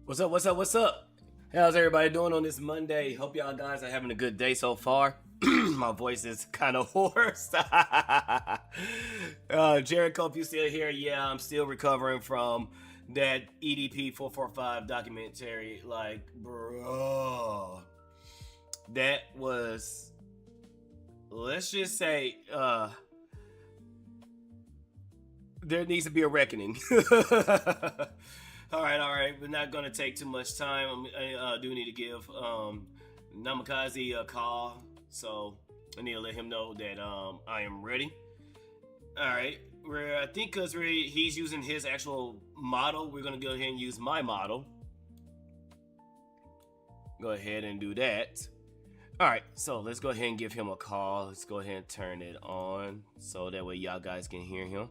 What's up? What's up? What's up? How's everybody doing on this Monday? Hope y'all guys are having a good day so far. My voice is kind of hoarse. Jericho, if you still here, yeah, I'm still recovering from that EDP 445 documentary. Like, bro, that was, let's just say, there needs to be a reckoning. All right. We're not gonna take too much time. I do need to give Namikaze a call, so I need to let him know that I am ready. All right, I think because he's using his actual model, we're gonna go ahead and use my model. Go ahead and do that. All right, so let's go ahead and give him a call. Let's go ahead and turn it on so that way y'all guys can hear him.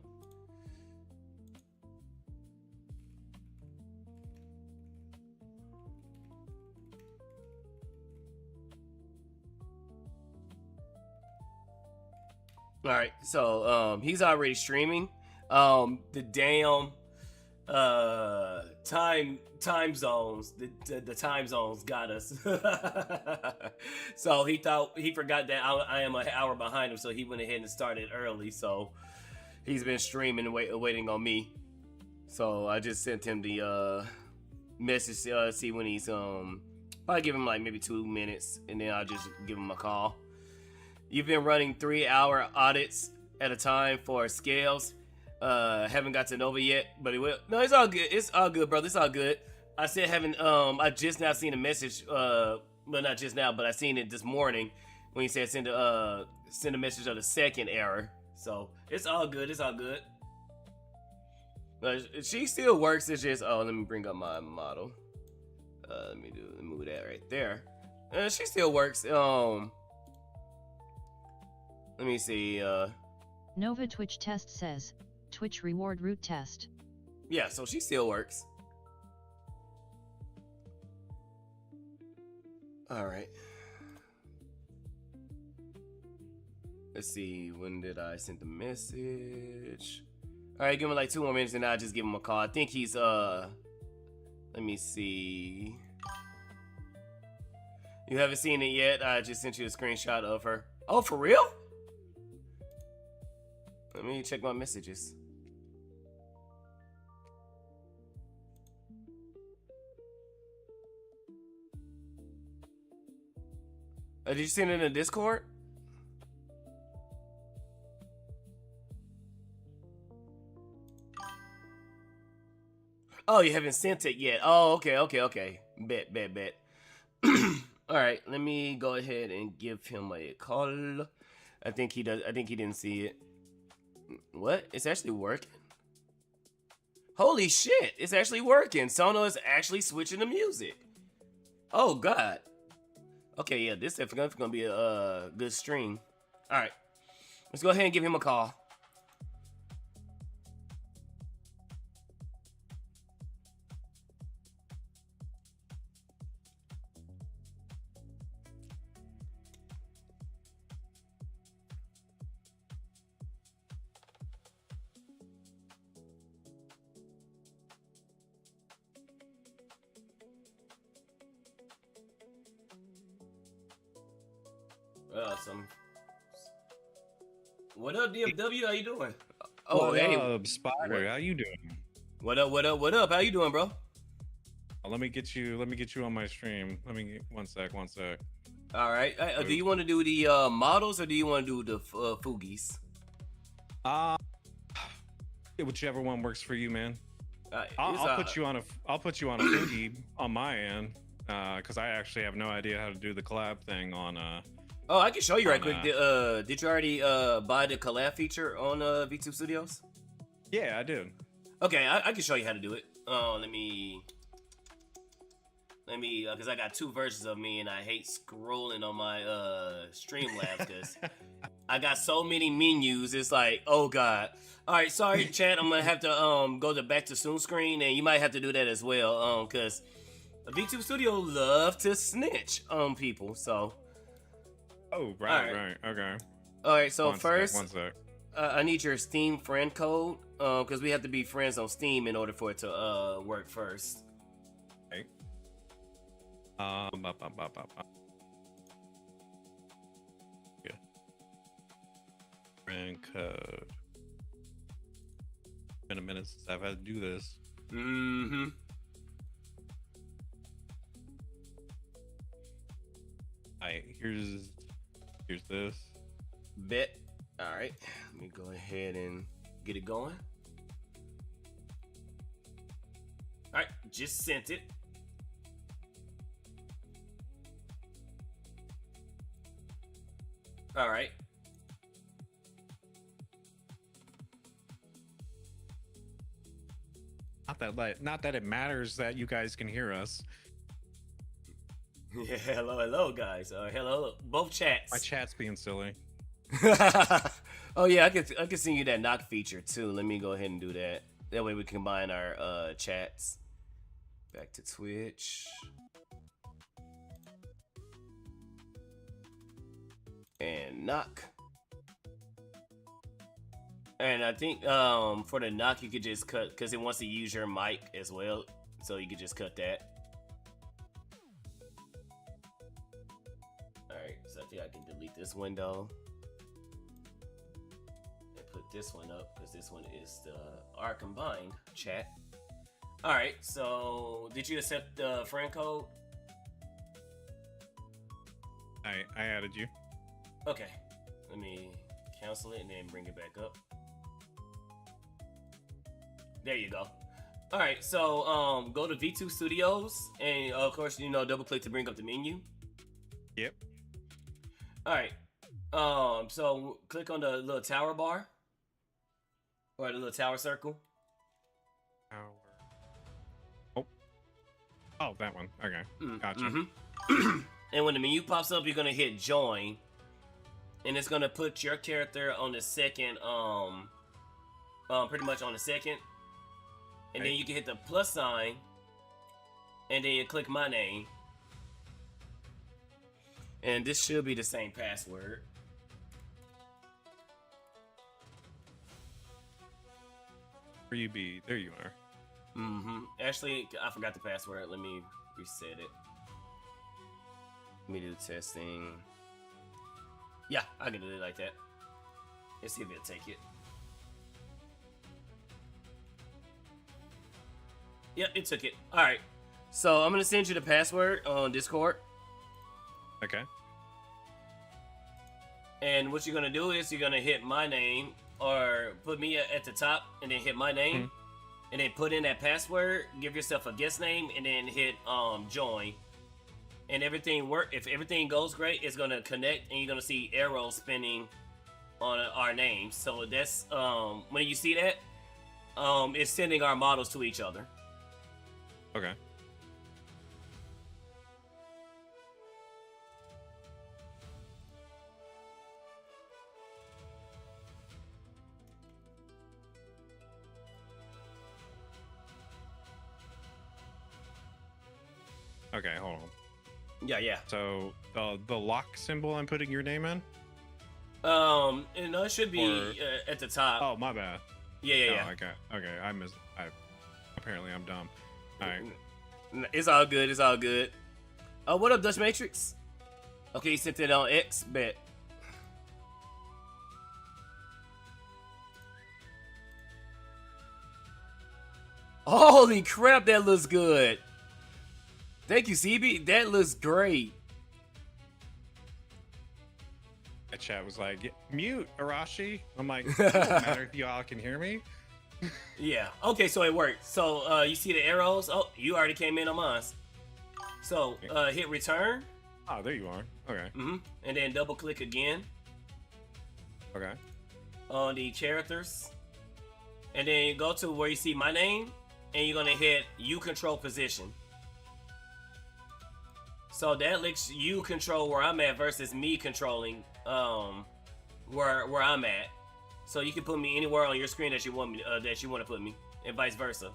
All right, so he's already streaming. The damn time zones, the time zones got us. So he forgot that I am an hour behind him, so he went ahead and started early. So he's been streaming and waiting on me. So I just sent him the message to see when he's probably give him like maybe 2 minutes, and then I'll just give him a call. You've been running 3-hour audits at a time for scales. Haven't got to Nova yet, but it will. No, it's all good. It's all good, brother. It's all good. I said haven't. I just now seen a message. Well, not just now, but I seen it this morning when he said send a message of the second error. So it's all good. It's all good. She still works. It's just let me bring up my model. Let me move that right there. She still works. Let me see. Nova Twitch test says, Twitch reward root test. Yeah, so she still works. All right. Let's see. When did I send the message? All right, give him like 2 more minutes and I'll just give him a call. I think he's, let me see. You haven't seen it yet? I just sent you a screenshot of her. Oh, for real? Let me check my messages. Did you send it in the Discord? Oh, you haven't sent it yet. Oh, okay. Bet. All right, let me go ahead and give him a call. I think he does. I think he didn't see it. What? It's actually working. Holy shit! It's actually working. Sono is actually switching the music. Oh god. Okay, yeah, this is definitely gonna be a good stream. All right, let's go ahead and give him a call. Awesome. What up, DFW? How you doing? Oh, what hey, up, Spydr? How you doing? What up? How you doing, bro? Let me get you on my stream. Let me get one sec. All right. Do you want to do the models or do you want to do the Fugis? Whichever one works for you, man. I'll put you on a foodie on my end, because I actually have no idea how to do the collab thing on. Oh, I can show you right quick. Did you already buy the collab feature on V2 Studios? Yeah, I did. Okay, I can show you how to do it. Let me, because I got two versions of me, and I hate scrolling on my Streamlabs because I got so many menus. It's like, oh god. All right, sorry, chat. I'm gonna have to go to back to soon screen, and you might have to do that as well, because V2 Studio love to snitch on people. So. Oh, right, okay. All right, so first, one sec. I need your Steam friend code, because we have to be friends on Steam in order for it to work first. Okay. Yeah. Friend code. Been a minute since I've had to do this. Mm-hmm. Alright, here's this. Bet. All right, let me go ahead and get it going. All right, just sent it. All right. Not that it matters that you guys can hear us. Yeah, hello, guys. Hello, both chats. My chat's being silly. Oh yeah, I can send you that knock feature too. Let me go ahead and do that. That way we can combine our chats. Back to Twitch. And knock. And I think for the knock you could just cut, because it wants to use your mic as well, so you could just cut that. Alright, so I think I can delete this window and put this one up, because this one is our combined chat. Alright, so did you accept the friend code? I added you. Okay, let me cancel it and then bring it back up. There you go. All right, so go to V2 Studios, and of course, double click to bring up the menu. Yep. All right. So click on the little tower bar, or the little tower circle. Oh, that one. Okay, gotcha. Mm-hmm. And when the menu pops up, you're gonna hit join, and it's gonna put your character on the second, pretty much on the second. And then you can hit the plus sign, and then you click my name. And this should be the same password. Where you be? There you are. Mm-hmm. Actually, I forgot the password. Let me reset it. Let me do the testing. Yeah, I can do it like that. Let's see if it'll take it. Yep, it took it. All right. So I'm going to send you the password on Discord. Okay. And what you're going to do is you're going to hit my name, or put me at the top and then hit my name. Mm-hmm. And then put in that password, give yourself a guest name, and then hit join. And if everything goes great, it's going to connect, and you're going to see arrows spinning on our names. So that's when you see that, it's sending our models to each other. Okay. Okay, hold on. Yeah. So the lock symbol, I'm putting your name in. It should be at the top. Oh, my bad. Yeah. Okay. Apparently I'm dumb. All right. It's all good. Oh, what up, Dutch Matrix? Okay, you sent it on X. Bet. Holy crap, that looks good. Thank you, CB. That looks great. That chat was like, mute, Arashi. I'm like, it doesn't matter if y'all can hear me. Yeah. Okay, so it worked. So you see the arrows? Oh, you already came in on mine. So hit return. Oh, there you are. Okay. And then double click again Okay. on the characters. And then you go to where you see my name, and you're gonna hit you control position. So that lets you control where I'm at versus me controlling where I'm at. So you can put me anywhere on your screen that you want me to put me, and vice versa.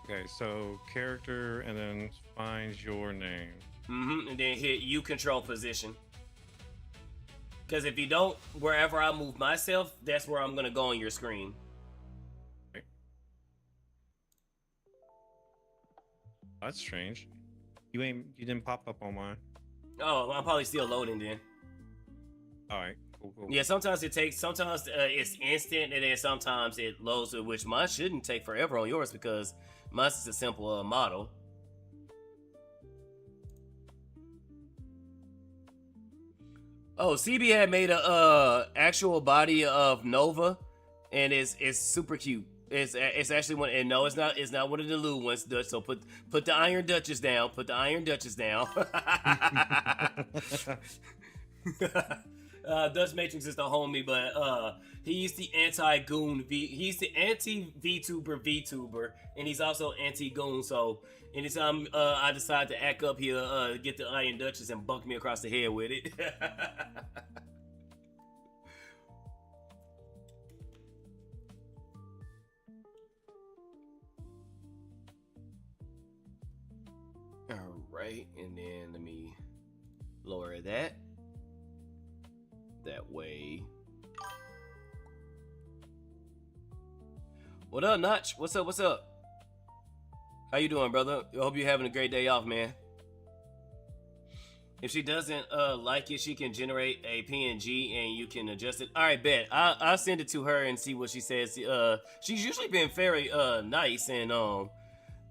Okay, so character and then find your name. And then hit you control position. Because if you don't, wherever I move myself, that's where I'm gonna go on your screen. Okay. That's strange. You didn't pop up on mine. Oh, I'm probably still loading then. All right. Cool. Yeah, sometimes it's instant, and then sometimes it loads, which mine shouldn't take forever on yours because mine's is a simple model. Oh, CB had made a actual body of Nova, and it's super cute. It's actually one, and no, it's not one of the Lou ones. Dutch, so put the Iron Duchess down. Put the Iron Duchess down. Dutch Matrix is the homie, but he's the anti-goon he's the anti-VTuber, and he's also anti-goon. So anytime I decide to act up, he'll get the Iron Duchess and bunk me across the head with it. Alright, and then let me lower that. That way. What up, Notch? What's up? How you doing, brother? I hope you're having a great day off, man. If she doesn't like it, she can generate a PNG and you can adjust it. All right, bet. I'll send it to her and see what she says. She's usually been very nice, and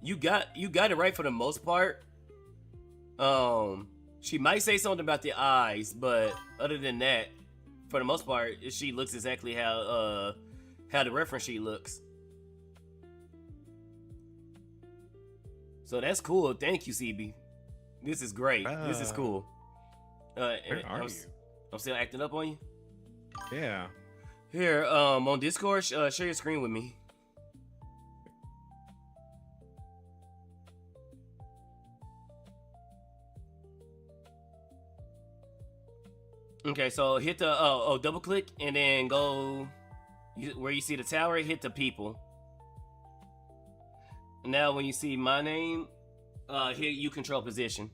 you got it right for the most part. She might say something about the eyes, but other than that, for the most part, she looks exactly how the reference sheet looks. So that's cool. Thank you, CB. This is great. This is cool. Where are you? I'm still acting up on you? Yeah. Here, on Discord, share your screen with me. Okay, so hit the double click and then go where you see the tower, hit the people. Now when you see my name, hit you control position.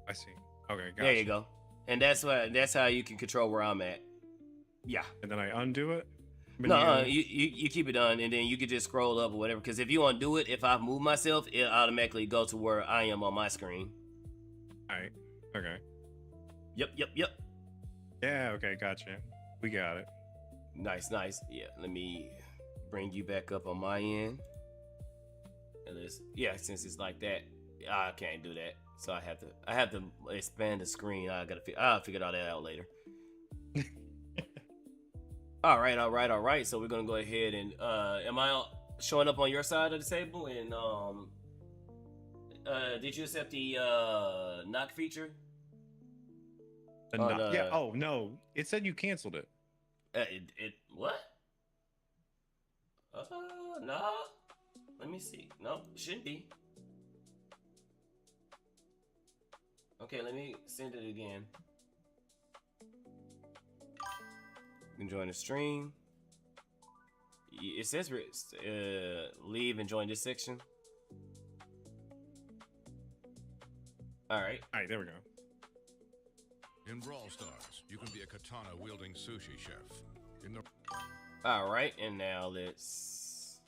I see. Okay, gotcha. There you go. And that's how you can control where I'm at. Yeah. And then I undo it? No, you keep it on, and then you can just scroll up or whatever. Because if you undo it, if I move myself, it automatically go to where I am on my screen. Alright. Okay. Yep. Yeah, okay, gotcha. We got it. Nice. Yeah, let me bring you back up on my end. Yeah, since it's like that, I can't do that. So I have to expand the screen. I'll figure all that out later. All right. So we're gonna go ahead and am I showing up on your side of the table? And did you accept the knock feature? Yeah. Oh no, it said you canceled it. It what? No. Let me see. No, shouldn't be. Okay, let me send it again. You can join the stream. It says leave and join this section. All right, there we go. In Brawl Stars, you can be a katana-wielding sushi chef. All right, and now let's.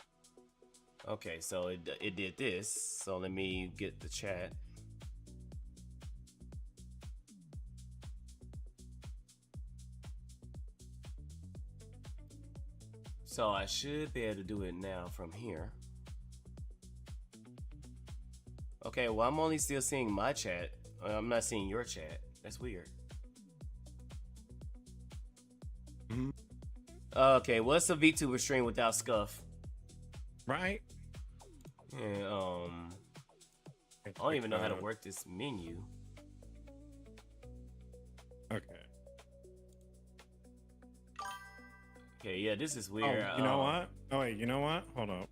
Okay, so it did this. So let me get the chat. So I should be able to do it now from here. Okay, well, I'm only still seeing my chat. I'm not seeing your chat. That's weird. Okay, what's a VTuber stream without scuff? Right? And I don't even know how to work this menu. Okay. Okay, yeah, this is weird. Oh, you know what? Oh wait, you know what? Hold up.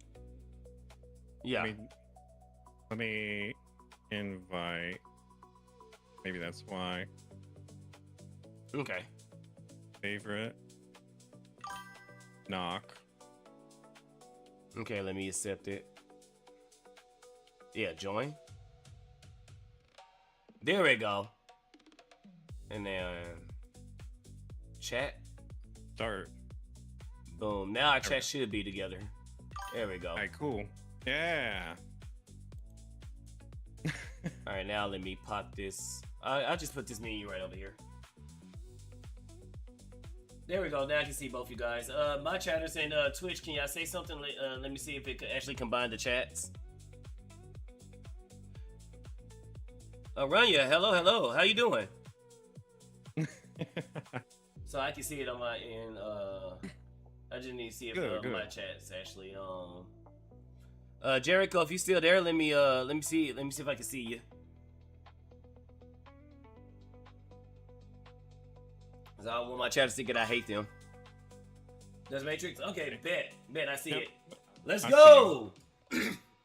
Yeah. Let me invite. Maybe that's why. Okay. Favorite. Knock. Okay, let me accept it. Yeah, join. There we go. And then chat. Start. Boom. Now our chat should be together. There we go. All right, cool. Yeah. All right, now let me pop this. I'll just put this menu right over here. There we go. Now I can see both you guys. My chatters and Twitch, can y'all say something? Let me see if it could actually combine the chats. Rania, hello. How you doing? So I can see it on my end. I just need to see if Good. my chat's actually Jericho, if you still there, let me see if I can see you. Cause I don't want my chatters thinking I hate them. There's Matrix. Okay, bet I see it. Let's go.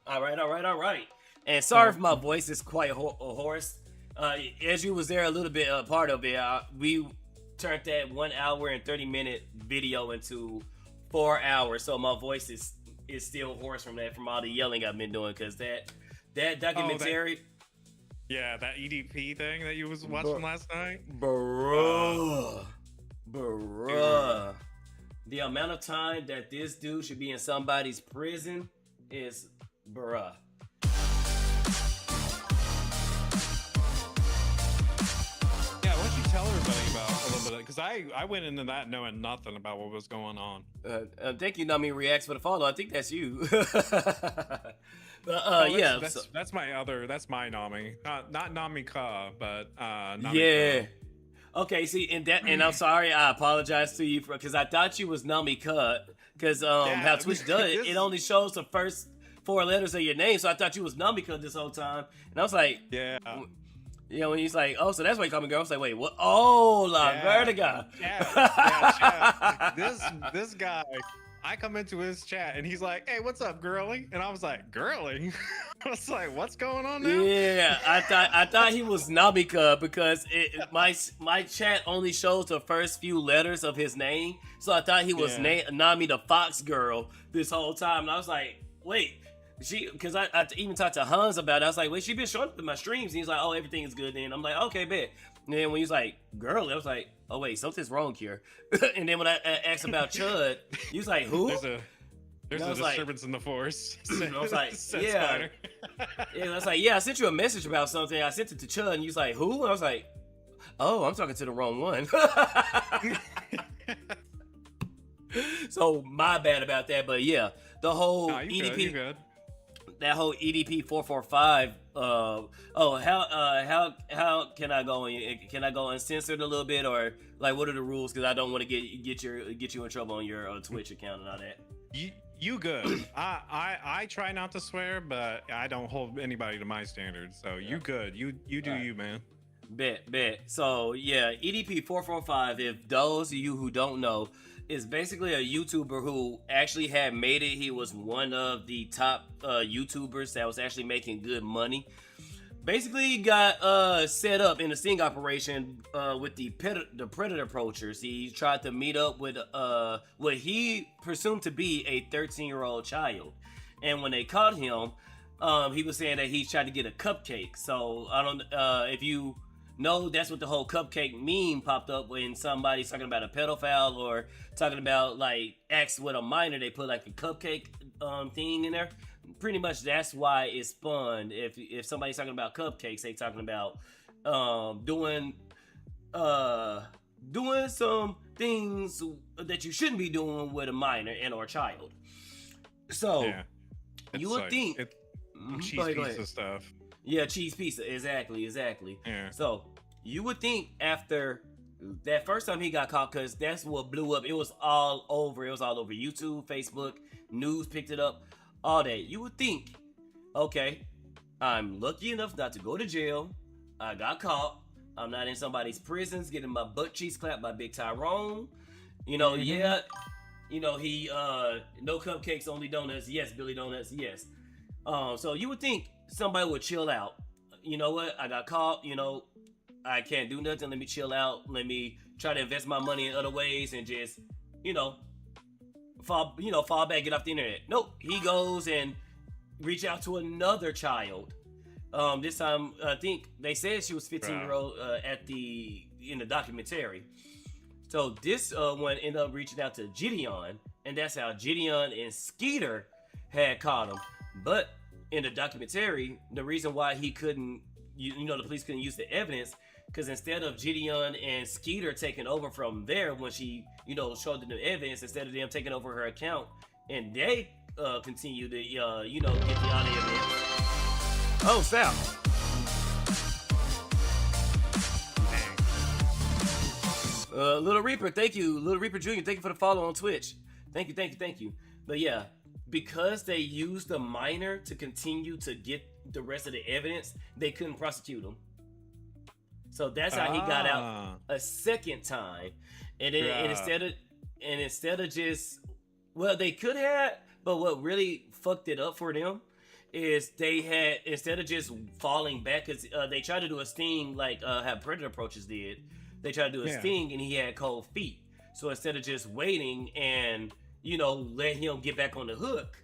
All right. And sorry if my voice is quite hoarse. As you was there a little bit part of it, we turned that 1 hour and 30-minute video into 4 hours, so my voice is still hoarse from all the yelling I've been doing. Cause that documentary. Yeah, that EDP thing that you was watching last night. Bruh. The amount of time that this dude should be in somebody's prison is bruh. Yeah, why don't you tell everybody about a little bit? Because I went into that knowing nothing about what was going on. Thank you, Nami Reacts, for the follow. I think that's you. Yeah. That's my Nami. Not Nami Ka, but Nami Yeah. Ka. Okay, see, and I'm sorry, I apologize to you because I thought you was Nami Cut, because how Twitch does it, it only shows the first 4 letters of your name, so I thought you was Nami Cut this whole time, and I was like, yeah, when he's like, oh, so that's why you call me girl. I was like, wait, what? Oh, La Vertiga. This guy, I come into his chat and he's like, hey, what's up, girly? And I was like, girly? I was like, what's going on now? Yeah, I thought he was Nabika because my chat only shows the first few letters of his name, so I thought he was Nami the Fox Girl this whole time, and I was like, wait, because I even talked to Hans about it. I was like, wait, she been showing up in my streams, and he's like, oh, everything is good. Then I'm like, okay, bet. And then when he's like, girl, I was like, oh wait, something's wrong here. And then when I asked about Chud, he was like, who? There's a disturbance in the force. I was like, Spydr. I was like, I sent you a message about something. I sent it to Chud, and he was like, who? And I was like, oh, I'm talking to the wrong one. So my bad about that, but yeah, the whole EDP, that whole EDP 445. How can I go and uncensored a little bit, or like what are the rules? Because I don't want to get you in trouble on your Twitch account and all that. You good. I try not to swear, but I don't hold anybody to my standards. So you good. You do right. You, man. Bet. So yeah, EDP 445. If those of you who don't know, is basically a YouTuber who actually had made it. He was one of the top YouTubers that was actually making good money. Basically got set up in a sting operation with the predator poachers. He tried to meet up with what he presumed to be a 13-year-old child, and when they caught him, he was saying that he tried to get a cupcake. So I don't if you know, that's what the whole cupcake meme popped up when somebody's talking about a pedophile or talking about like acts with a minor. They put like a cupcake thing in there. Pretty much that's why it spawned. If somebody's talking about cupcakes, they talking about doing some things that you shouldn't be doing with a minor and or child. So you would think cheese pizza stuff. Yeah, cheese pizza, exactly. Yeah. So you would think after That first time he got caught, because that's what blew up. It was all over. It was all over YouTube, Facebook, news picked it up, all that. You would think, okay, I'm lucky enough not to go to jail. I got caught. I'm not in somebody's prisons getting my butt cheeks clapped by Big Tyrone. You know, yeah. You know, he, no cupcakes, only donuts. Yes, Billy Donuts, yes. So you would think somebody would chill out. You know what? I got caught, you know, I can't do nothing. Let me chill out. Let me try to invest my money in other ways and just, fall back, get off the internet. Nope. He goes and reach out to another child. This time, I think they said she was 15-year-old in the documentary. So this one ended up reaching out to Gideon, and that's how Gideon and Skeeter had caught him. But in the documentary, the reason why he couldn't, the police couldn't use the evidence, because instead of Gideon and Skeeter taking over from there when she, showed them the evidence, instead of them taking over her account, and they continue to, get the audio evidence. Oh, Sal. Little Reaper, thank you. Little Reaper Jr., thank you for the follow on Twitch. Thank you. But yeah, because they used the minor to continue to get the rest of the evidence, they couldn't prosecute him. So that's how he got out a second time. And then and instead of just, well, they could have, but what really fucked it up for them is they had, instead of just falling back, because they tried to do a sting like how Predator Approaches did. They tried to do a sting and he had cold feet. So instead of just waiting and, let him get back on the hook,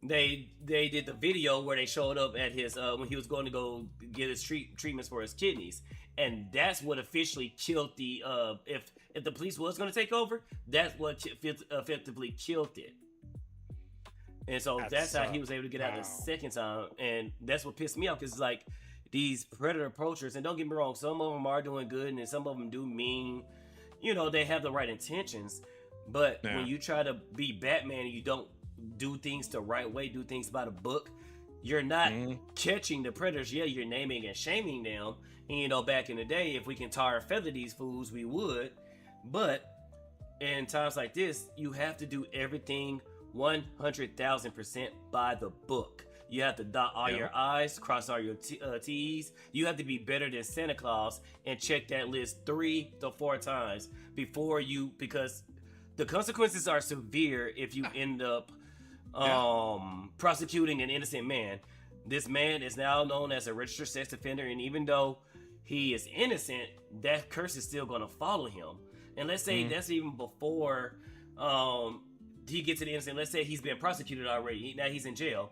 they did the video where they showed up at his, when he was going to go get his treatments for his kidneys. And that's what officially killed the, if the police was going to take over, that's what effectively killed it. And so that's how he was able to get out the second time. And that's what pissed me off, because it's like, these predator approachers, and don't get me wrong, some of them are doing good, and then some of them do mean, they have the right intentions. But when you try to be Batman and you don't do things the right way, do things by the book, you're not catching the predators. Yeah, you're naming and shaming them. And back in the day, if we can tar and feather these fools, we would. But in times like this, you have to do everything 100,000% by the book. You have to dot all your I's, cross all your T's. You have to be better than Santa Claus and check that list 3 to 4 times before because the consequences are severe if you end up prosecuting an innocent man. This man is now known as a registered sex offender, and even though he is innocent, that curse is still going to follow him. And let's say that's even before he gets to the innocent. Let's say he's been prosecuted already. Now he's in jail.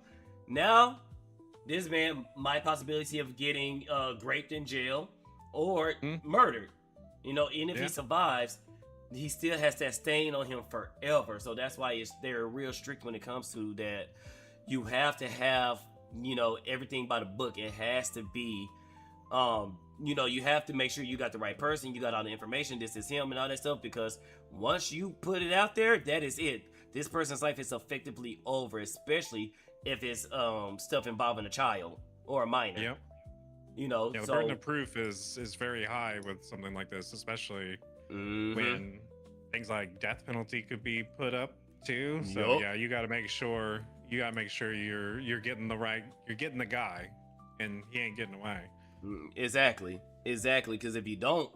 Now, this man, my possibility of getting raped in jail or murdered, even if he survives, he still has that stain on him forever. So that's why they're real strict when it comes to that. You have to have, everything by the book. It has to be, you have to make sure you got the right person, you got all the information, this is him and all that stuff, because once you put it out there, that is it. This person's life is effectively over, especially if it's stuff involving a child or a minor. The burden of proof is very high with something like this, especially when things like death penalty could be put up too. So you got to make sure you're getting the guy, and he ain't getting away. Exactly. Because if you don't,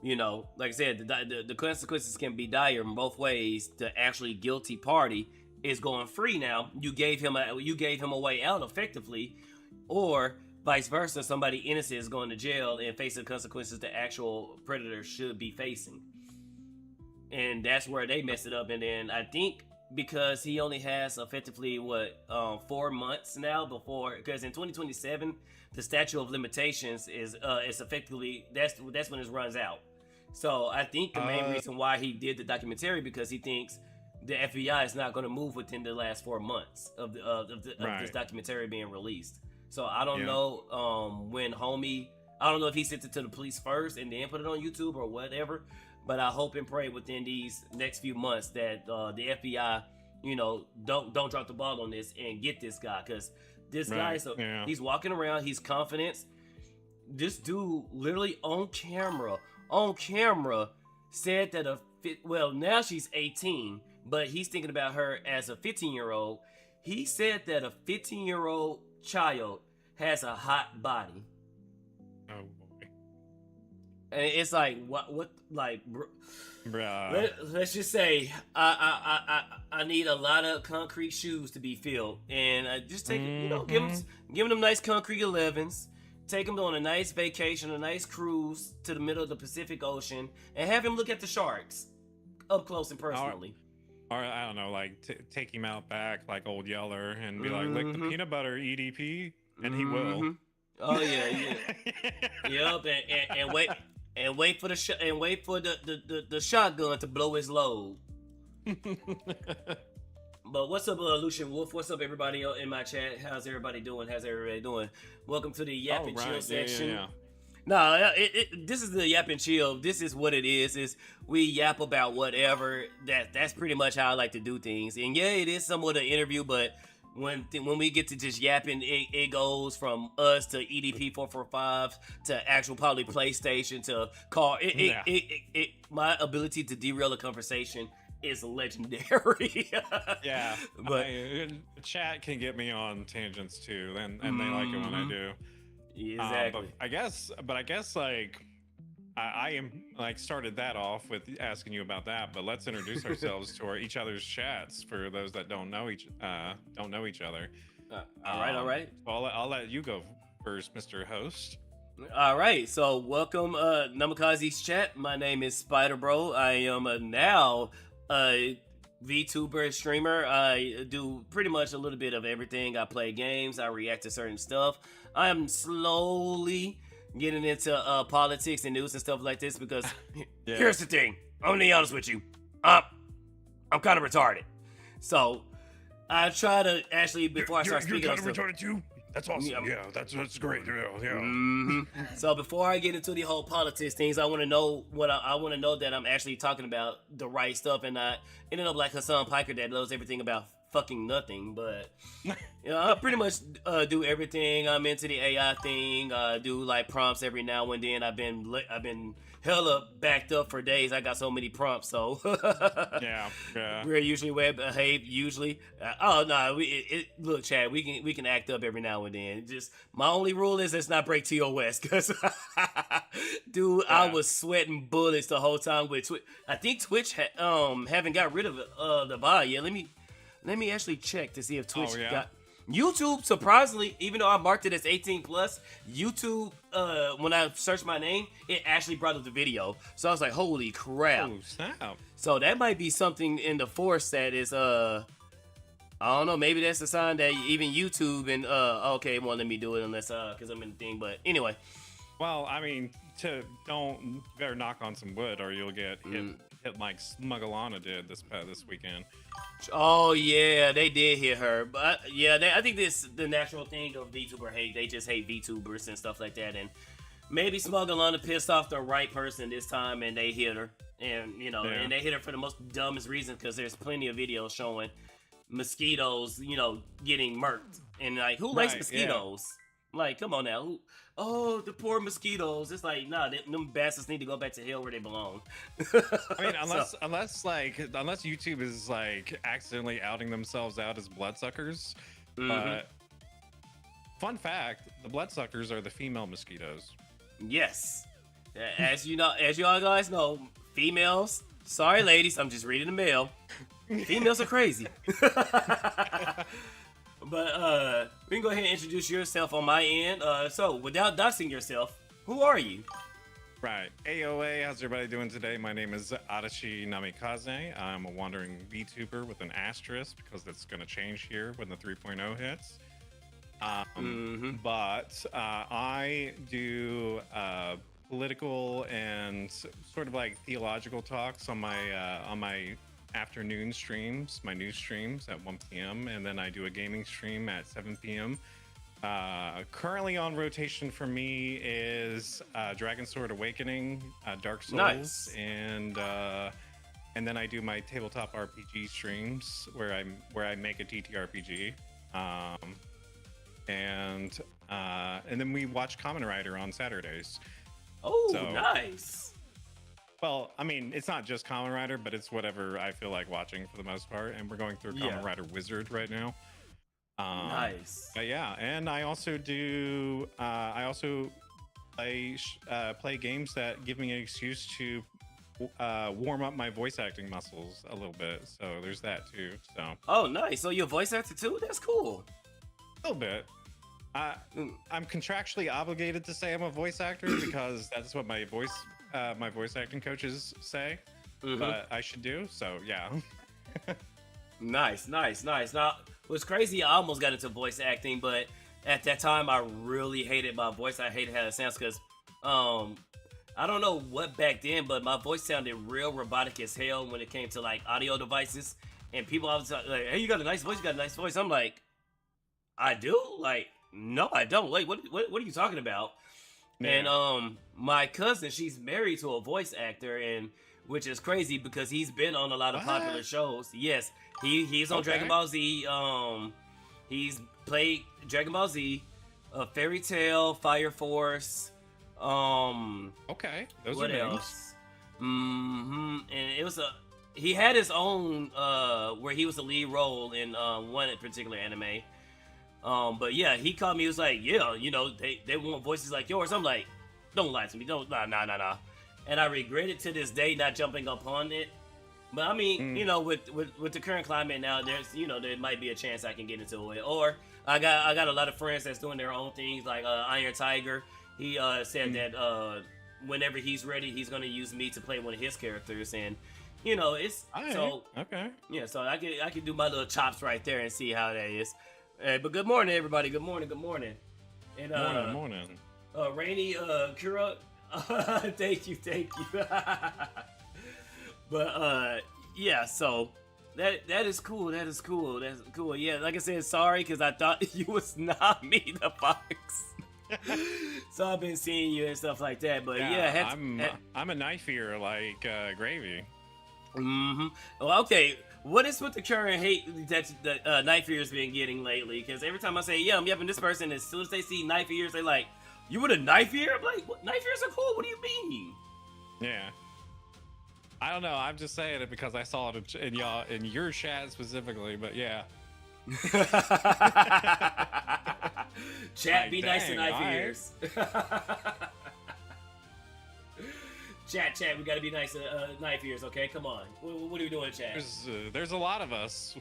like I said, the consequences can be dire in both ways. The actually guilty party is going free now. You gave him a way out effectively, or vice versa. Somebody innocent is going to jail and facing consequences the actual predator should be facing. And that's where they messed it up. And then I think because he only has effectively 4 months now before, because in 2027 the statute of limitations is effectively that's when it runs out. So I think the main reason why he did the documentary, because he thinks the FBI is not going to move within the last 4 months of this documentary being released. So I don't know when homie, I don't know if he sent it to the police first and then put it on YouTube or whatever, but I hope and pray within these next few months that the FBI, don't drop the ball on this and get this guy, because this guy, he's walking around, he's confident. This dude literally on camera said that now she's 18, but he's thinking about her as a 15-year-old. He said that a 15-year-old child has a hot body. Oh boy. And it's like what like Bruh. let's just say I need a lot of concrete shoes to be filled, and I just take give them nice concrete 11s, take him on a nice vacation, a nice cruise to the middle of the Pacific Ocean, and have him look at the sharks up close and personally. Or I don't know, like take him out back like Old Yeller and be like, lick the peanut butter, EDP, and he will. Oh yeah. Yep, and wait for the shotgun to blow his load. But what's up, Lucian Wolf? What's up, everybody in my chat? How's everybody doing? Welcome to the Yap and Chill section. Yeah. No, this is the Yap and Chill. This is what it is. Is we yap about whatever. That's pretty much how I like to do things. And yeah, it is somewhat an interview, but when we get to just yapping, it goes from us to EDP 445 to actual probably PlayStation to call. My ability to derail a conversation is legendary. Yeah, but chat can get me on tangents too, and they like it when I do. Exactly. I guess like I am like started that off with asking you about that, but let's introduce ourselves to each other's chats for those that don't know each other. All right. So I'll let you go first, Mr. Host. All right. So welcome, Namikaze's chat. My name is Spydr-Bro. I am now a VTuber streamer. I do pretty much a little bit of everything. I play games. I react to certain stuff. I am slowly getting into politics and news and stuff like this because here's the thing. I'm gonna be honest with you. I'm kind of retarded. So I try to actually before I start speaking. You're kind of retarded too. That's awesome. Yeah, that's great. Yeah. So before I get into the whole politics things, I want to know I want to know that I'm actually talking about the right stuff and not ending up like Hassan Piker that knows everything about fucking nothing. But I pretty much do everything. I'm into the AI thing. Do like prompts every now and then. I've been hella backed up for days. I got so many prompts. So yeah. We're usually way behave. Usually, look, Chad. We can act up every now and then. Just my only rule is let's not break TOS, because dude, I was sweating bullets the whole time with Twitch. I think Twitch haven't got rid of the bar yet. Let me actually check to see if Twitch got. YouTube, surprisingly, even though I marked it as 18 plus, YouTube, when I searched my name, it actually brought up the video. So I was like, holy crap. Oh, snap. So that might be something in the force that is, I don't know, maybe that's a sign that even YouTube and, okay, it won't let me do it unless, because I'm in the thing, but anyway. Well, I mean, you better knock on some wood or you'll get hit like Smuggalana did this weekend. Oh yeah, they did hit her, but I think this the natural thing of VTuber hate. They just hate VTubers and stuff like that, and maybe Smuggalana pissed off the right person this time, and they hit her, and and they hit her for the most dumbest reason, because there's plenty of videos showing mosquitoes, getting murked, and like who likes mosquitoes? Yeah. Like, come on now, oh, the poor mosquitoes. It's like, nah, them bastards need to go back to hell where they belong. I mean, unless YouTube is like accidentally outing themselves out as bloodsuckers. But fun fact, the bloodsuckers are the female mosquitoes. Yes. As you all guys know, females, sorry ladies, I'm just reading the mail. Females are crazy. But we can go ahead and introduce yourself on my end. So without doxing yourself, who are you? Right. AOA, how's everybody doing today? My name is Adachi Namikaze. I'm a wandering VTuber with an asterisk because that's going to change here when the 3.0 hits. But I do political and sort of like theological talks on my afternoon streams, my news streams at 1 p.m. and then I do a gaming stream at 7 p.m. Currently on rotation for me is Dragon Sword Awakening, Dark Souls, nice. And then I do my tabletop RPG streams where I make a TTRPG, and then we watch Kamen Rider on Saturdays. Oh, so, nice. Well, I mean, it's not just Kamen Rider, but it's whatever I feel like watching for the most part. And we're going through Kamen Rider Wizard right now. Nice. But yeah, and I also do. I also play games that give me an excuse to warm up my voice acting muscles a little bit. So there's that too. So. Oh, nice. So you're a voice actor too? That's cool. A little bit. I'm contractually obligated to say I'm a voice actor because that's what my voice acting coaches say. But I should do. So yeah. Nice. Now, what's crazy, I almost got into voice acting, but at that time, I really hated my voice. I hated how it sounds because, I don't know what back then, but my voice sounded real robotic as hell when it came to like audio devices. And people always like, "Hey, you got a nice voice. You got a nice voice." I'm like, "I do?" Like, no, I don't. Like, what are you talking about? Yeah. And my cousin, she's married to a voice actor, and which is crazy because he's been on a lot of popular shows. Yes, he's on Dragon Ball Z. He's played Dragon Ball Z, Fairy Tail, Fire Force. Those what are else? And it was he had his own where he was the lead role in one particular anime. But yeah, he called me. He was like, "Yeah, you know, they want voices like yours." I'm like, "Don't lie to me. Don't nah." And I regret it to this day not jumping upon it. But I mean, you know, with the current climate now, there might be a chance I can get into it. Or I got a lot of friends that's doing their own things, like Iron Tiger. He said that whenever he's ready, he's gonna use me to play one of his characters, and you know, it's so okay. Yeah, so I can do my little chops right there and see how that is. But good morning, everybody. Good morning. And good morning. Rainy Kura, thank you. But yeah, so that is cool. That's cool. Yeah, like I said, sorry because I thought you was not me, the Fox. So I've been seeing you and stuff like that. But yeah, I'm a knife ear like Gravy. Well, okay. What is with the current hate that the knife ears been getting lately? Because every time I say, yeah, I'm yapping this person, as soon as they see knife ears, they like, you with a knife ear? I'm like, what? Knife ears are cool. What do you mean? Yeah. I don't know. I'm just saying it because I saw it in your chat specifically, but yeah. Chat, like, be nice to knife ears. Chat, we gotta be nice to knife ears, okay? Come on. What are we doing, chat? There's a lot of us.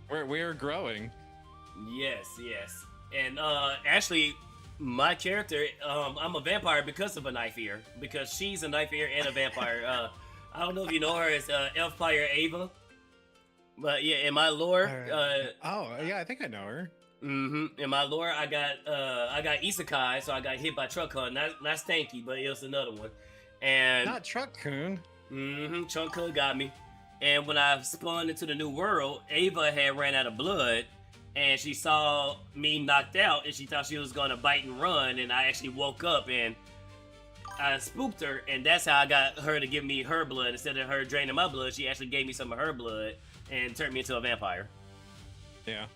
We're growing. Yes. And actually, my character, I'm a vampire because of a knife ear. Because she's a knife ear and a vampire. I don't know if you know her as Elf Player Ava. But yeah, in my lore... I think I know her. In my lore, I got Isekai, so I got hit by Truck Hunt. Not Stanky, but it was another one. And not Truck-kun. Truck Hunt got me. And when I spawned into the new world, Ava had ran out of blood, and she saw me knocked out, and she thought she was gonna bite and run, and I actually woke up, and I spooked her, and that's how I got her to give me her blood. Instead of her draining my blood, she actually gave me some of her blood, and turned me into a vampire. Yeah.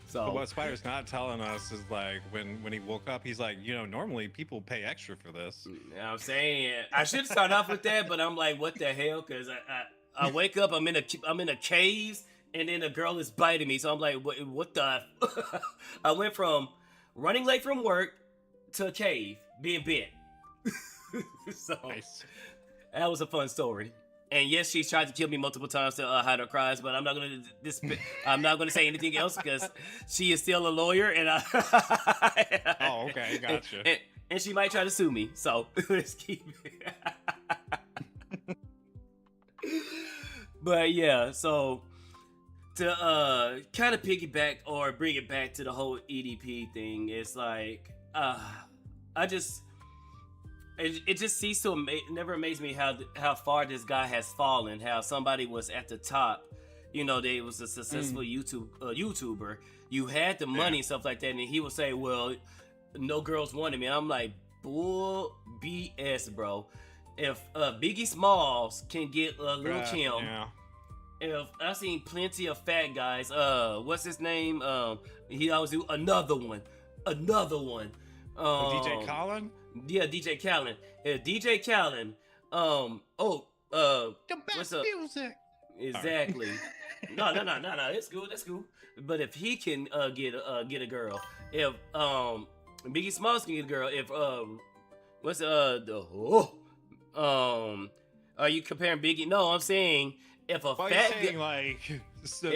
So but what Spider's not telling us is like when he woke up, he's like, you know, normally people pay extra for this. You know what I'm saying? I should start off with that, but I'm like, what the hell? Because I wake up, I'm in a cave, and then a girl is biting me. So I'm like, what the? I went from running late from work to a cave being bit. So nice. That was a fun story. And yes, she's tried to kill me multiple times to hide her cries, but I'm not gonna say anything else because she is still a lawyer, and oh, okay, gotcha. And she might try to sue me, so let's keep it. But yeah, so to kind of piggyback or bring it back to the whole EDP thing, it's like It just ceased to never amazed me how far this guy has fallen. How somebody was at the top, you know, they was a successful YouTuber. You had the money and stuff like that, and he would say, "Well, no girls wanted me." And I'm like, bull BS, bro. If Biggie Smalls can get Lil Kim, if I've seen plenty of fat guys. What's his name? He always do another one. DJ Colin? Yeah, DJ Khaled. DJ Khaled. The What's best up? music. Exactly. No. It's cool. That's cool. But if he can get a girl, if Biggie Smalls can get a girl, if are you comparing Biggie? No, I'm saying if a fat saying like so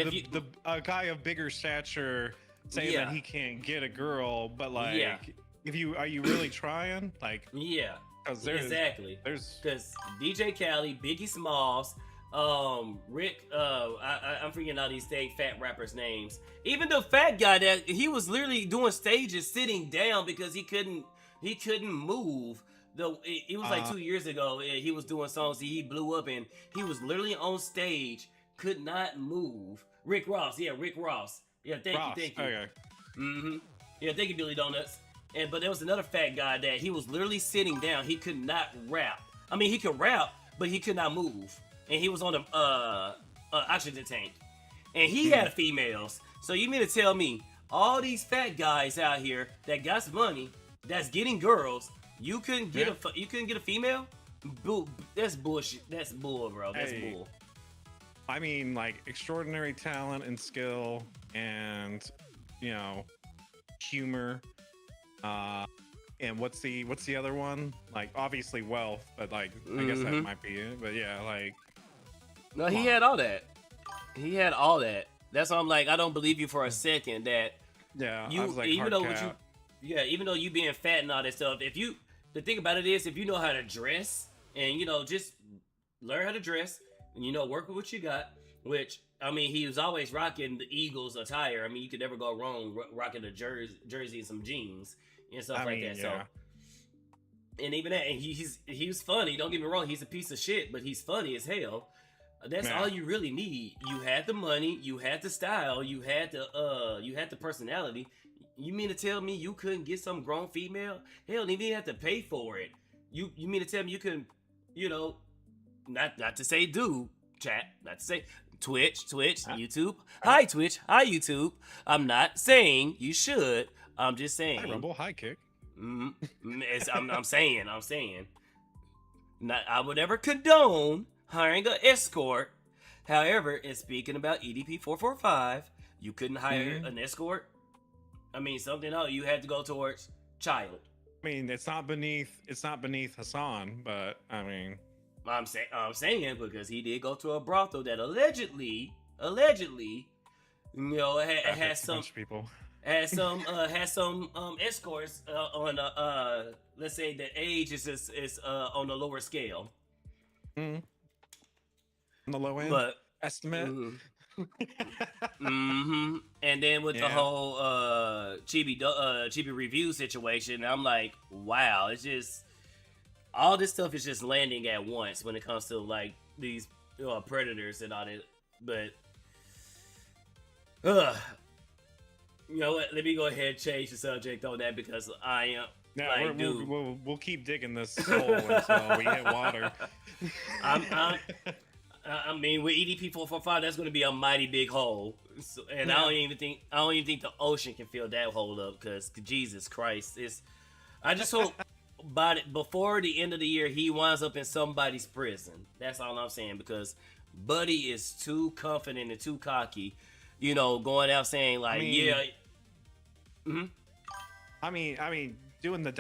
a guy of bigger stature saying that he can't get a girl, but like if you are you really trying? Like because exactly. There's because DJ Khaled, Biggie Smalls, Rick, I'm forgetting all these fat rappers' names. Even the fat guy that he was literally doing stages sitting down because he couldn't move. It was like 2 years ago. He was doing songs. He blew up and he was literally on stage, could not move. Rick Ross, Rick Ross. Yeah, thank you. Okay. Yeah, thank you, Billy Donuts. But there was another fat guy that he was literally sitting down. He could not rap. I mean, he could rap, but he could not move. And he was on the oxygen tank. And he had females. So you mean to tell me all these fat guys out here that got some money, that's getting girls, you couldn't get a female? That's bullshit. That's bull, bro. That's bull. I mean, like extraordinary talent and skill, and humor. And what's the other one? Like obviously wealth, but like I guess that might be it. But yeah, like no, he had all that. He had all that. That's why I'm like, I don't believe you for a second that I was like, even though you being fat and all that stuff, the thing about it is if you know how to dress and just learn how to dress and work with what you got, which I mean he was always rocking the Eagles attire. I mean you could never go wrong rocking a jersey and some jeans and stuff like that. Yeah. So and even that, and he was funny. Don't get me wrong, he's a piece of shit, but he's funny as hell. That's all you really need. You had the money, you had the style, you had the personality. You mean to tell me you couldn't get some grown female? Hell, you didn't have to pay for it. You mean to tell me you couldn't, not to say do, chat, not to say Twitch, YouTube. Hi Twitch, hi YouTube. I'm not saying you should. I'm just saying. Hi Rumble, hi Kick. I'm saying. I would never condone hiring an escort. However, in speaking about EDP 445, you couldn't hire an escort. I mean, something else you had to go towards child. I mean, it's not beneath Hassan, but I mean, I'm saying because he did go to a brothel that allegedly, has some people. Has some escorts on let's say the age is on the lower scale. On the low end, but estimate. And then with the whole Chibi review situation, I'm like, wow, it's just all this stuff is just landing at once when it comes to like these predators and all that. But you know what? Let me go ahead and change the subject on that because I am. We'll keep digging this hole until we hit water. I mean, with EDP 445, that's going to be a mighty big hole, I don't even think the ocean can fill that hole up. Because Jesus Christ, I just hope before the end of the year he winds up in somebody's prison. That's all I'm saying because Buddy is too confident and too cocky, going out saying like, I mean, doing the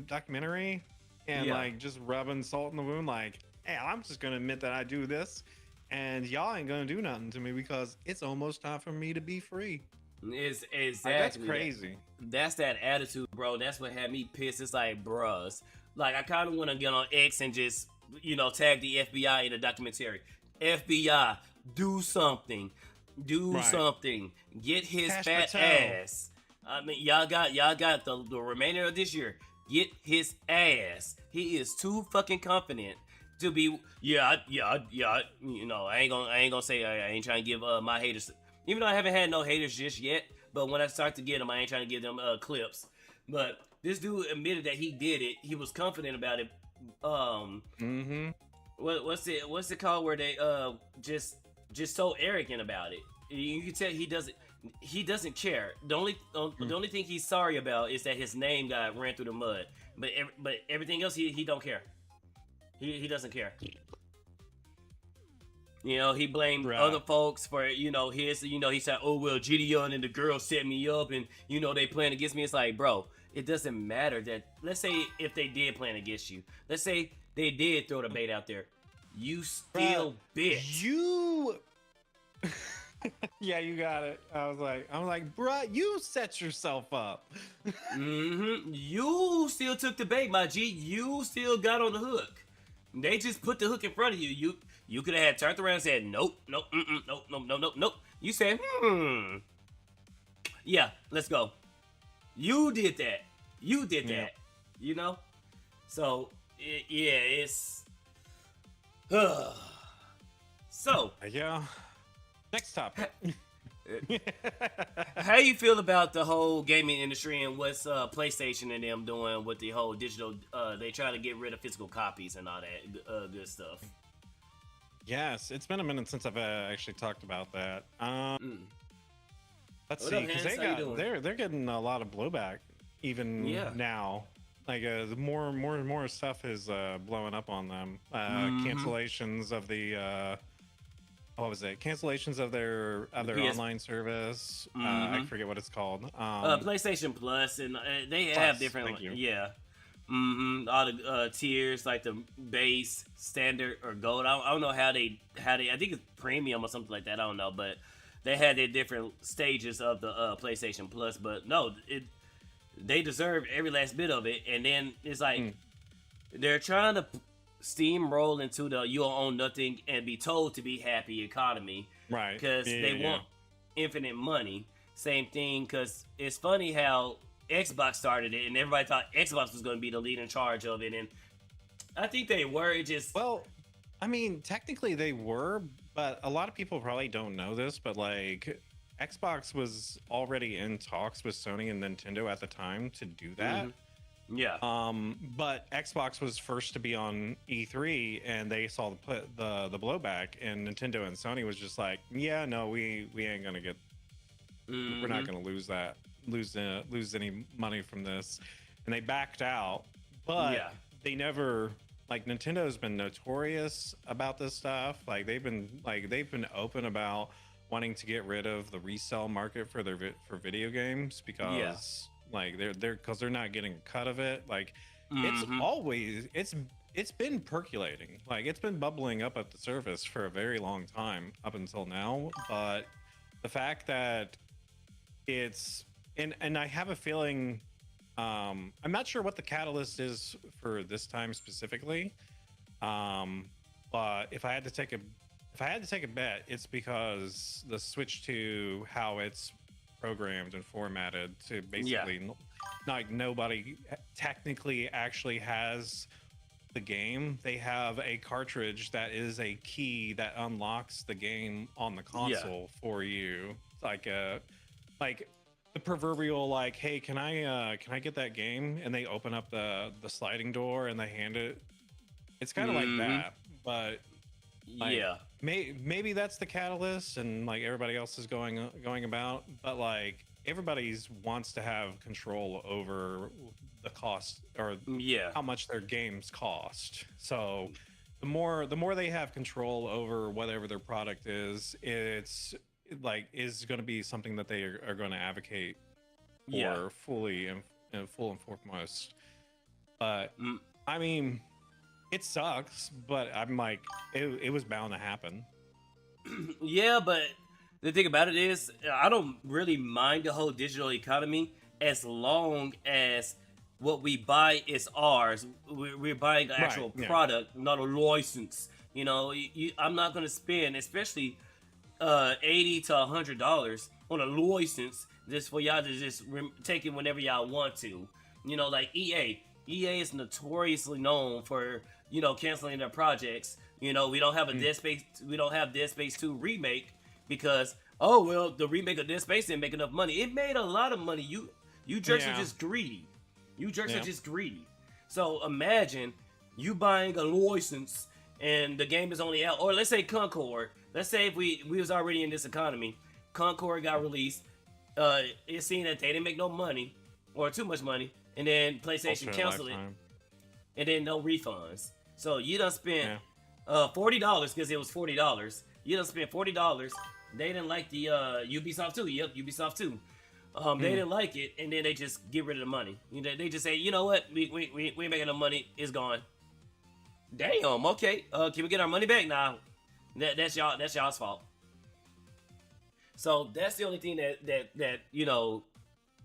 documentary and like just rubbing salt in the wound, like. Hey, I'm just gonna admit that I do this, and y'all ain't gonna do nothing to me because it's almost time for me to be free. It's exactly that's crazy. That's that attitude, bro. That's what had me pissed. It's like, bruh, like I kind of want to get on X and just tag the FBI in a documentary. FBI, do something, something. Get his fat ass. I mean, y'all got the remainder of this year. Get his ass. He is too fucking confident. To be I ain't gonna say I ain't trying to give my haters, even though I haven't had no haters just yet, but when I start to get them, I ain't trying to give them clips. But this dude admitted that he did it. He was confident about it. What's it called where they just so arrogant about it? You can tell he doesn't care. The only thing he's sorry about is that his name got ran through the mud. But everything else he don't care. He doesn't care. You know, he blamed other folks for, you know, he said, oh, well, Gideon and the girl set me up and, you know, they plan against me. It's like, bro, it doesn't matter that, let's say if they did plan against you. Let's say they did throw the bait out there. You still bit. Yeah, you got it. I'm like, bruh, you set yourself up. You still took the bait, my G. You still got on the hook. They just put the hook in front of you. You could have had turned around and said, nope, nope, nope. You said, yeah, let's go. You did that. You know? So, it's... So... Yeah. Next topic. How you feel about the whole gaming industry and what's PlayStation and them doing with the whole digital? They try to get rid of physical copies and all that good stuff. Yes, it's been a minute since I've actually talked about that. Let's see, because they're getting a lot of blowback even now. Like more stuff is blowing up on them. Cancellations of the. What was it? Cancellations of their online service. I forget what it's called. PlayStation Plus, and they have different. All the tiers, like the base, standard, or gold. I don't know how they. I think it's premium or something like that. I don't know, but they had their different stages of the PlayStation Plus. But no, they deserve every last bit of it. And then it's like they're trying to steamroll into the you'll own nothing and be told to be happy economy, right? Because they want infinite money. Same thing, because it's funny how Xbox started it and everybody thought Xbox was going to be the lead in charge of it, and I think they were. It just, well, I mean, technically they were, but a lot of people probably don't know this, but like Xbox was already in talks with Sony and Nintendo at the time to do that. Yeah. But Xbox was first to be on E3, and they saw the blowback, and Nintendo and Sony was just like, yeah, no, we ain't gonna get, we're not gonna lose any money from this, and they backed out. But they never, like, Nintendo's been notorious about this stuff. Like they've been open about wanting to get rid of the resale market for video games because. Like they're not getting a cut of it. Like it's been percolating. Like it's been bubbling up at the surface for a very long time up until now. But the fact that it's and I have a feeling I'm not sure what the catalyst is for this time specifically. But if I had to take a bet, it's because the switch to how it's programmed and formatted to basically like nobody technically actually has the game. They have a cartridge that is a key that unlocks the game on the console for you, like the proverbial like, hey, can I get that game, and they open up the sliding door and they hand it. It's kind of like that, but like, maybe that's the catalyst, and like everybody else is going about, but like everybody's wants to have control over the cost or how much their games cost. So the more they have control over whatever their product is, it's like is going to be something that they are going to advocate for fully and full and foremost. But I mean, it sucks, but I'm like, it was bound to happen. Yeah, but the thing about it is, I don't really mind the whole digital economy as long as what we buy is ours. We're buying an actual product, not a license. You know, I'm not going to spend, especially $80 to $100 on a license just for y'all to just take it whenever y'all want to. You know, like EA is notoriously known for, you know, canceling their projects. You know, we don't have Dead Space 2 remake because, oh well, the remake of Dead Space didn't make enough money. It made a lot of money. You jerks are just greedy. You jerks are just greedy. So imagine you buying a license and the game is only out, or let's say Concord. Let's say if we was already in this economy Concord got released. It seemed that they didn't make no money or too much money, and then PlayStation canceled it, and then no refunds. So you done spent $40 because it was $40. You done spent $40. They didn't like the Ubisoft too. Yep, Ubisoft too. They didn't like it, and then they just get rid of the money. You know, they just say, you know what, we ain't making no money. It's gone. Damn. Okay. Can we get our money back now? That's y'all's fault. So that's the only thing that you know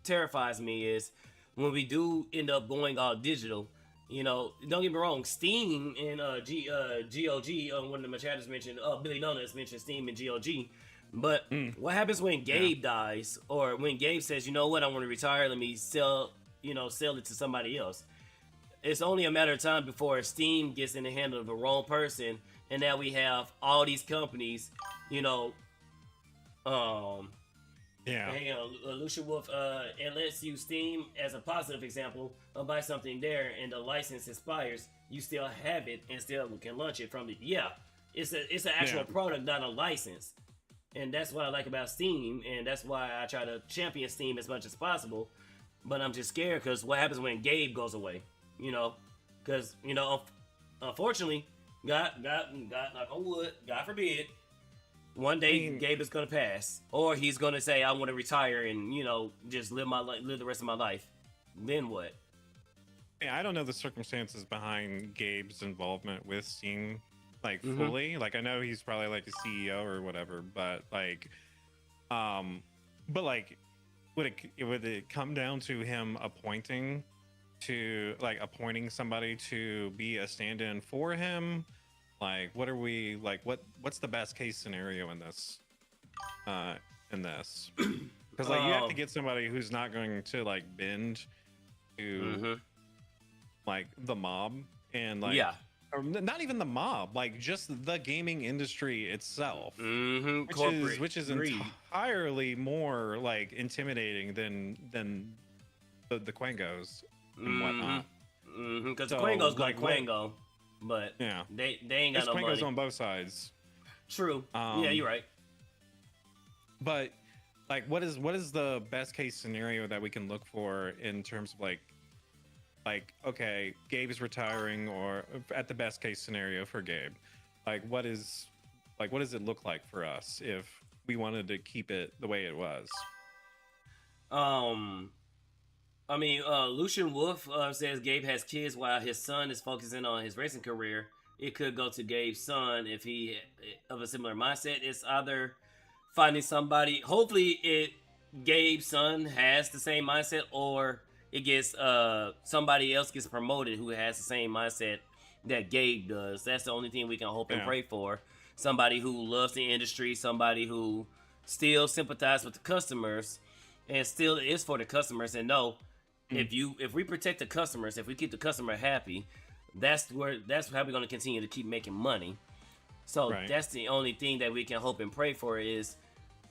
terrifies me is when we do end up going all digital. You know, don't get me wrong. Steam and GOG. One of the chatters mentioned. Billy Donuts mentioned Steam and GOG. But what happens when Gabe dies, or when Gabe says, you know what, I want to retire, let me sell it to somebody else? It's only a matter of time before Steam gets in the hand of the wrong person, and now we have all these companies, you know, Lucian Wolf, it lets you Steam as a positive example, buy something there, and the license expires, you still have it and still can launch it from the, it's an actual product, not a license. And that's what I like about Steam, and that's why I try to champion Steam as much as possible. But I'm just scared because what happens when Gabe goes away? You know, because unfortunately, God, knock on wood, God forbid, one day Gabe is gonna pass, or he's gonna say, "I want to retire and just live the rest of my life." Then what? Yeah, I don't know the circumstances behind Gabe's involvement with Steam. Like fully, like I know he's probably like a CEO or whatever, but like, would it come down to him appointing somebody to be a stand-in for him? Like, what are we like? What's the best case scenario in this? Because like you have to get somebody who's not going to like bend to like the mob and like or not even the mob, like just the gaming industry itself, which is entirely more like intimidating than the Quangos and whatnot. Because the Quangos like Quango, but they ain't got no money. Quangos on both sides. True. Yeah, you're right. But like, what is the best case scenario that we can look for in terms of like, okay, Gabe is retiring, or at the best case scenario for Gabe, what does it look like for us if we wanted to keep it the way it was? I mean, Lucian Wolf says Gabe has kids while his son is focusing on his racing career. It could go to Gabe's son if he of a similar mindset. It's either finding somebody. Hopefully, Gabe's son has the same mindset, or it gets somebody else gets promoted who has the same mindset that Gabe does. That's the only thing we can hope and pray for. Somebody who loves the industry, somebody who still sympathizes with the customers and still is for the customers. And no, if we protect the customers, if we keep the customer happy, that's how we're going to continue to keep making money. So that's the only thing that we can hope and pray for, is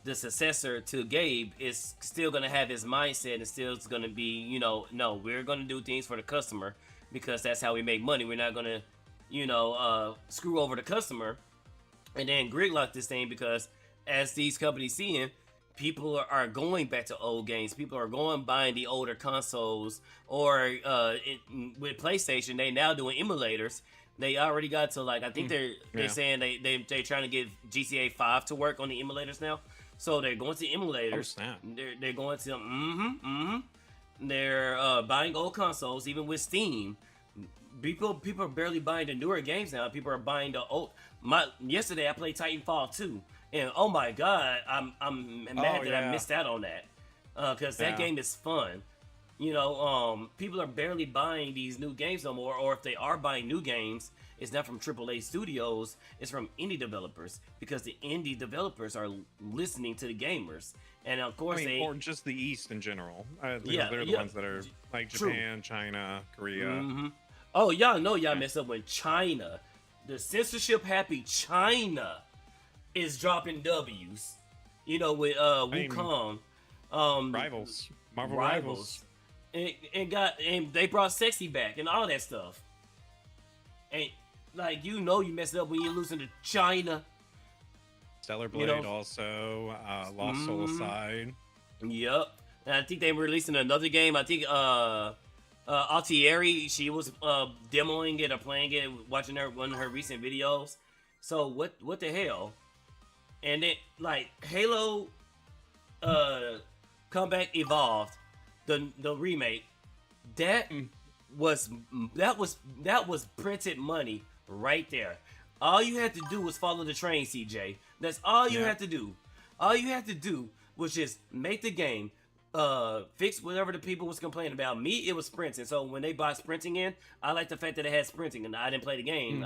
the successor to Gabe is still going to have his mindset and still going to be, no, we're going to do things for the customer because that's how we make money. We're not going to, screw over the customer and then gridlock this thing, because as these companies seeing, people are going back to old games. People are buying the older consoles, or with PlayStation, they now doing emulators. They already got to I think they're saying they're trying to get GTA 5 to work on the emulators now. So they're going to emulators. Oh, snap. They're going to They're buying old consoles, even with Steam. People are barely buying the newer games now. People are buying the old. Yesterday I played Titanfall 2, and oh my god, I'm mad that I missed out on that, because that game is fun. People are barely buying these new games no more, or if they are buying new games, it's not from AAA studios, it's from indie developers, because the indie developers are listening to the gamers. And of course, or just the East in general. They're the ones that are like Japan, China, Korea. Oh, y'all know y'all messed up when China, the censorship happy China, is dropping W's. With Wukong. Rivals. Marvel Rivals. And they brought Sexy back and all that stuff. And you messed up when you're losing to China. Stellar Blade also, Lost Soul Aside. Yep. And I think they were releasing another game. I think Altieri, she was demoing it or playing it, watching one of her recent videos. So what the hell? And then like Halo Comeback Evolved, the remake, that was printed money right there. All you had to do was follow the train, CJ. That's all you had to do. All you had to do was just make the game, fix whatever the people was complaining about. Me, it was sprinting. So when they bought sprinting in, I like the fact that it had sprinting, and I didn't play the game.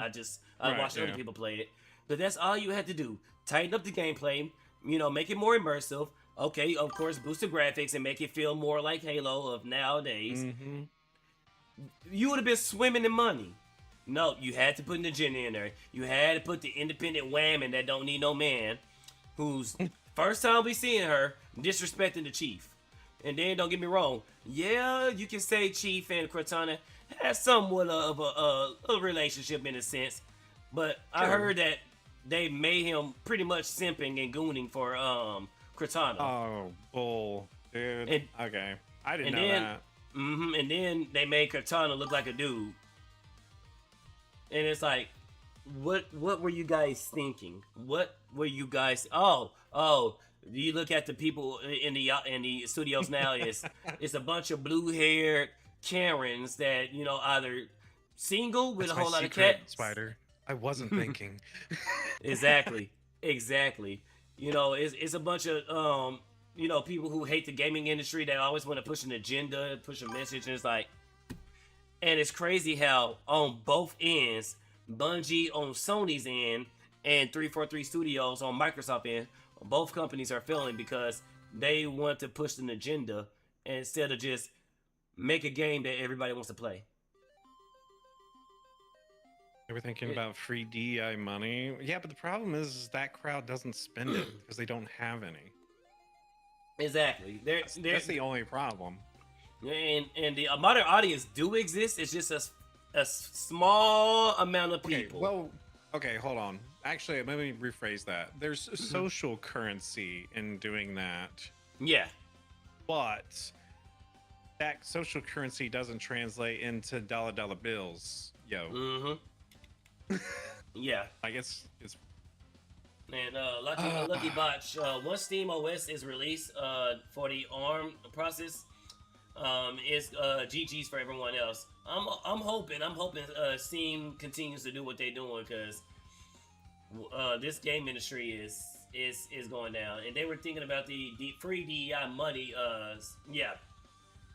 I watched other people play it. But that's all you had to do. Tighten up the gameplay, make it more immersive. Okay, of course, boost the graphics and make it feel more like Halo of nowadays. You would have been swimming in money. No, you had to put an agenda in there. You had to put the independent whammon that don't need no man, who's first time we seeing her disrespecting the chief. And then don't get me wrong, yeah, you can say Chief and Cortana have somewhat of a relationship in a sense, but I heard that they made him pretty much simping and gooning for Cortana. Oh, bull, dude. Okay, I didn't know that. And then they made Cortana look like a dude. And it's like, what were you guys thinking? What were you guys? Oh, you look at the people in the studios now. It's a bunch of blue-haired Karens that either single with a whole lot of cats. Spider, I wasn't thinking. Exactly. It's a bunch of people who hate the gaming industry that always want to push an agenda, push a message, and it's like. And it's crazy how on both ends, Bungie on Sony's end and 343 Studios on Microsoft end, both companies are failing because they want to push an agenda instead of just make a game that everybody wants to play. They were thinking about free DI money. Yeah, but the problem is that crowd doesn't spend it because they don't have any. Exactly. That's the only problem. And the modern audience do exist. It's just a small amount of people. Okay, hold on. Actually, let me rephrase that. There's social currency in doing that. Yeah. But that social currency doesn't translate into dollar bills. Yo. Yeah. I guess it's. And Lucky Botch, once Steam OS is released for the ARM process, it's GG's for everyone else. I'm hoping Steam continues to do what they're doing because this game industry is going down, and they were thinking about the free DEI money.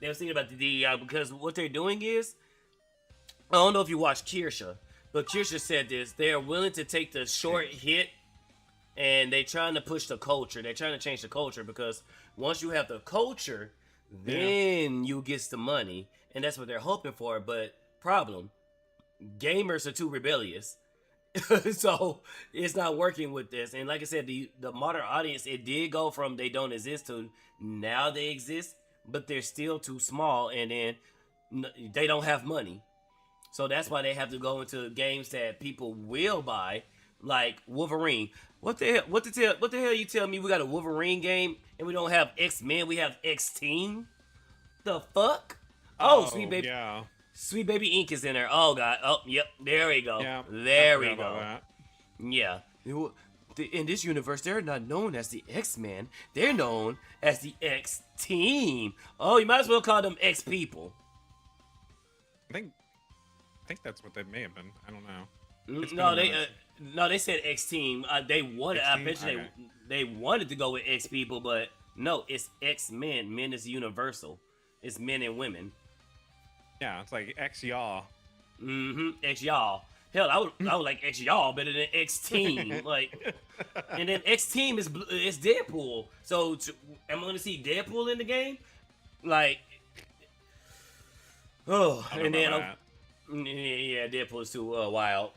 They were thinking about the DEI because what they're doing is, I don't know if you watched Kirsha, but Kirsha said this: they are willing to take the short hit, and they're trying to push the culture. They're trying to change the culture because once you have the culture, then you get the money, and that's what they're hoping for. But problem, gamers are too rebellious, so it's not working with this. And like I said, the modern audience, it did go from they don't exist to now they exist, but they're still too small, and then they don't have money. So that's why they have to go into games that people will buy, like Wolverine. What the hell you tell me we got a Wolverine game and we don't have X-Men, we have X-Team? The fuck? Oh, Sweet Baby. Yeah. Sweet Baby Inc. is in there. Oh, God. Oh, yep. There we go. Yeah, there we go. Yeah. In this universe, they're not known as the X-Men. They're known as the X-Team. Oh, you might as well call them X-People. I think that's what they may have been. I don't know. No, they said X-Team. They wanted. I bet you they wanted to go with X-People, but no, it's X-Men. Men is universal. It's men and women. Yeah, it's like X-Y'all. X-Y'all. Hell, I would like X-Y'all better than X-Team. Like, and then X-Team is Deadpool. So am I going to see Deadpool in the game? Like, and then yeah, Deadpool is too wild.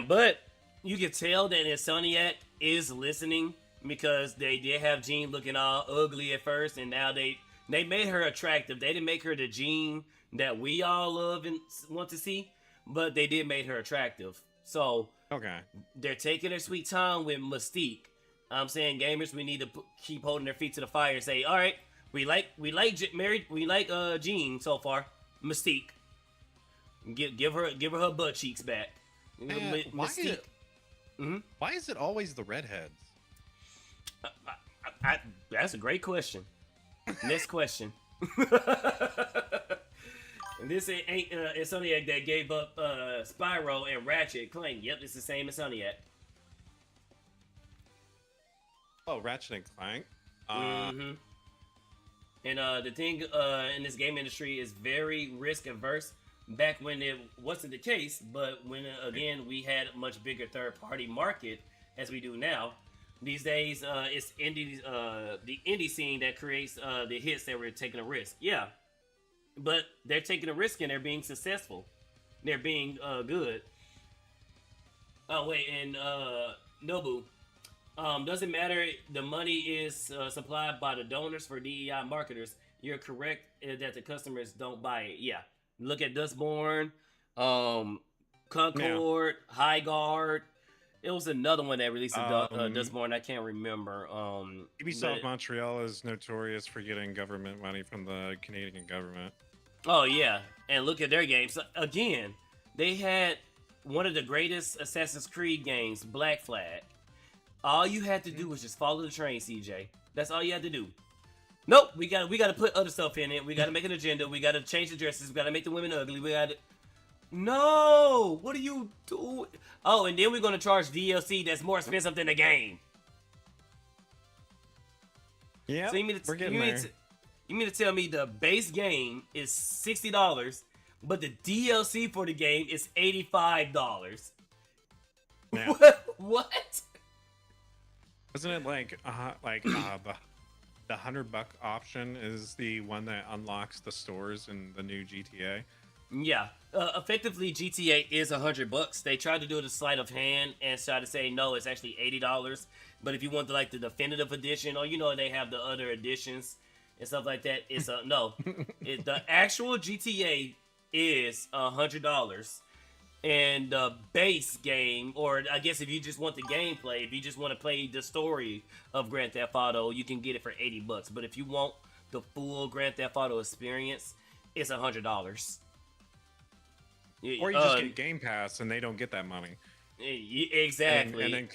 But you can tell that Insomniac is listening because they did have Jean looking all ugly at first, and now they made her attractive. They didn't make her the Jean that we all love and want to see, but they did make her attractive. So okay, they're taking their sweet time with Mystique, I'm saying gamers, we need to keep holding their feet to the fire and say, all right, we like Jean so far, Mystique. Give her her butt cheeks back. Mystique. Why is it always the redheads? That's a great question. Next question. And this ain't Insomniac that gave up Spyro and Ratchet Clank. Yep, it's the same Insomniac. Oh, Ratchet and Clank. And the thing in this game industry is very risk averse. Back when it wasn't the case, but when again we had a much bigger third party market as we do now. These days, it's the indie scene that creates the hits that we're taking a risk. Yeah, but they're taking a risk and they're being successful. They're being good. Oh wait, and Nobu, doesn't matter. The money is supplied by the donors for DEI marketers. You're correct that the customers don't buy it. Yeah, look at Dustborn, Concord, High Guard. It was another one that released Dustborn. I can't remember. Ubisoft Montreal is notorious for getting government money from the Canadian government. Oh yeah, and look at their games. Again, they had one of the greatest Assassin's Creed games, Black Flag. All you had to do was just follow the train, CJ. That's all you had to do. Nope, we got to put other stuff in it. We got to make an agenda. We got to change the dresses. We got to make the women ugly. We got to. No, what are you doing? Oh, and then we're gonna charge DLC that's more expensive than the game. Yeah, so we're getting there. You mean to tell me the base game is $60, but the DLC for the game is $85? Yeah. What? Wasn't it like the $100 option is the one that unlocks the stores in the new GTA? Yeah, effectively GTA is $100. They tried to do it a sleight of hand and tried to say no, it's actually $80. But if you want the definitive edition, or they have the other editions and stuff like that, it's no. The actual GTA is $100, and the base game, or I guess if you just want the gameplay, if you just want to play the story of Grand Theft Auto, you can get it for $80. But if you want the full Grand Theft Auto experience, it's $100. Or you just get Game Pass and they don't get that money. Exactly. And then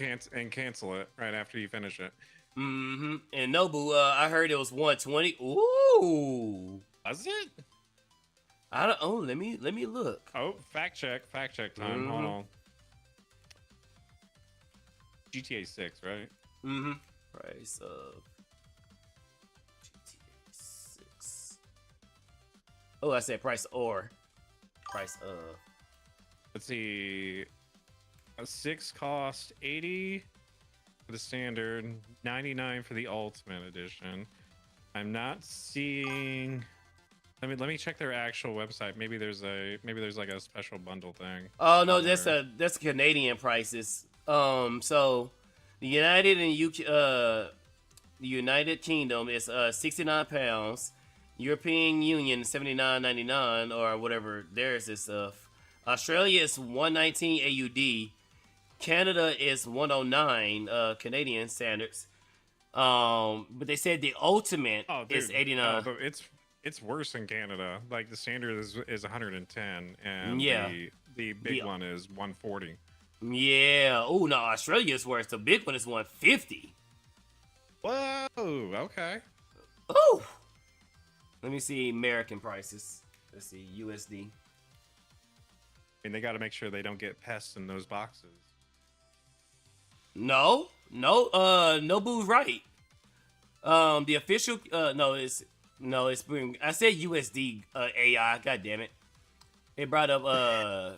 cancel it right after you finish it. Mm-hmm. And Nobu, I heard it was $120. Ooh. Was it? I don't. Oh, let me look. Oh, fact check time. Hold on. GTA 6, right? Mm-hmm. Price of GTA 6. Oh, I said price of. Let's see. A 6 cost $80 for the standard, $99 for the Ultimate Edition. I'm not seeing. Let me check their actual website. Maybe there's like a special bundle thing. Oh no, that's Canadian prices. So the United Kingdom is £69. European Union $79.99 or whatever theirs is stuff. Australia is $119 AUD. Canada is $109 Canadian standards. But they said the ultimate is $89. But it's worse in Canada. Like the standard is 110, and the big one is 140. Yeah. Oh no, Australia is worse. The big one is 150. Whoa. Okay. Oh. Let me see American prices. Let's see USD. I mean, they got to make sure they don't get pests in those boxes. No. Nobu's right. The official it's I said USD AI. God damn it! It brought up I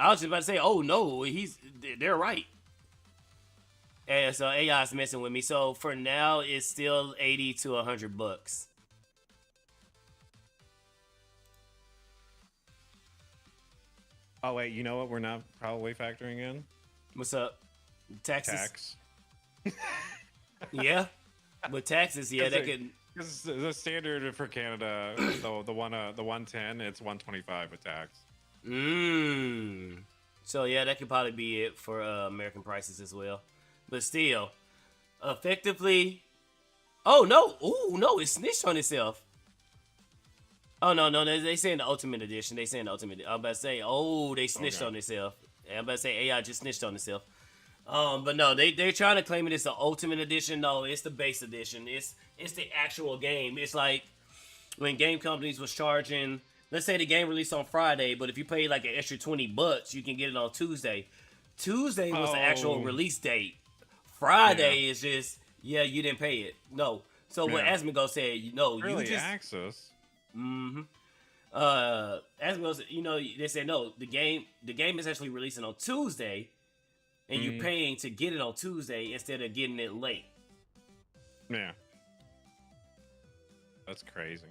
was just about to say, oh no, they're right. And so AI is messing with me. So for now, it's still $80 to $100. Oh wait, you know what? We're not probably factoring in. What's up? Taxes. Tax. Yeah, with taxes, yeah, that could. Because the standard for Canada, the 110, it's 125 with tax. So yeah, that could probably be it for American prices as well. But still, Effectively. Oh no! Ooh no! It snitched on itself. Oh no! They saying the Ultimate Edition. They saying the Ultimate. I'm about to say. Oh, they snitched on itself. I'm about to say AI just snitched on itself. But no, they're trying to claim it as the Ultimate Edition. No, it's the base edition. It's the actual game. It's like when game companies was charging. Let's say the game released on Friday, but if you pay like an extra $20, you can get it on Tuesday. Tuesday was the actual release date. Friday is just you didn't pay it. No. So what Asmongold said, early you just access. Asmongold said, they said no. The game is actually releasing on Tuesday, and you're paying to get it on Tuesday instead of getting it late. Yeah. That's crazy.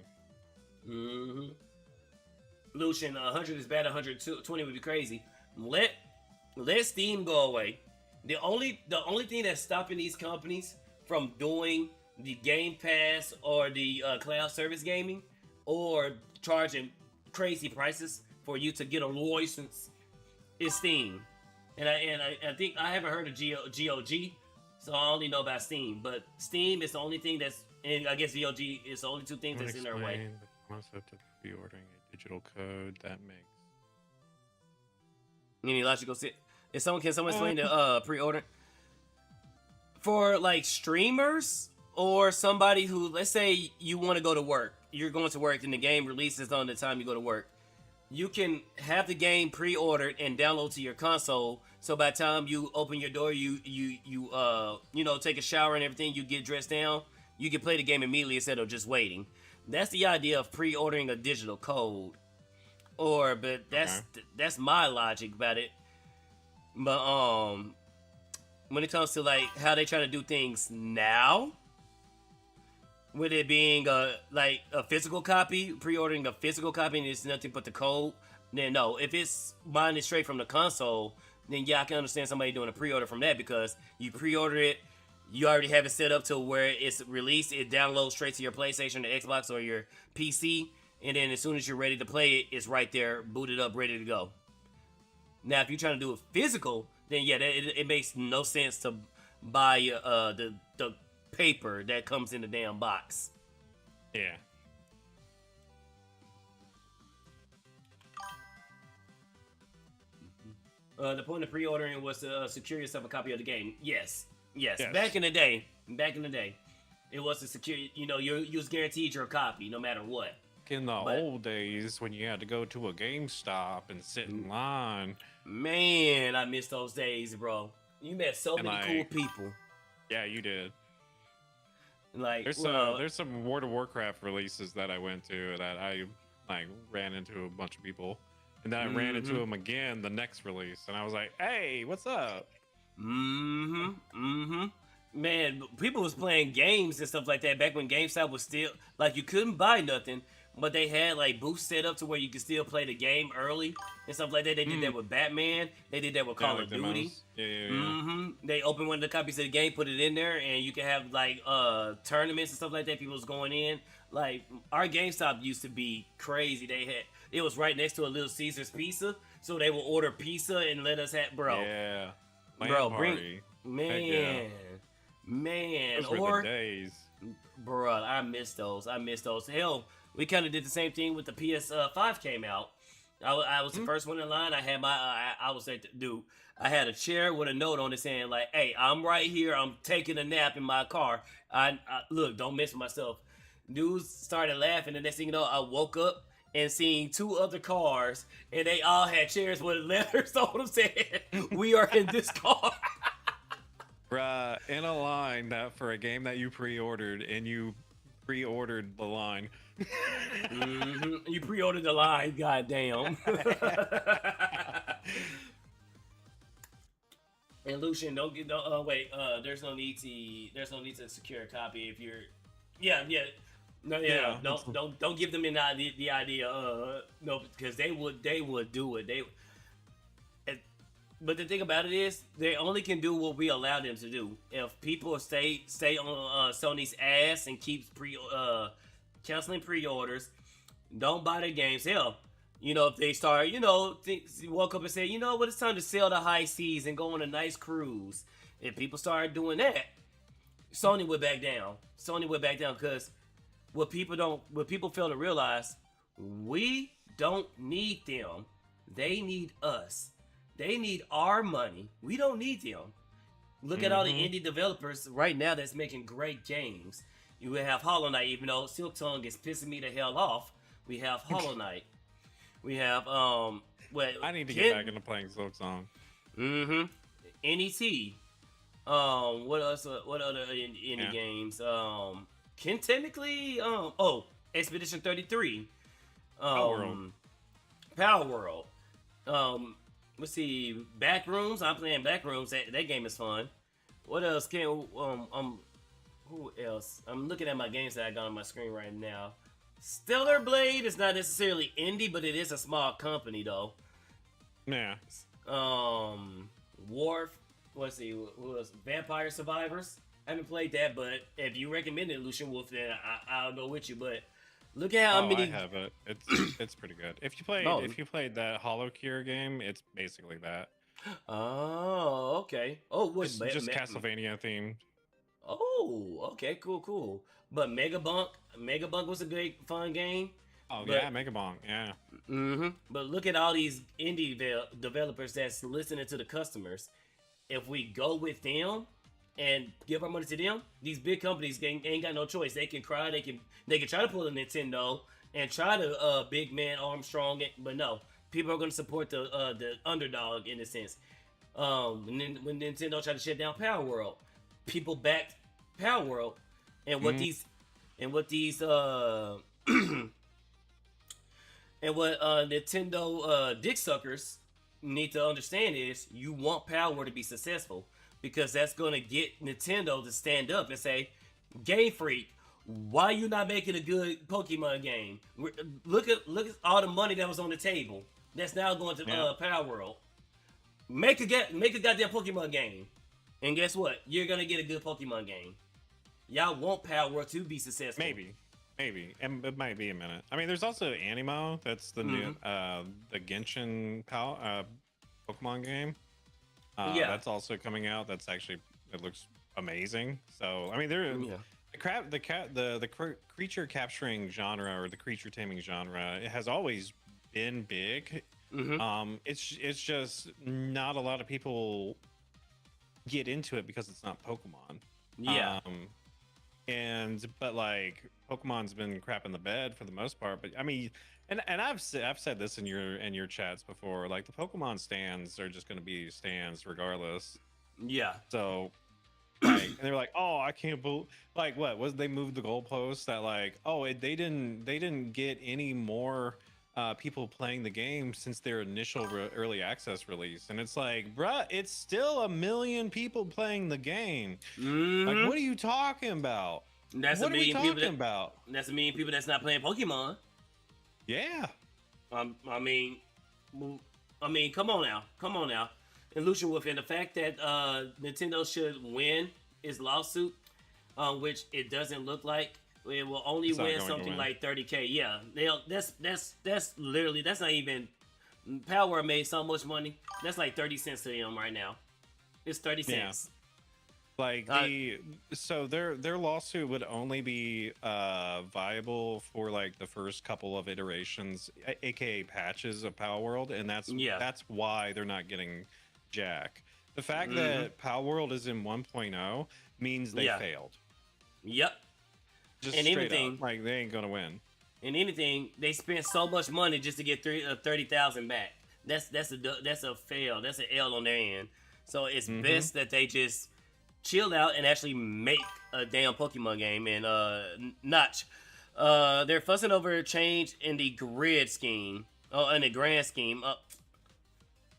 Lucian, 100 is bad, 120 would be crazy. Let Steam go away. The only thing that's stopping these companies from doing the Game Pass or the cloud service gaming or charging crazy prices for you to get a license is Steam. And I think I haven't heard of GOG, so I only know about Steam. But Steam is the only thing that's, and I guess GOG is the only two things that's in their way. The concept of pre-ordering a digital code that makes any logical sense. Can someone explain the pre-order for like streamers or somebody who, let's say you want to go to work, you're going to work and the game releases on the time you go to work. You can have the game pre-ordered and download to your console. So by the time you open your door, you take a shower and everything, you get dressed down, you can play the game immediately instead of just waiting. That's the idea of pre-ordering a digital code. But that's my logic about it. But when it comes to like how they try to do things now, with it being a physical copy, pre-ordering a physical copy and it's nothing but the code, then no. If it's buying it straight from the console, then I can understand somebody doing a pre-order from that because you pre-order it, you already have it set up to where it's released, it downloads straight to your PlayStation, the Xbox, or your PC, and then as soon as you're ready to play it, it's right there, booted up, ready to go. Now, if you're trying to do it physical, then it makes no sense to buy the paper that comes in the damn box. Yeah. The point of pre-ordering was to secure yourself a copy of the game. Yes. Back in the day, it was to secure. You was guaranteed your copy no matter what. In the old days, when you had to go to a GameStop and sit in line. Man, I miss those days, bro. You met so many cool people. Yeah, you did. There's some World of Warcraft releases that I went to that I ran into a bunch of people, and then I ran into them again the next release, and I was like, "Hey, what's up?" Man, people was playing games and stuff like that back when GameStop was still you couldn't buy nothing, but they had booths set up to where you could still play the game early and stuff like that. They did that with Batman. They did that with Call of Duty. Yeah. They opened one of the copies of the game, put it in there, and you can have tournaments and stuff like that. People was going in. Our GameStop used to be crazy. It was right next to a Little Caesar's Pizza, so they will order pizza and let us have Yeah. Bro, party. Man. Those were the days. Bro, I miss those. Hell, we kind of did the same thing with the PS5 came out. I was the first one in line. I had I had a chair with a note on it saying "Hey, I'm right here. I'm taking a nap in my car. I look, don't mess with myself." Dudes started laughing, and next thing you know, I woke up and seen two other cars, and they all had chairs with letters on them saying, "We are in this car." Bruh, in a line for a game that you pre-ordered, and you pre-ordered the line. You pre-ordered the line, goddamn. And Lucian, there's no need to secure a copy if you're, don't give them the idea, because they would do it. But the thing about it is, they only can do what we allow them to do. If people stay on Sony's ass and keep canceling pre-orders, don't buy their games. Hell, if they start, woke up and say, it's time to sail the high seas and go on a nice cruise. If people start doing that, Sony went back down. Sony went back down because what people fail to realize, we don't need them. They need us. They need our money. We don't need them. Look at all the indie developers right now that's making great games. You have Hollow Knight, even though Silk Tongue is pissing me the hell off. We have Hollow Knight. We have I need to get back into playing Silk Song. NET. What else? What other indie games? Can technically Expedition 33. Power World. Let's see, Backrooms. I'm playing Backrooms. That game is fun. What else can who else? I'm looking at my games that I got on my screen right now. Stellar Blade is not necessarily indie, but it is a small company though. Yeah. Wharf. Let's see, who else? Vampire Survivors. I haven't played that, but if you recommend it, Lucian Wolf, then I'll go with you. But look at how many. I have it. It's pretty good. If you played that Hollow Cure game, it's basically that. Oh, okay. Oh, what's just Castlevania themed. Oh, okay, cool. But Megabunk was a great fun game. Oh yeah, Megabunk, yeah. But look at all these indie developers that's listening to the customers. If we go with them and give our money to them, these big companies ain't got no choice. They can cry, they can try to pull a Nintendo and try to big man Armstrong it, but no, people are going to support the underdog in a sense. When Nintendo tried to shut down Power World, people backed Power World, and what these and what Nintendo dick suckers need to understand is you want Power World to be successful, because that's going to get Nintendo to stand up and say, Game Freak, why you not making a good Pokemon game? Look at all the money that was on the table that's now going to Power World. Make a goddamn Pokemon game, and guess what? You're gonna get a good Pokemon game. Y'all want Power World to be successful. Maybe, and it might be a minute. I mean, there's also Animo. That's the new the Genshin Pokemon game. That's also coming out. That's actually, it looks amazing. So I mean, the creature capturing genre, or the creature taming genre, it has always been big. It's just not a lot of people get into it because it's not Pokemon. But like, Pokemon's been crap in the bed for the most part. But I mean, and I've said this in your chats before. Like, the Pokemon stands are just going to be stands regardless. Yeah. So, like, and they were like, oh, I can't believe, like, what was, they moved the goalposts that, like, oh, they didn't get any more people playing the game since their initial early access release. And it's like, bruh, it's still 1 million people playing the game. Like, what are you talking about? That's what a million people about? That's 1 million people that's not playing Pokemon. Yeah. I mean, come on now. And Lucian Wolf, and the fact that Nintendo should win his lawsuit, which it doesn't look like. It will only win something like $30K. Yeah, that's literally, that's not even. Power made so much money. That's like 30 cents to them right now. It's 30 cents. Like, so their lawsuit would only be viable for like the first couple of iterations, aka patches of Power World, and that's why they're not getting jack. The fact that Power World is in 1.0 means they failed. Yep. Just and straight up, like, they ain't gonna win. And anything, they spent so much money just to get 30,000 back. That's a fail. That's an L on their end. So it's best that they just chill out and actually make a damn Pokemon game. And Notch, they're fussing over a change in the grid scheme. Oh, in the grand scheme.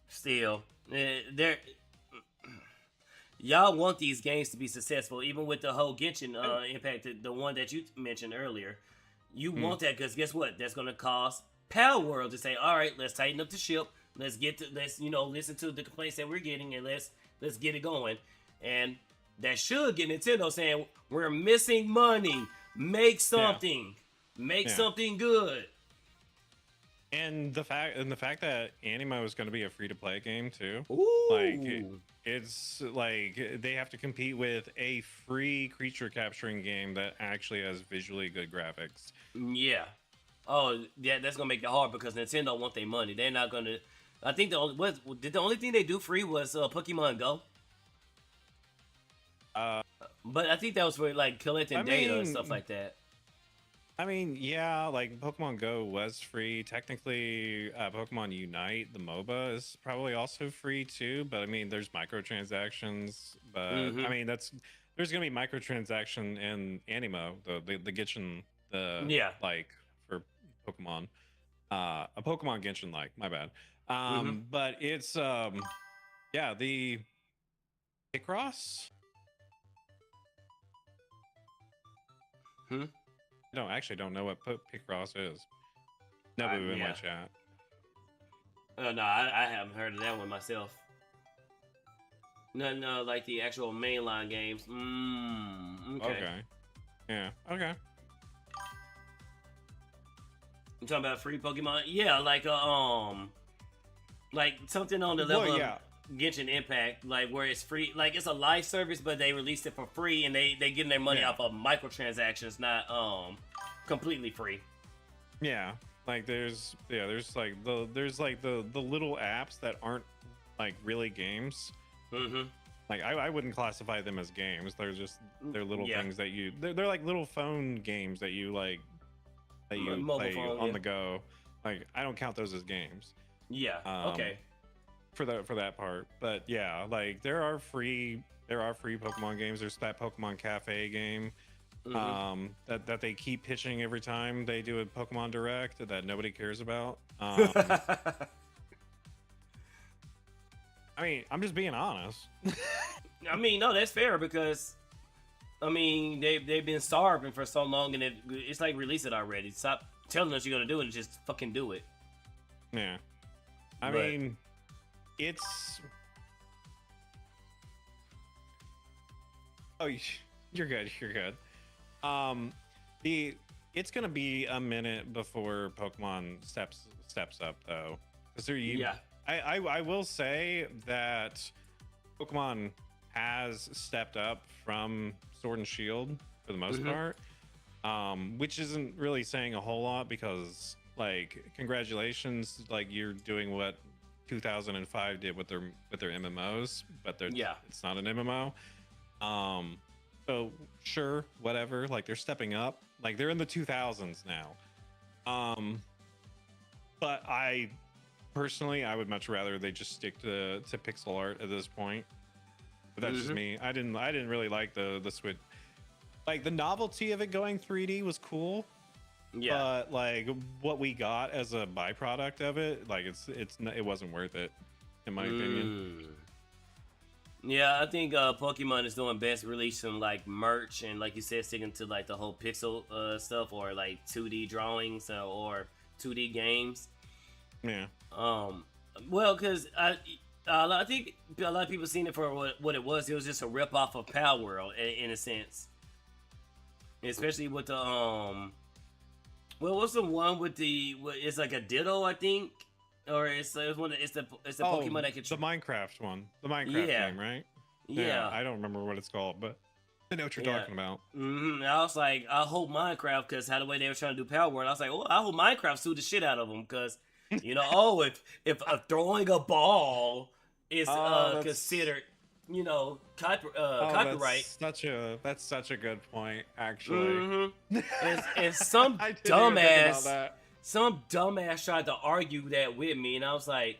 Still, they're. Y'all want these games to be successful, even with the whole Genshin impact, the one that you mentioned earlier. You want that, because guess what? That's going to cause Power World to say, all right, let's tighten up the ship. Let's listen to the complaints that we're getting, and let's get it going. And that should get Nintendo saying, we're missing money. Make something. Make something good. And the fact that Animo is going to be a free-to-play game too. Ooh. Like it's like they have to compete with a free creature capturing game that actually has visually good graphics. Yeah. Oh, yeah, that's gonna make it hard because Nintendo want their money. They're not gonna. I think the only thing they do free was Pokemon Go. But I think that was for like collecting data and stuff like that. I mean, yeah, like Pokemon Go was free. Technically, Pokemon Unite, the MOBA, is probably also free too. But I mean, there's microtransactions. But I mean, there's gonna be microtransaction in Animo, the Genshin, like for Pokemon, a Pokemon Genshin like. My bad. But it's yeah, the Picross. I don't know what Picross is. Nobody in my chat. No, I haven't heard of that one myself. No, like the actual mainline games. Okay. Yeah. Okay. You talking about free Pokemon? Yeah, like something on the level of Genshin Impact, like where it's free, like it's a live service, but they released it for free, and they getting their money off of microtransactions, not completely free. Yeah, like there's like the little apps that aren't like really games. Like I wouldn't classify them as games. They're little things that they're like little phone games that you play on the go. Like I don't count those as games. Yeah. Okay. For that part, but yeah, like there are free Pokemon games. There's that Pokemon Cafe game that they keep pitching every time they do a Pokemon Direct that nobody cares about. I mean, I'm just being honest. I mean, no, that's fair because I mean they've been starving for so long, and it's like release it already. Stop telling us you're gonna do it and just fucking do it. Yeah, I mean. It's you're good. It's gonna be a minute before Pokemon steps up though. I will say that Pokemon has stepped up from Sword and Shield for the most part, which isn't really saying a whole lot because like congratulations, like you're doing what 2005 did with their MMOs, but it's not an MMO. So sure, whatever. Like they're stepping up. Like they're in the 2000s now. But I personally, I would much rather they just stick to pixel art at this point. But that's just me. I didn't really like the switch. Like the novelty of it going 3D was cool. Yeah, but like what we got as a byproduct of it, like it wasn't worth it, in my opinion. Yeah, I think Pokemon is doing best releasing like merch and like you said, sticking to like the whole pixel stuff or like 2D drawings or 2D games. Yeah. Well, because I think a lot of people seen it for what it was. It was just a rip off of Power World in a sense, especially with the Well, what's the one with it's like a Ditto, I think, or it's the Pokemon that can. The Minecraft one, the Minecraft game, right? Yeah, I don't remember what it's called, but I know what you're talking about. I was like, I hope Minecraft, because how the way they were trying to do Power Word, I was like, oh, I hope Minecraft sued the shit out of them, because if throwing a ball is considered. Copyright. That's such a good point, actually. And some dumbass tried to argue that with me, and I was like,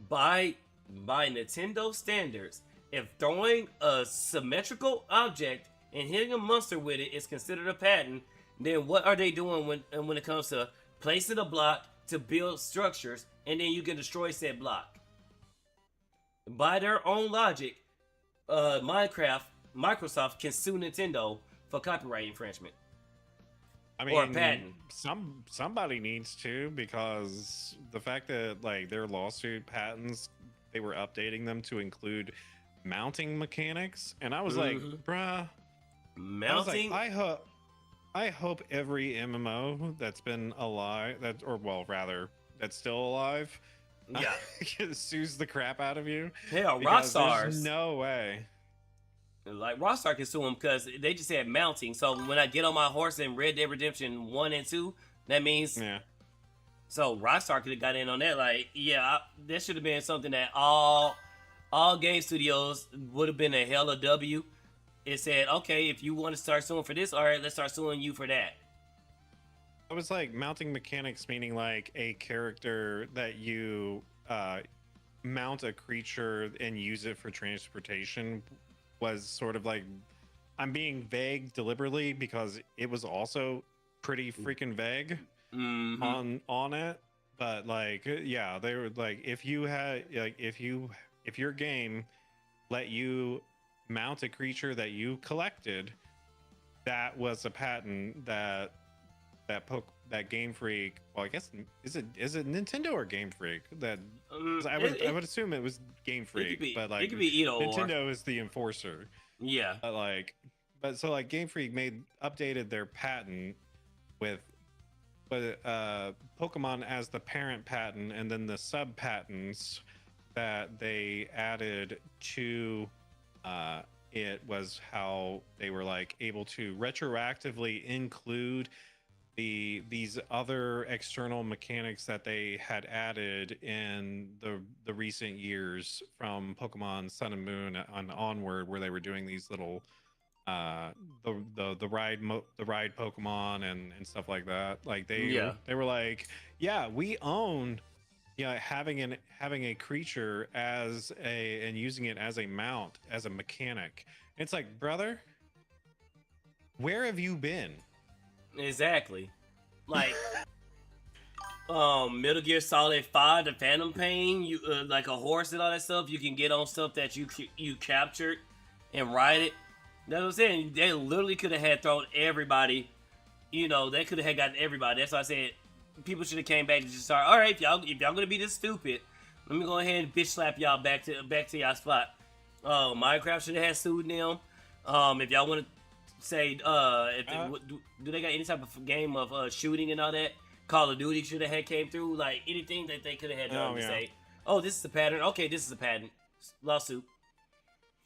by Nintendo standards, if throwing a symmetrical object and hitting a monster with it is considered a patent, then what are they doing when it comes to placing a block to build structures, and then you can destroy said block? By their own logic, Microsoft can sue Nintendo for copyright infringement. I mean, or a patent. Somebody needs to, because the fact that like their lawsuit patents, they were updating them to include mounting mechanics, and I was like, bruh, mounting. I hope every MMO that's been alive, that's still alive, Yeah. sues the crap out of you. Hell, Because Rockstars. there's no way. Like Rockstar can sue them because they just had mounting. So when I get on my horse in Red Dead Redemption 1 and 2, that means so Rockstar could have got in on that. Like, yeah, that should have been something that all game studios would have been a hella W. It said, okay, if you want to start suing for this, all right, let's start suing you for that. It was like mounting mechanics, meaning like a character that you mount a creature and use it for transportation was sort of like, I'm being vague deliberately because it was also pretty freaking vague on it. But like, yeah, they were like, if your game let you mount a creature that you collected, that was a patent that Game Freak, well, I guess is it Nintendo or Game Freak? That I would assume it was Game Freak, but like it could be either Nintendo is the enforcer. Yeah. But so like Game Freak updated their patent with Pokemon as the parent patent, and then the sub patents that they added to it was how they were like able to retroactively include these other external mechanics that they had added in the recent years from Pokemon Sun and Moon onward, where they were doing these little the ride Pokemon and stuff like that. Like they were like, yeah, we own having a creature and using it as a mount, as a mechanic. It's like, brother, where have you been? Exactly. Like Metal Gear Solid 5, the Phantom Pain, you like a horse and all that stuff, you can get on stuff that you captured and ride it. That's what I'm saying. They literally could have had thrown everybody, they could have gotten everybody. That's why I said people should have came back and just started, all right, if y'all gonna be this stupid, let me go ahead and bitch slap y'all back to y'all spot. Minecraft should have had sued them. If y'all want to say, do they got any type of game of shooting and all that? Call of Duty should have had came through. Like anything that they could have had done to say, oh, this is a pattern. Okay, this is a pattern. Lawsuit.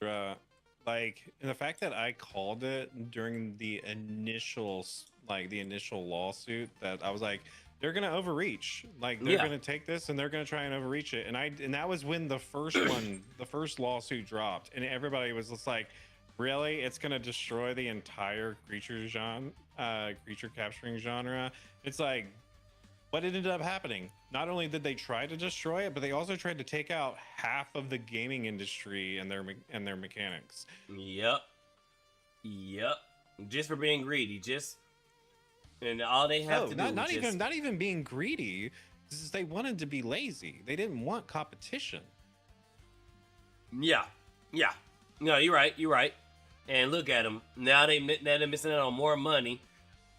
Like, and the fact that I called it during the initial lawsuit, that I was like, they're gonna overreach. Like they're gonna take this and they're gonna try and overreach it. And that was when the first lawsuit dropped, and everybody was just like, really? It's gonna destroy the entire creature capturing genre? It's like, what ended up happening? Not only did they try to destroy it, but they also tried to take out half of the gaming industry and their mechanics. Yep. Just for being greedy. And all they have to do not even being greedy. Is they wanted to be lazy. They didn't want competition. Yeah. No, you're right. And look at them now. They're missing out on more money.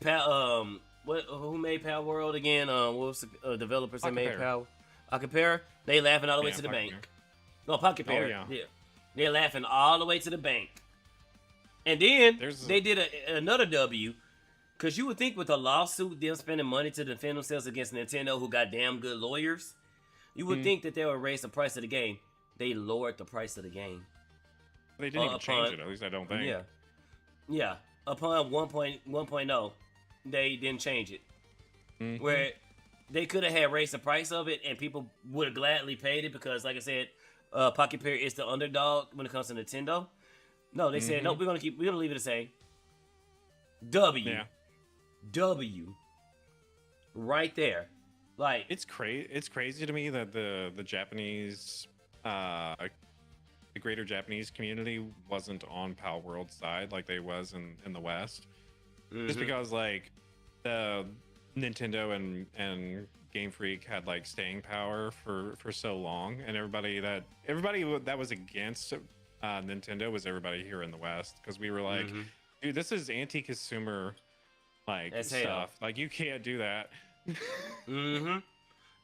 Who made Power World again? What was the developers that made Power? Akapera. They laughing all the way to the bank. No, Pocket Pair. Yeah. They're laughing all the way to the bank. And then they did another W. Because you would think with a lawsuit, them spending money to defend themselves against Nintendo, who got damn good lawyers, you would think that they would raise the price of the game. They lowered the price of the game. They didn't even change it, at least I don't think. Yeah. Upon 1.0, they didn't change it. Where they could have had raised the price of it, and people would have gladly paid it because, like I said, Pocket Pair is the underdog when it comes to Nintendo. No, they said, no, we're gonna leave it the same. W. Right there. Like it's crazy to me that the Japanese the greater Japanese community wasn't on Pal World's side like they was in the West. Just because like the Nintendo and Game Freak had like staying power for so long, and everybody that was against Nintendo was everybody here in the West, because we were like, dude, this is anti-consumer stuff. Like you can't do that.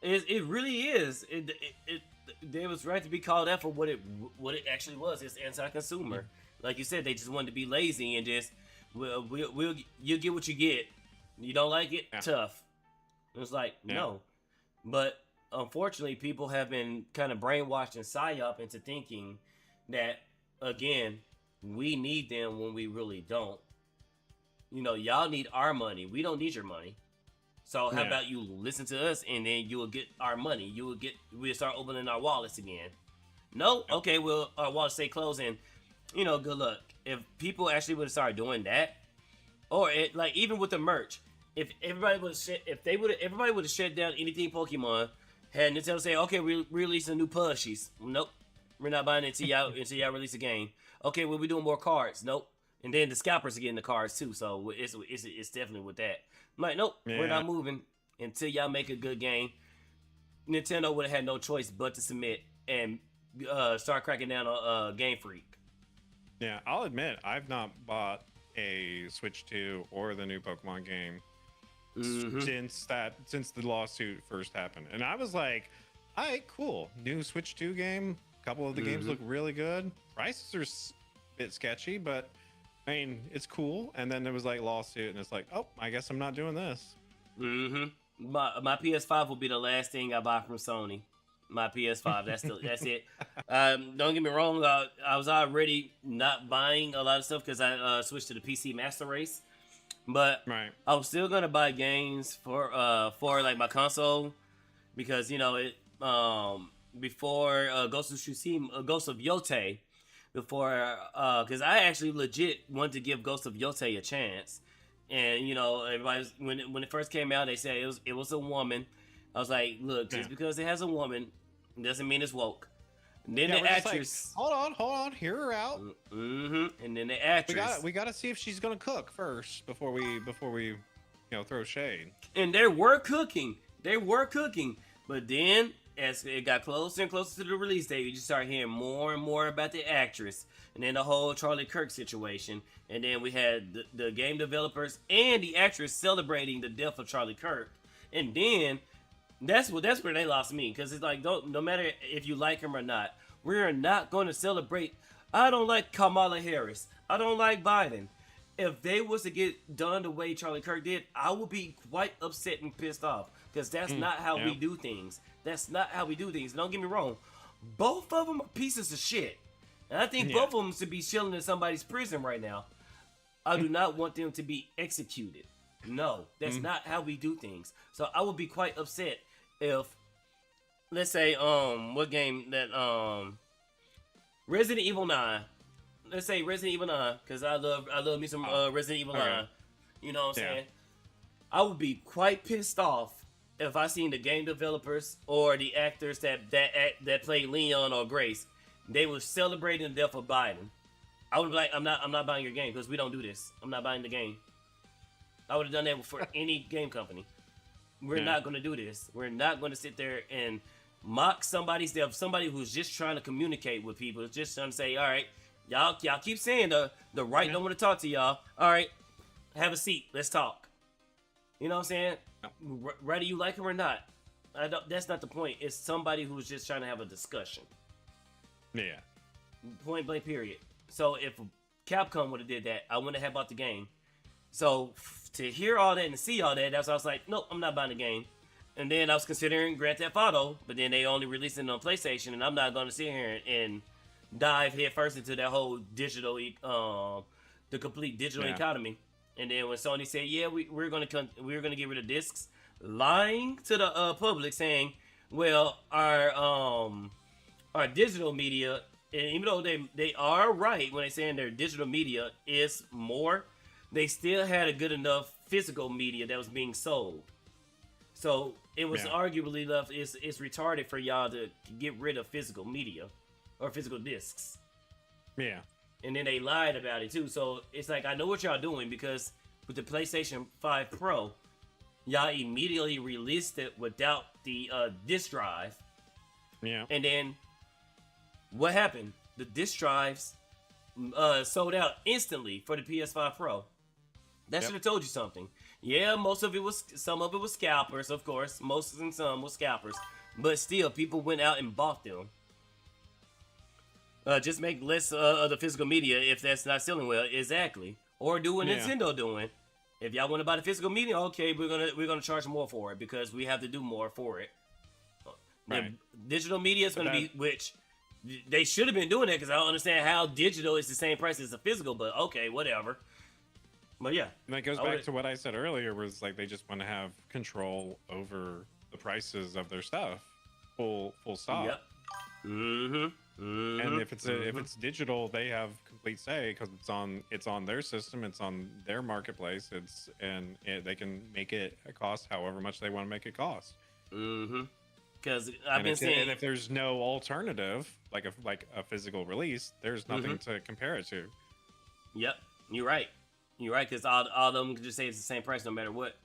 It really is. It was right to be called out for what it actually was. It's anti-consumer. Like you said, they just wanted to be lazy and just we'll you get what you get. You don't like it, tough. It's like no, but unfortunately, people have been kind of brainwashed and psyop into thinking that again, we need them when we really don't. Y'all need our money. We don't need your money. So how about you listen to us and then you will get our money. We'll start opening our wallets again. No? Okay, well, our wallets stay closed and, good luck. If people actually would have started doing that, or even with the merch, if everybody would have shut down anything Pokemon, had Nintendo say, okay, we releasing new plushies. Nope. We're not buying it until y'all release a game. Okay, well, we doing more cards. Nope. And then the scalpers are getting the cards too, so it's definitely with that. I'm like, nope, we're not moving until y'all make a good game. Nintendo would have had no choice but to submit and start cracking down on Game Freak. Yeah, I'll admit I've not bought a Switch 2 or the new Pokemon game since the lawsuit first happened, and I was like, all right, cool, new Switch 2 game. A couple of the games look really good. Prices are a bit sketchy, but I mean, it's cool. And then there was like lawsuit, and it's like, oh, I guess I'm not doing this. My PS5 will be the last thing I buy from Sony. My PS5, that's it. Don't get me wrong, I was already not buying a lot of stuff because I switched to the PC Master Race. But I was still gonna buy games for like my console because before Ghost of Tsushima, Ghost of Yote. Because I actually legit wanted to give Ghost of Yote a chance, and everybody's when it first came out, they said it was a woman. I was like, look, just because it has a woman doesn't mean it's woke. And then the actress, like, hold on, hear her out. And then the actress, we gotta see if she's gonna cook first before we throw shade. And they were cooking, but then, as it got closer and closer to the release date, you just start hearing more and more about the actress, and then the whole Charlie Kirk situation, and then we had the game developers and the actress celebrating the death of Charlie Kirk, and then that's where they lost me, because it's like, no matter if you like him or not, we're not going to celebrate. I don't like Kamala Harris. I don't like Biden. If they was to get done the way Charlie Kirk did, I would be quite upset and pissed off, because that's not how we do things. That's not how we do things. Don't get me wrong. Both of them are pieces of shit. And I think both of them should be chilling in somebody's prison right now. I do not want them to be executed. No, that's not how we do things. So I would be quite upset if, let's say, what game that, Resident Evil 9. Let's say Resident Evil 9, because I love me some Resident Evil 9. You know what I'm saying? I would be quite pissed off if I seen the game developers or the actors that play Leon or Grace, they were celebrating the death of Biden. I would be like, I'm not buying your game because we don't do this. I'm not buying the game. I would have done that for any game company. We're not going to do this. We're not going to sit there and mock somebody's death. Somebody who's just trying to communicate with people, just trying to say, all right, y'all keep saying the right don't want to talk to y'all. All right, have a seat. Let's talk. You know what I'm saying? Whether you like him or not, that's not the point. It's somebody who's just trying to have a discussion. Yeah. Point blank, period. So if Capcom would have did that, I wouldn't have bought the game. So to hear all that and see all that, that's why I was like, nope, I'm not buying the game. And then I was considering Grand Theft Auto, but then they only released it on PlayStation, and I'm not going to sit here and dive head first into that whole digital, the complete digital economy. And then when Sony said, yeah, we're gonna get rid of discs, lying to the public, saying, well, our digital media, and even though they are right when they're saying their digital media is more, they still had a good enough physical media that was being sold. So it was arguably left. It's retarded for y'all to get rid of physical media or physical discs. Yeah. And then they lied about it too. So it's like, I know what y'all doing, because with the PlayStation 5 Pro, y'all immediately released it without the disk drive. Yeah. And then what happened? The disk drives sold out instantly for the PS5 Pro. That should have told you something. Yeah, some of it was scalpers, of course. Most and some was scalpers. But still, people went out and bought them. Just make less of the physical media if that's not selling well. Exactly. or do what Nintendo doing. If y'all want to buy the physical media, okay, we're gonna charge more for it because we have to do more for it. Right. The digital media is gonna be, which they should have been doing that because I don't understand how digital is the same price as the physical, but okay, whatever. But yeah, and that goes back to what I said earlier, was like they just want to have control over the prices of their stuff, full stop. Yep. And if it's digital, they have complete say because it's on their system, it's on their marketplace, they can make it cost however much they want to make it cost. Because I've been saying, and if there's no alternative, like a physical release, there's nothing to compare it to. Yep, you're right. You're right, because all of them can just say it's the same price no matter what.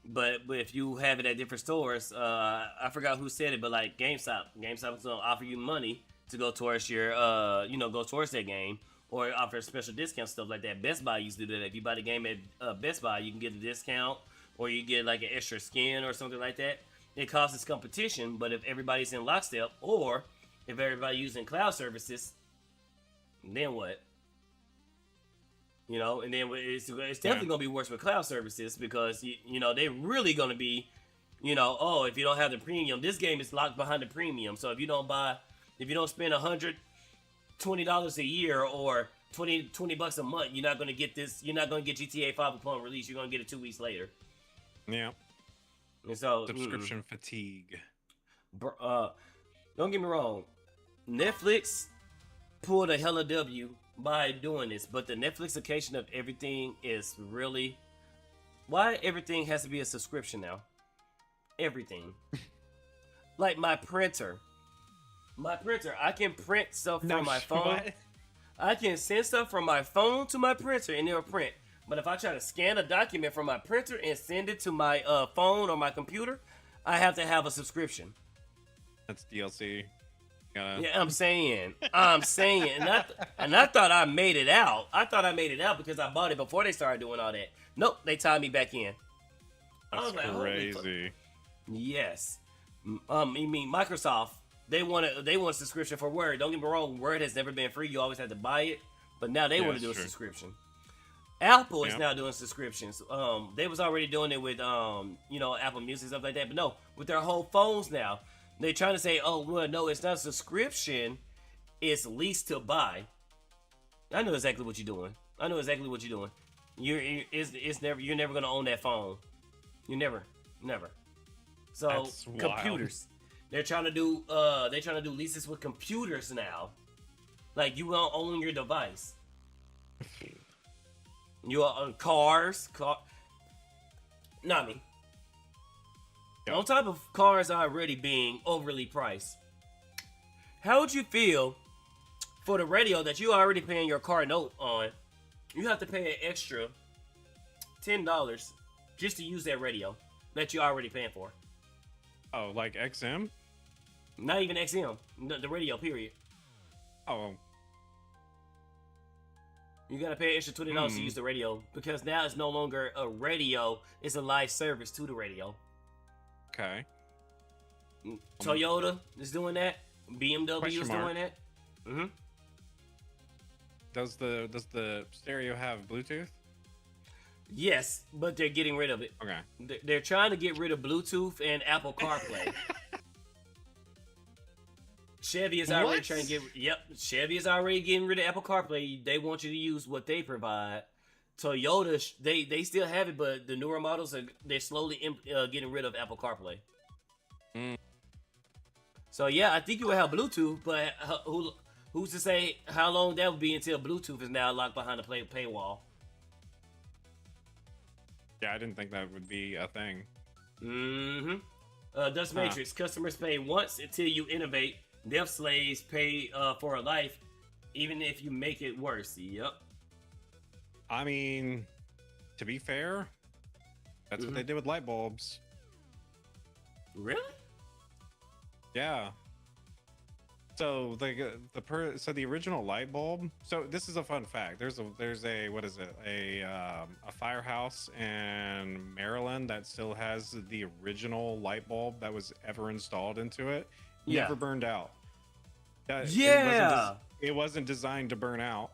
But if you have it at different stores, I forgot who said it, but like GameStop is going to offer you money to go towards your, go towards that game, or offer special discount stuff like that. Best Buy used to do that. If you buy the game at Best Buy, you can get a discount, or you get like an extra skin or something like that. It causes competition, but if everybody's in lockstep, or if everybody using cloud services, then what? And then it's definitely going to be worse with cloud services because, they're really going to be, if you don't have the premium, this game is locked behind the premium. So if you don't spend $120 a year or $20 a month, you're not going to get this. You're not going to get GTA 5 upon release. You're going to get it 2 weeks later. Yeah. And so subscription fatigue. Don't get me wrong. Netflix pulled a hella W by doing this, but the Netflixification of everything is really why everything has to be a subscription now. Everything. Like my printer, I can print stuff from my phone. What? I can send stuff from my phone to my printer and it'll print. But if I try to scan a document from my printer and send it to my phone or my computer, I have to have a subscription. That's DLC. Yeah, I'm saying, and I thought I made it out. I thought I made it out because I bought it before they started doing all that. Nope, they tied me back in. That's crazy. Yes, you mean Microsoft? They want a subscription for Word. Don't get me wrong, Word has never been free. You always had to buy it, but now they want to do a subscription. Apple is now doing subscriptions. They was already doing it with Apple Music, stuff like that, but no, with their whole phones now. They're trying to say, oh, well, no, it's not a subscription. It's lease to buy. I know exactly what you're doing. You're never going to own that phone. You never. So That's computers. Wild. They're trying to do leases with computers now. Like you won't own your device. You are on cars. Not me. On top of cars already being overly priced, how would you feel for the radio that you already paying your car note on? You have to pay an extra $10 just to use that radio that you're already paying for. Oh, like XM? Not even XM, the radio, period. Oh. You gotta pay an extra $20 to use the radio because now it's no longer a radio, it's a live service to the radio. Okay. Toyota is doing that. BMW is doing that. Does the stereo have Bluetooth? Yes, but they're getting rid of it. Okay. They're trying to get rid of Bluetooth and Apple CarPlay. Chevy is already trying to get. Yep, Chevy is already getting rid of Apple CarPlay. They want you to use what they provide. Toyota, they still have it, but the newer models they're slowly getting rid of Apple CarPlay. So yeah, I think you will have Bluetooth, but who's to say how long that will be until Bluetooth is now locked behind a paywall? Yeah, I didn't think that would be a thing. Dust Matrix, customers pay once until you innovate. Death slaves pay for a life, even if you make it worse. Yep. I mean, to be fair, that's what they did with light bulbs. Really? Yeah. So the original light bulb. So this is a fun fact. There's a what is it? A firehouse in Maryland that still has the original light bulb that was ever installed into it. Never burned out. It wasn't designed to burn out.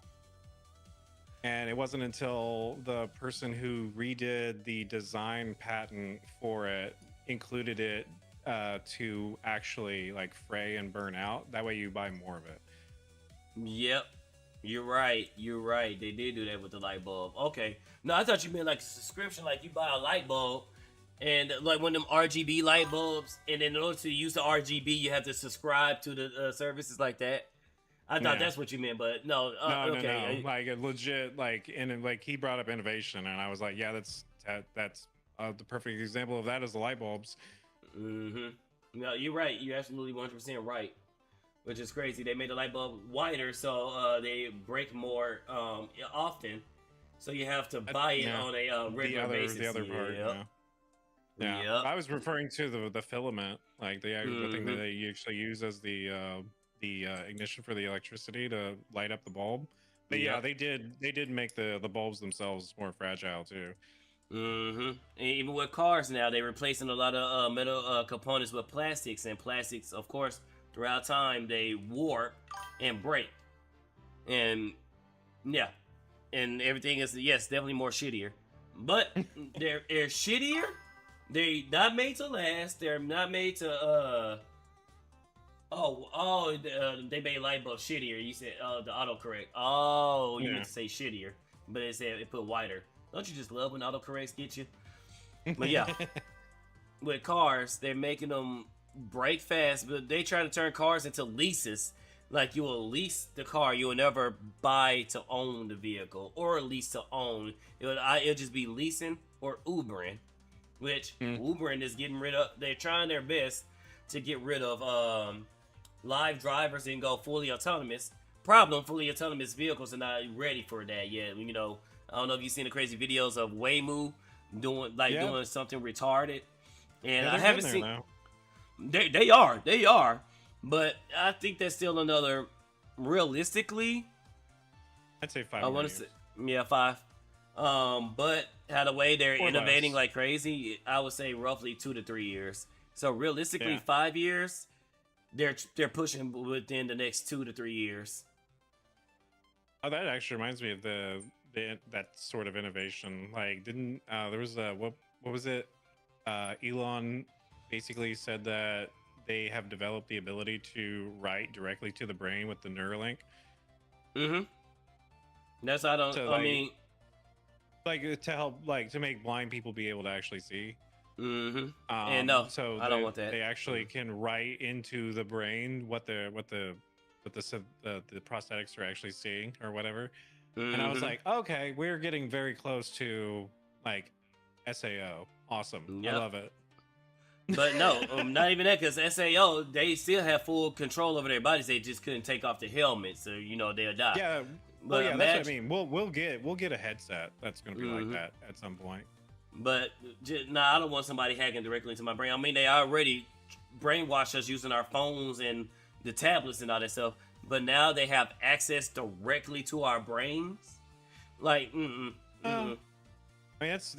And it wasn't until the person who redid the design patent for it included it to actually like fray and burn out. That way you buy more of it. Yep. You're right. You're right. They did do that with the light bulb. Okay. No, I thought you meant like a subscription, like you buy a light bulb and like one of them RGB light bulbs, and then in order to use the RGB, you have to subscribe to the services like that. I thought that's what you meant, but no. Okay. No. Like a legit, like, and like he brought up innovation, and I was like, yeah, that's the perfect example of that is the light bulbs. Mm-hmm. No, you're right. You're absolutely 100% right. Which is crazy. They made the light bulb wider, so they break more often. So you have to buy it on a regular basis. The other part, yeah. Yep. I was referring to the filament, like the thing that they actually use as the ignition for the electricity to light up the bulb. But yeah, they did make the bulbs themselves more fragile too. And even with cars now, they're replacing a lot of metal components with plastics, and plastics, of course, throughout time they warp and break, and yeah, and everything is definitely more shittier. But they're shittier. They're not made to last. They're not made to they made light bulbs shittier. You said the autocorrect. Oh, you meant to say shittier, but it said it put wider. Don't you just love when autocorrects get you? But yeah, with cars, they're making them break fast, but they try to turn cars into leases. Like you will lease the car, you will never buy to own the vehicle or lease to own. It'll just be leasing or Ubering, which Ubering is getting rid of. They're trying their best to get rid of live drivers and go fully autonomous. Problem: fully autonomous vehicles are not ready for that yet. You know, I don't know if you've seen the crazy videos of Waymo doing something retarded, and I haven't seen. Now. They are, but I think that's still another. Realistically, I'd say 5. I want to say 5. But how the way they're innovating like crazy, I would say roughly 2 to 3 years. So realistically, 5 years. They're pushing within the next 2 to 3 years. Oh, that actually reminds me of that sort of innovation. Like, didn't there was what was it? Elon basically said that they have developed the ability to write directly to the brain with the Neuralink. That's I mean, like to help, like to make blind people be able to actually see. And no, so I don't want that. They actually can write into the brain what the prosthetics are actually seeing or whatever. And I was like, okay, we're getting very close to like SAO. Awesome. Yep. I love it. But no, not even that, because SAO, they still have full control over their bodies. They just couldn't take off the helmet, so they'll die. Yeah, that's what I mean. We'll get a headset that's going to be like that at some point. But I don't want somebody hacking directly into my brain. I mean, they already brainwashed us using our phones and the tablets and all that stuff. But now they have access directly to our brains. Like, I mean, that's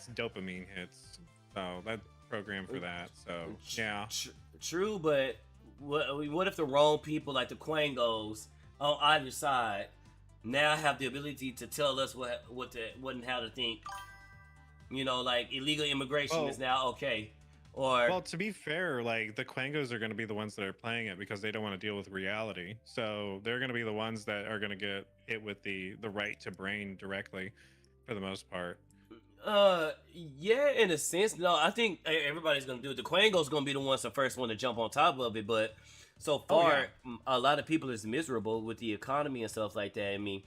dopamine hits. So that's programmed for that. So yeah, true. But what if the wrong people, like the Quangos on either side, now have the ability to tell us what and how to think? Like illegal immigration is now okay. Or to be fair, like the Quangos are going to be the ones that are playing it because they don't want to deal with reality. So they're going to be the ones that are going to get hit with the right to brain directly, for the most part. Yeah, in a sense. No, I think everybody's gonna do it. The Quango's gonna be the ones, the first one to jump on top of it. But so far, a lot of people is miserable with the economy and stuff like that. I mean,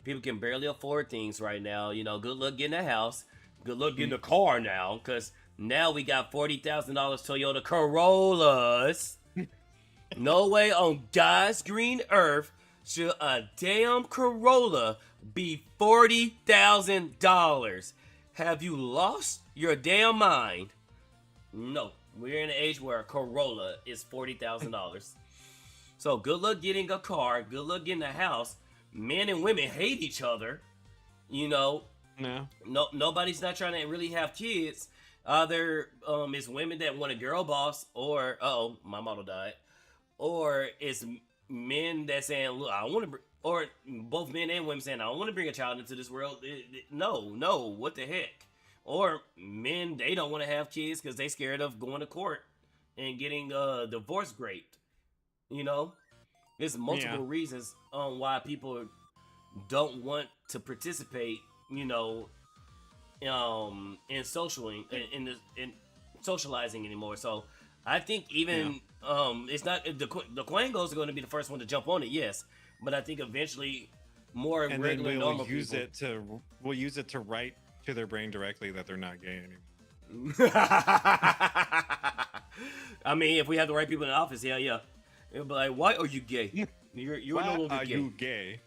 people can barely afford things right now. Good luck getting a house. Good luck getting a car now, because now we got $40,000 Toyota Corollas. No way on God's green earth should a damn Corolla be $40,000. Have you lost your damn mind? No, we're in an age where a Corolla is $40,000. So good luck getting a car. Good luck getting a house. Men and women hate each other. No, nobody's not trying to really have kids. Either it's women that want a girl boss, or my model died, or it's men that saying, look, I want to or both men and women saying, I don't want to bring a child into this world. No, what the heck? Or men, they don't want to have kids because they scared of going to court and getting divorce raped. You know, there's multiple reasons on why people don't want to participate. You know, in socializing anymore. So I think even it's not the Quangos are going to be the first one to jump on it. Yes, but I think eventually more and regular then normal we'll use it to write to their brain directly that they're not gay anymore. I mean, if we have the right people in the office, yeah. It'll be like, why are you gay? You're no longer gay. You gay?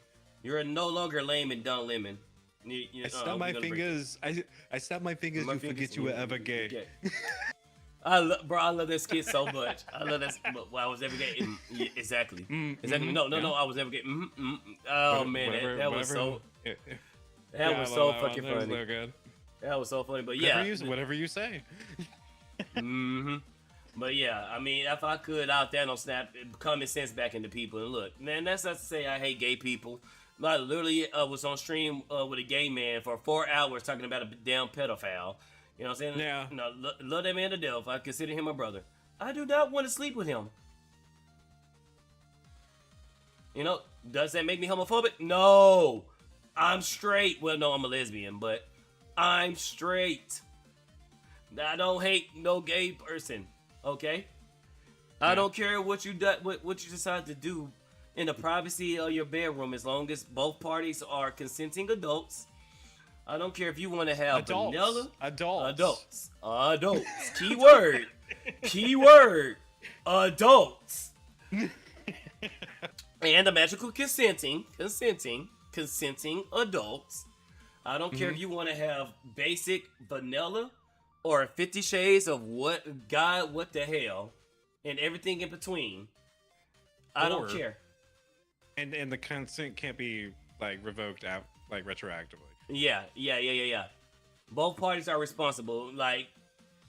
You're no longer lame and dumb lemon. I snap my fingers. I snap my fingers. You forget you were ever gay. I love that skit so much. I love that. Well, I was ever gay. Yeah, exactly. Exactly. No. I was never gay. Oh man, that was so. That was so fucking funny. So good. That was so funny. But whatever you say. But yeah, I mean, if I could out there on Snap, common sense back into people. And look, man, that's not to say I hate gay people. I literally was on stream with a gay man for 4 hours talking about a damn pedophile. You know what I'm saying? Yeah. No, love that man to death. I consider him a brother. I do not want to sleep with him. You know, does that make me homophobic? No. I'm straight. Well, no, I'm a lesbian, but I'm straight. I don't hate no gay person. Okay? I don't care what you decide to do in the privacy of your bedroom, as long as both parties are consenting adults. I don't care if you want to have vanilla. Adults. Keyword. Adults. And the magical consenting adults. I don't care if you want to have basic vanilla or 50 shades of what the hell, and everything in between. I don't care. And the consent can't be like revoked out like retroactively. Yeah. Both parties are responsible. Like,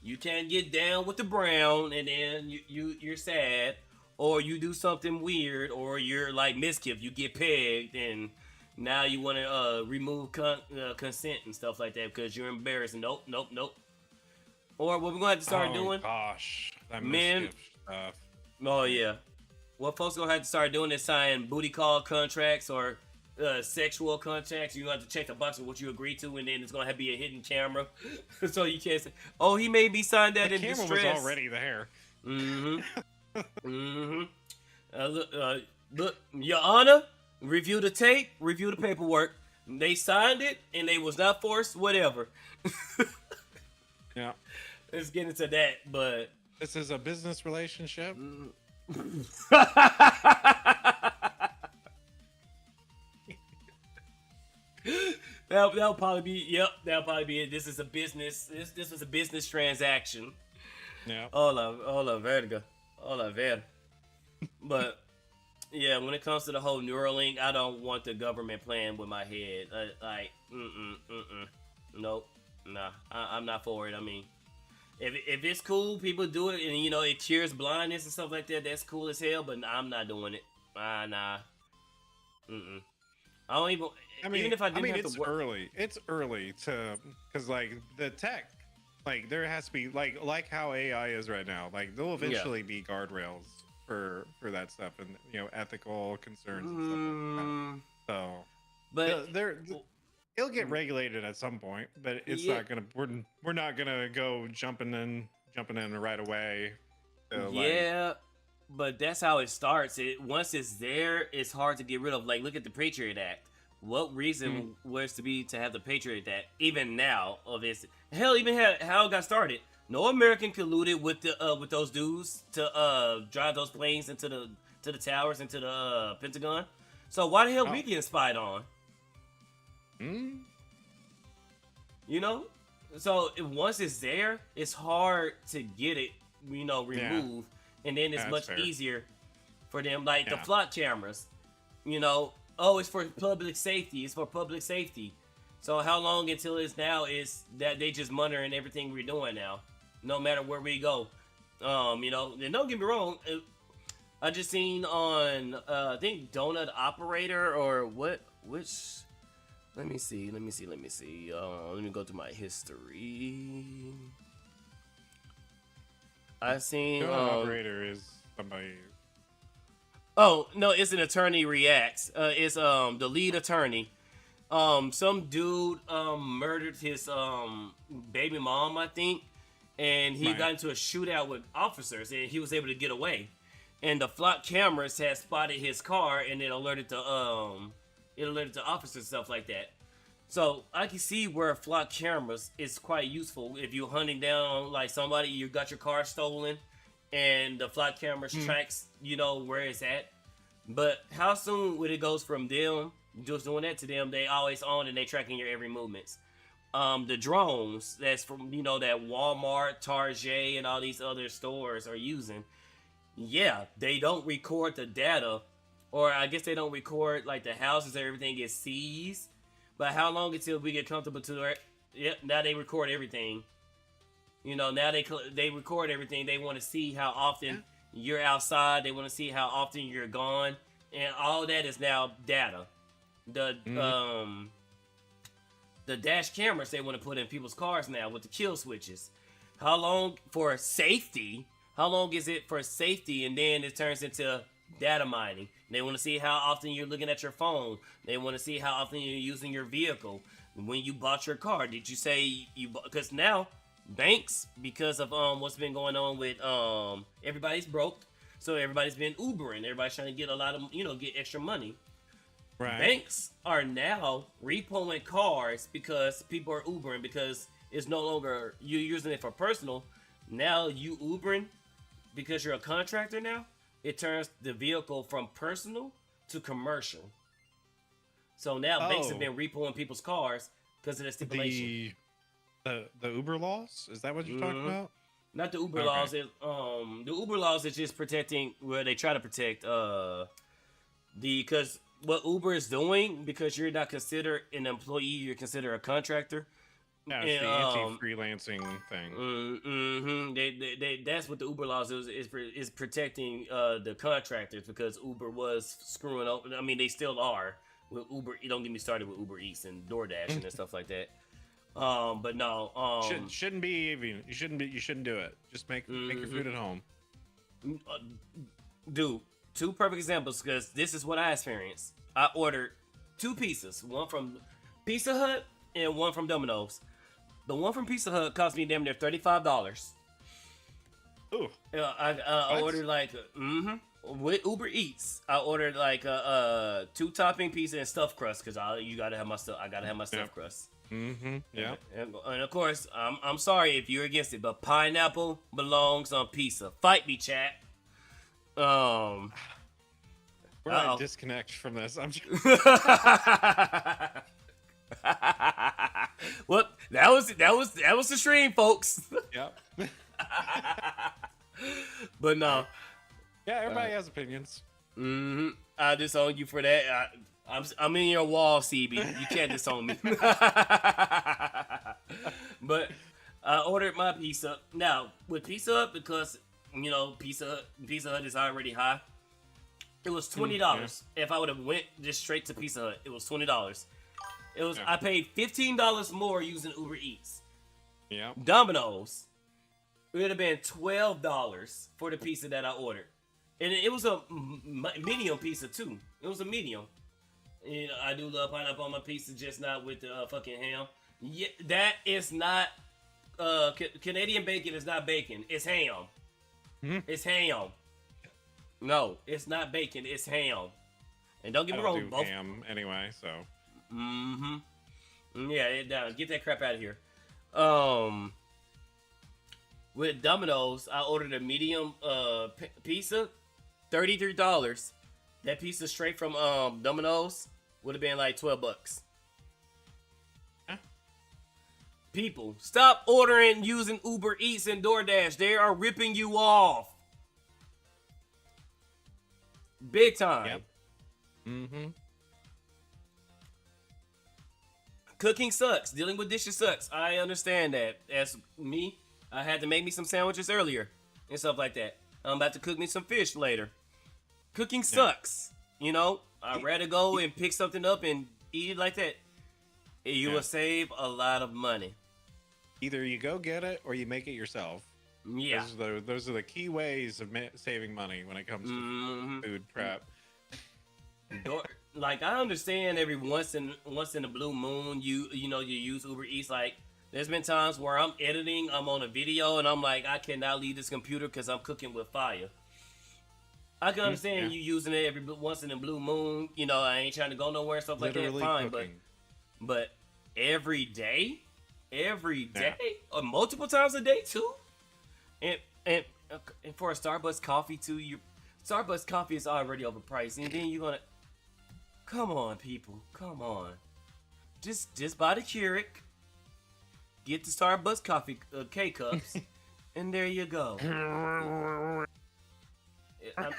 you can't get down with the brown and then you're sad, or you do something weird, or you're like Miskiff, you get pegged and now you want to remove consent and stuff like that because you're embarrassed. Nope. Or what we're going to have to start doing? Gosh, that men. Stuff. Oh yeah. What folks gonna have to start doing is sign booty call contracts or sexual contracts. You have to check the box of what you agree to, and then it's gonna have to be a hidden camera, so you can't say, "Oh, he made me sign that in distress." The camera was already there. Look, Your Honor, review the tape, review the paperwork. They signed it, and they was not forced. Whatever. Yeah. Let's get into that, but this is a business relationship. That'll probably be it. This is a business. This was a business transaction. Yeah. Hola, verga. But yeah, when it comes to the whole Neuralink, I don't want the government playing with my head. Nope. Nah, I'm not for it. I mean, if it's cool, people do it, and you know it cures blindness and stuff like that. That's cool as hell, but I'm not doing it. Nah. I don't even. Even if I didn't have to work. It's early to, because like the tech, like there has to be like how AI is right now. Like there'll eventually be guardrails for that stuff, and you know, ethical concerns and stuff like that. So, but it'll get regulated at some point, but it's not gonna. We're not gonna go jumping in right away. But that's how it starts. Once it's there, it's hard to get rid of. Like, look at the Patriot Act. What reason was to have the Patriot Act? Even now, of this, hell, even how it got started. No American colluded with those dudes to drive those planes into the towers, into the Pentagon. So why the hell we getting spied on? You know, so once it's there, it's hard to get it, removed, and then it's much easier for them. Like the flock cameras, it's for public safety. It's for public safety. So how long until is that they just monitoring everything we're doing now, no matter where we go. And don't get me wrong, I just seen on I think Donut Operator or which. Let me see. Let me go to my history. I seen Operator is somebody. Oh no, it's an attorney reacts. It's the lead attorney. Some dude murdered his baby mom, I think, and he got into a shootout with officers, and he was able to get away. And the flock cameras had spotted his car, and it alerted to officers and stuff like that. So I can see where flock cameras is quite useful if you're hunting down like somebody, you got your car stolen, and the flock cameras tracks, where it's at. But how soon would it goes from them just doing that to them? They always on and they tracking your every movements. The drones that's from that Walmart, Target, and all these other stores are using. Yeah, they don't record the data, or I guess they don't record like the houses and everything gets seized. But how long until we get comfortable to it? Yep, now they record everything. Now they record everything. They want to see how often you're outside. They want to see how often you're gone, and all that is now data. The dash cameras they want to put in people's cars now with the kill switches. How long for safety? How long is it for safety? And then it turns into data mining. They want to see how often you're looking at your phone. They want to see how often you're using your vehicle. When you bought your car, did you say you bought? Because now banks, because of what's been going on with everybody's broke, so everybody's been Ubering. Everybody's trying to get a lot of get extra money. Right. Banks are now repoing cars because people are Ubering, because it's no longer you using it for personal. Now you Ubering because you're a contractor now. It turns the vehicle from personal to commercial. So now banks have been repoing people's cars because of the stipulation. The Uber laws? Is that what you're talking about? Not the Uber laws. The Uber laws is just protecting where they try to protect because what Uber is doing, because you're not considered an employee, you're considered a contractor. Yeah, it's the anti-freelancing thing. That's what the Uber laws is protecting the contractors, because Uber was screwing up. I mean, they still are with Uber. You don't get me started with Uber Eats and DoorDash and stuff like that. But no, shouldn't be even. You shouldn't do it. Just make your food at home. Dude, two perfect examples, because this is what I experienced. I ordered 2 pizzas, one from Pizza Hut and one from Domino's. The one from Pizza Hut cost me damn near $35. Ooh. I ordered like with Uber Eats. I ordered like a 2 topping pizza and stuffed crust, because you gotta have my stuff. I gotta have my stuffed crust. Yeah. And of course, I'm sorry if you're against it, but pineapple belongs on pizza. Fight me, chat. We're gonna disconnect from this. I'm just... Well, that was the stream, folks. Yep. But no. Yeah, everybody has opinions. I disown you for that. I'm in your wall, CB. You can't disown me. But I ordered my pizza. Now, with Pizza Hut, because Pizza Hut is already high, it was $20. If I would have went just straight to Pizza Hut, it was $20. It was I paid $15 more using Uber Eats. Yeah. Domino's, it would have been $12 for the pizza that I ordered, and it was a medium pizza too. It was a medium. I do love pineapple on my pizza, just not with the fucking ham. Yeah, that is not Canadian bacon. Is not bacon. It's ham. It's ham. No, it's not bacon. It's ham. And don't get me wrong, both ham anyway. So. Yeah, get that crap out of here. With Domino's, I ordered a medium pizza, $33. That pizza straight from Domino's would have been like $12. Huh? People, stop ordering using Uber Eats and DoorDash. They are ripping you off. Big time. Yep. Cooking sucks. Dealing with dishes sucks. I understand that. As me, I had to make me some sandwiches earlier and stuff like that. I'm about to cook me some fish later. Cooking sucks. You know, I'd rather go and pick something up and eat it like that. You will save a lot of money. Either you go get it or you make it yourself. Yeah. Those are the key ways of saving money when it comes to food prep. Like, I understand every once in a blue moon, you use Uber Eats. Like, there's been times where I'm editing, I'm on a video, and I'm like, I cannot leave this computer because I'm cooking with fire. I can understand you using it every once in a blue moon. You know, I ain't trying to go nowhere and stuff like that. Fine, but every day, or multiple times a day too, and for a Starbucks coffee too, Starbucks coffee is already overpriced, and then you're gonna, come on, people, come on, just buy the Keurig, get the Starbucks coffee K cups, and there you go.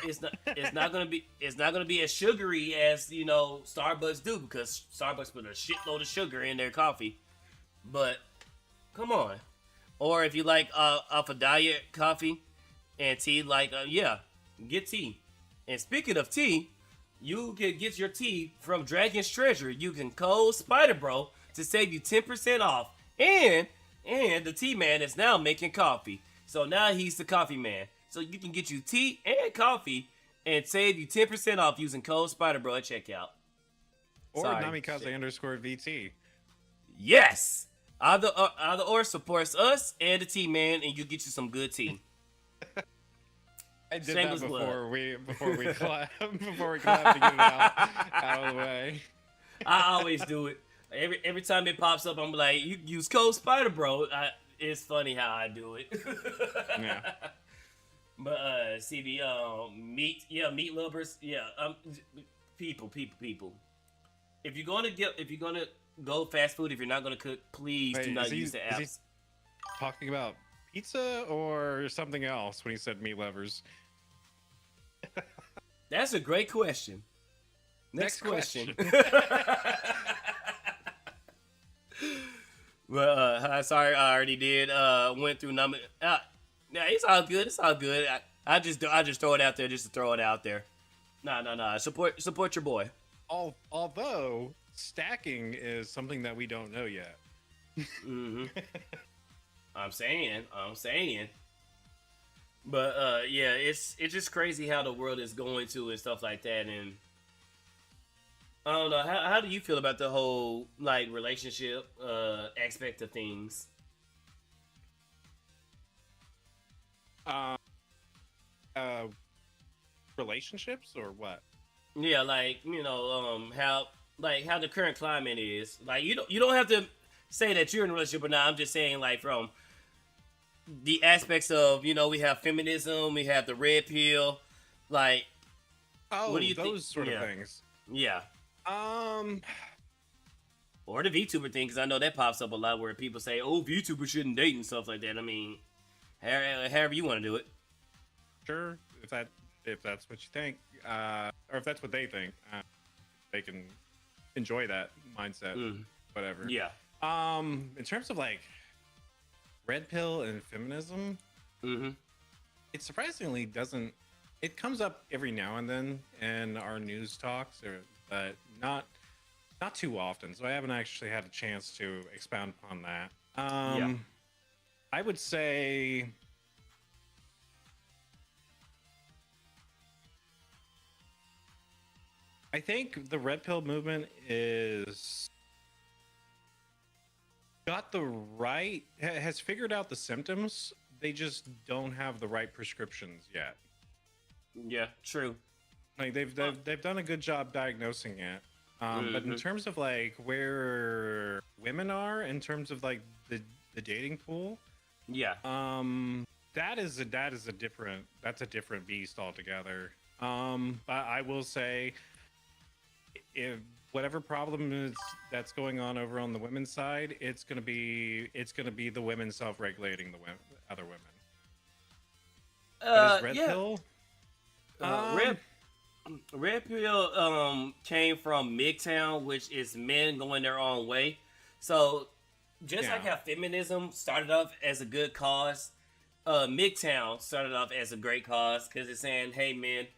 It's not gonna be as sugary as, you know, Starbucks do, because Starbucks put a shitload of sugar in their coffee. But come on. Or if you like off a diet coffee and tea, like get tea. And speaking of tea, you can get your tea from Dragon's Treasure. You can code Spydr-Bro to save you 10% off. And the tea man is now making coffee. So now he's the coffee man. So you can get you tea and coffee and save you 10% off using code Spydr-Bro at checkout. Or Namikaze_VT. Yes! Either or supports us and the tea man, and you get you some good tea. I did Shameless that before we collab to get it out of the way. I always do it. Every time it pops up, I'm like, you use code Spydr-Bro. It's funny how I do it. Yeah. But CB, meat lovers, people. If you're gonna go fast food, if you're not gonna cook, please do not use the apps. Is he talking about pizza or something else when he said meat lovers? That's a great question. Next question. Well, sorry, I already did. Went through number. Yeah, it's all good. It's all good. I just throw it out there just to throw it out there. Nah. Support your boy. Although stacking is something that we don't know yet. I'm saying. But it's just crazy how the world is going to and stuff like that. And I don't know. How do you feel about the whole like relationship aspect of things? Relationships or what? Yeah, like, you know, how the current climate is. Like, you don't have to say that you're in a relationship or not. I'm just saying, like, from the aspects of, you know, we have feminism, we have the red pill, like, what do you think? Those sort of things. Yeah. Or the VTuber thing, because I know that pops up a lot where people say, oh, VTubers shouldn't date and stuff like that. I mean, however you want to do it. Sure, if that's what you think, or if that's what they think, they can enjoy that mindset, whatever. Yeah. In terms of like red pill and feminism, it surprisingly doesn't. It comes up every now and then in our news talks, but not too often. So I haven't actually had a chance to expound upon that. I would say. I think the red pill movement has figured out the symptoms. They just don't have the right prescriptions yet. Yeah, true. Like they've done a good job diagnosing it. But in terms of like where women are in terms of like the dating pool, that's a different beast altogether. But I will say, if whatever problem is that's going on over on the women's side, it's gonna be the women self-regulating the other women. But is red pill? Red pill came from MGTOW, which is men going their own way. So just like how feminism started off as a good cause, MGTOW started off as a great cause because it's saying, hey men,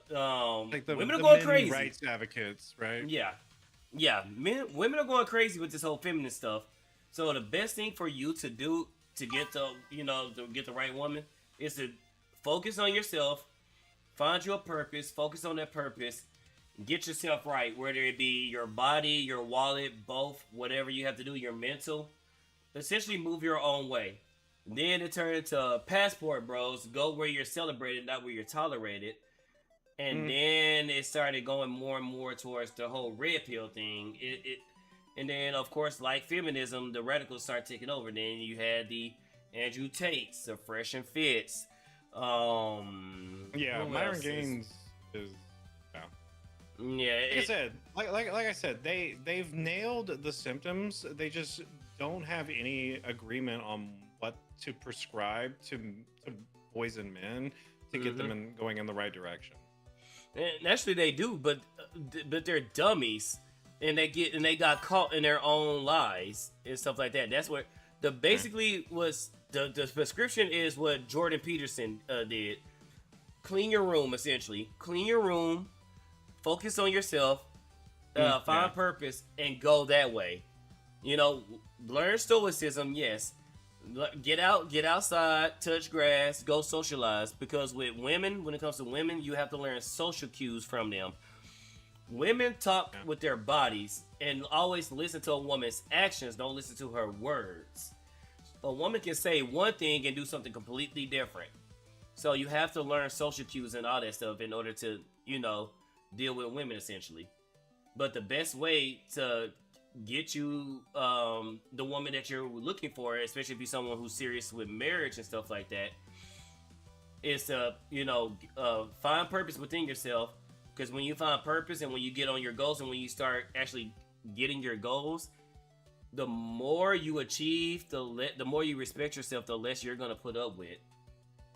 Like women are the going men crazy. rights advocates, right? Yeah, women are going crazy with this whole feminist stuff. So the best thing for you to do to get the right woman is to focus on yourself, find your purpose, focus on that purpose, get yourself right, whether it be your body, your wallet, both, whatever you have to do, your mental. Essentially move your own way. Then it turned into passport bros, go where you're celebrated, not where you're tolerated. And then it started going more and more towards the whole red pill thing. And then of course, like feminism, the radicals start taking over. Then you had the Andrew Tates, the Fresh and Fits. Myron Gaines is like I said, like I said, they've nailed the symptoms. They just don't have any agreement on what to prescribe to boys and men to get them going in the right direction. And actually, they do, but they're dummies, and they got caught in their own lies and stuff like that. That's what basically was the prescription is what Jordan Peterson did. Clean your room, essentially. Clean your room. Focus on yourself. Find purpose and go that way. Learn stoicism. Yes. Get outside, touch grass, go socialize. Because with women, when it comes to women, you have to learn social cues from them. Women talk with their bodies and always listen to a woman's actions. Don't listen to her words. A woman can say one thing and do something completely different. So you have to learn social cues and all that stuff in order to, deal with women essentially. But the best way to get you the woman that you're looking for, especially if you're someone who's serious with marriage and stuff like that, is to find purpose within yourself. Because when you find purpose and when you get on your goals and when you start actually getting your goals, the more you achieve, the more you respect yourself, the less you're gonna put up with.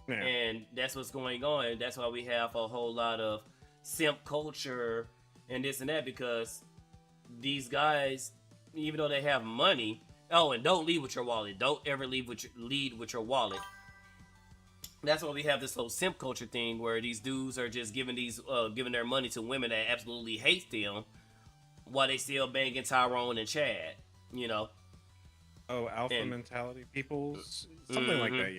And that's what's going on. That's why we have a whole lot of simp culture and this and that, because these guys, even though they have money, and don't lead with your wallet. Don't ever lead with your wallet. That's why we have this whole simp culture thing where these dudes are just giving their money to women that absolutely hate them, while they still banging Tyrone and Chad. Alpha mentality people, something like that.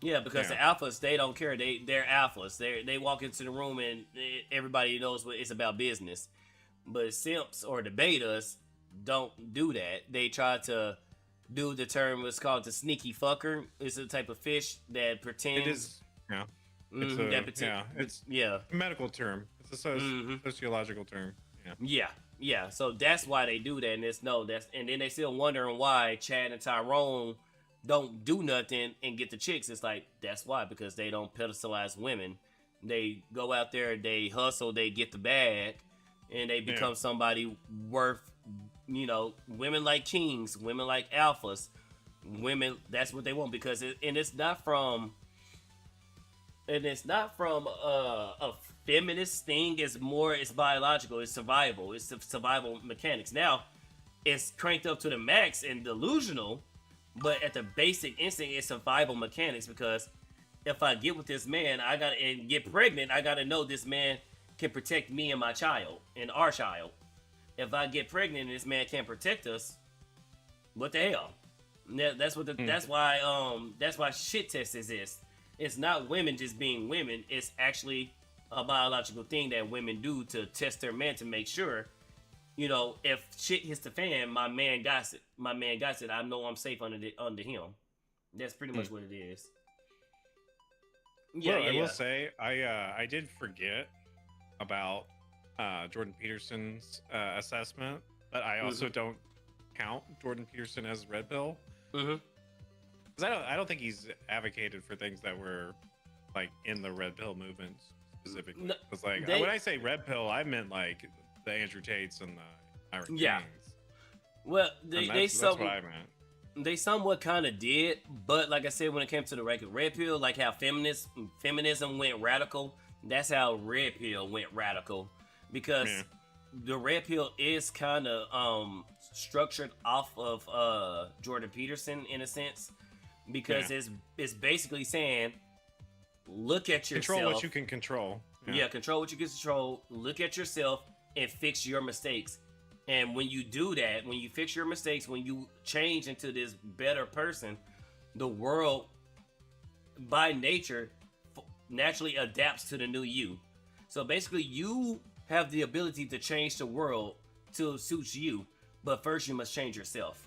Yeah, because the alphas, they don't care. They're alphas. They walk into the room and everybody knows what it's about business. But simps or the betas don't do that. They try to do the term, what's called the sneaky fucker. It's a type of fish that pretends. It is. Yeah. It's a medical term. It's a sociological term. Yeah. So that's why they do that. And then they still wondering why Chad and Tyrone don't do nothing and get the chicks. It's like, that's why, because they don't pedestalize women. They go out there, they hustle, they get the bag, and they become somebody worth, women like kings, women like alphas, women, that's what they want. Because it's not from a feminist thing. It's biological, it's survival, it's survival mechanics. Now it's cranked up to the max and delusional, but at the basic instinct, it's survival mechanics. Because if I get with this man, and get pregnant, I gotta know this man can protect me and my child and our child. If I get pregnant and this man can't protect us, what the hell? That's why shit tests exist. It's not women just being women. It's actually a biological thing that women do to test their man to make sure, if shit hits the fan, my man got it. I know I'm safe under him. That's pretty much what it is. I will say, I did forget about Jordan Peterson's assessment, but I also don't count Jordan Peterson as red pill. Because I don't think he's advocated for things that were like in the red pill movement specifically. No, it's like when I say red pill, I meant like the Andrew Tates and the Myron Gaines. Well, that's what I meant. They somewhat kind of did, but like I said, when it came to the red pill, like how feminism went radical, that's how red pill went radical. Because the red pill is kind of structured off of Jordan Peterson in a sense, because it's basically saying, look at yourself. Control what you can control. Yeah, control what you can control. Look at yourself and fix your mistakes. And when you do that, when you fix your mistakes, when you change into this better person, the world, by nature, naturally adapts to the new you. So basically, you have the ability to change the world to suit you, but first you must change yourself.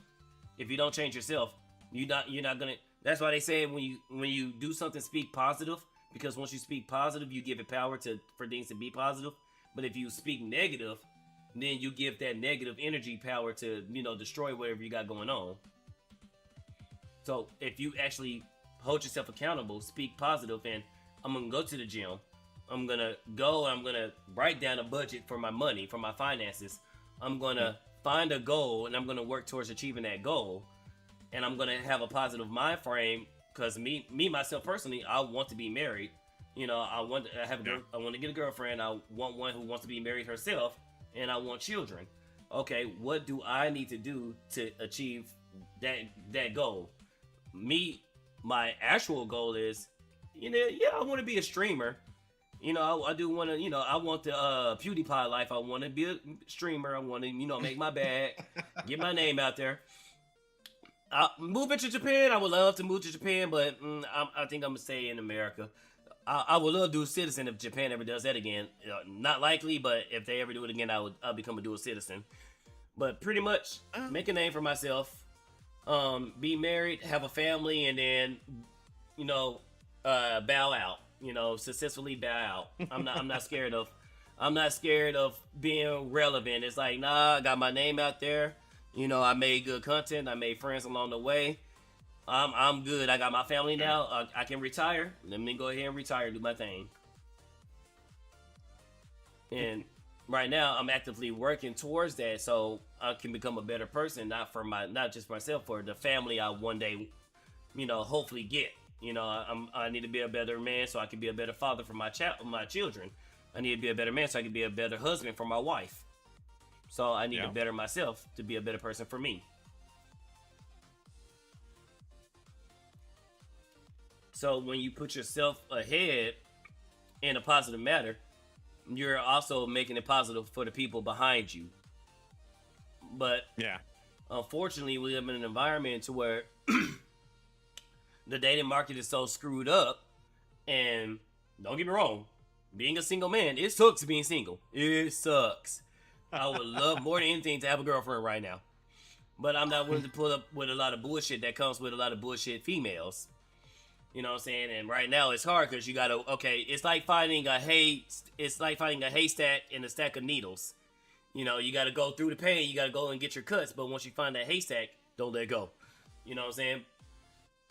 If you don't change yourself, you're not gonna. That's why they say when you do something, speak positive, because once you speak positive, you give it power for things to be positive. But if you speak negative, then you give that negative energy power to destroy whatever you got going on. So if you actually hold yourself accountable, speak positive, and I'm gonna go to the gym. I'm gonna go and I'm gonna write down a budget for my money, for my finances. I'm gonna find a goal and I'm gonna work towards achieving that goal. And I'm gonna have a positive mind frame, because me myself personally, I want to be married. I want to get a girlfriend. I want one who wants to be married herself, and I want children. Okay, what do I need to do to achieve that goal? My actual goal is, I want to be a streamer. I do want to, I want the PewDiePie life. I want to be a streamer. I want to, make my bag, get my name out there. Moving to Japan, I would love to move to Japan, but I think I'm going to stay in America. I would love to do a citizen if Japan ever does that again. Not likely, but if they ever do it again, I'll become a dual citizen. But pretty much, make a name for myself, be married, have a family, and then, bow out. Successfully bow out. I'm not scared of being relevant. It's like, nah, I got my name out there. I made good content. I made friends along the way. I'm good. I got my family now. I can retire. Let me go ahead and retire, do my thing. And right now, I'm actively working towards that, so I can become a better person, not just myself, for the family I one day, hopefully get. I need to be a better man so I can be a better father for my children. I need to be a better man so I can be a better husband for my wife. So I need to better myself to be a better person for me. So when you put yourself ahead in a positive manner, you're also making it positive for the people behind you. But unfortunately, we live in an environment to where the dating market is so screwed up. And don't get me wrong, being a single man, it sucks being single. It sucks. I would love more than anything to have a girlfriend right now. But I'm not willing to put up with a lot of bullshit that comes with a lot of bullshit females. You know what I'm saying? And right now it's hard because you gotta, it's like finding a haystack in a stack of needles. You gotta go through the pain, you gotta go and get your cuts, but once you find that haystack, don't let go. You know what I'm saying?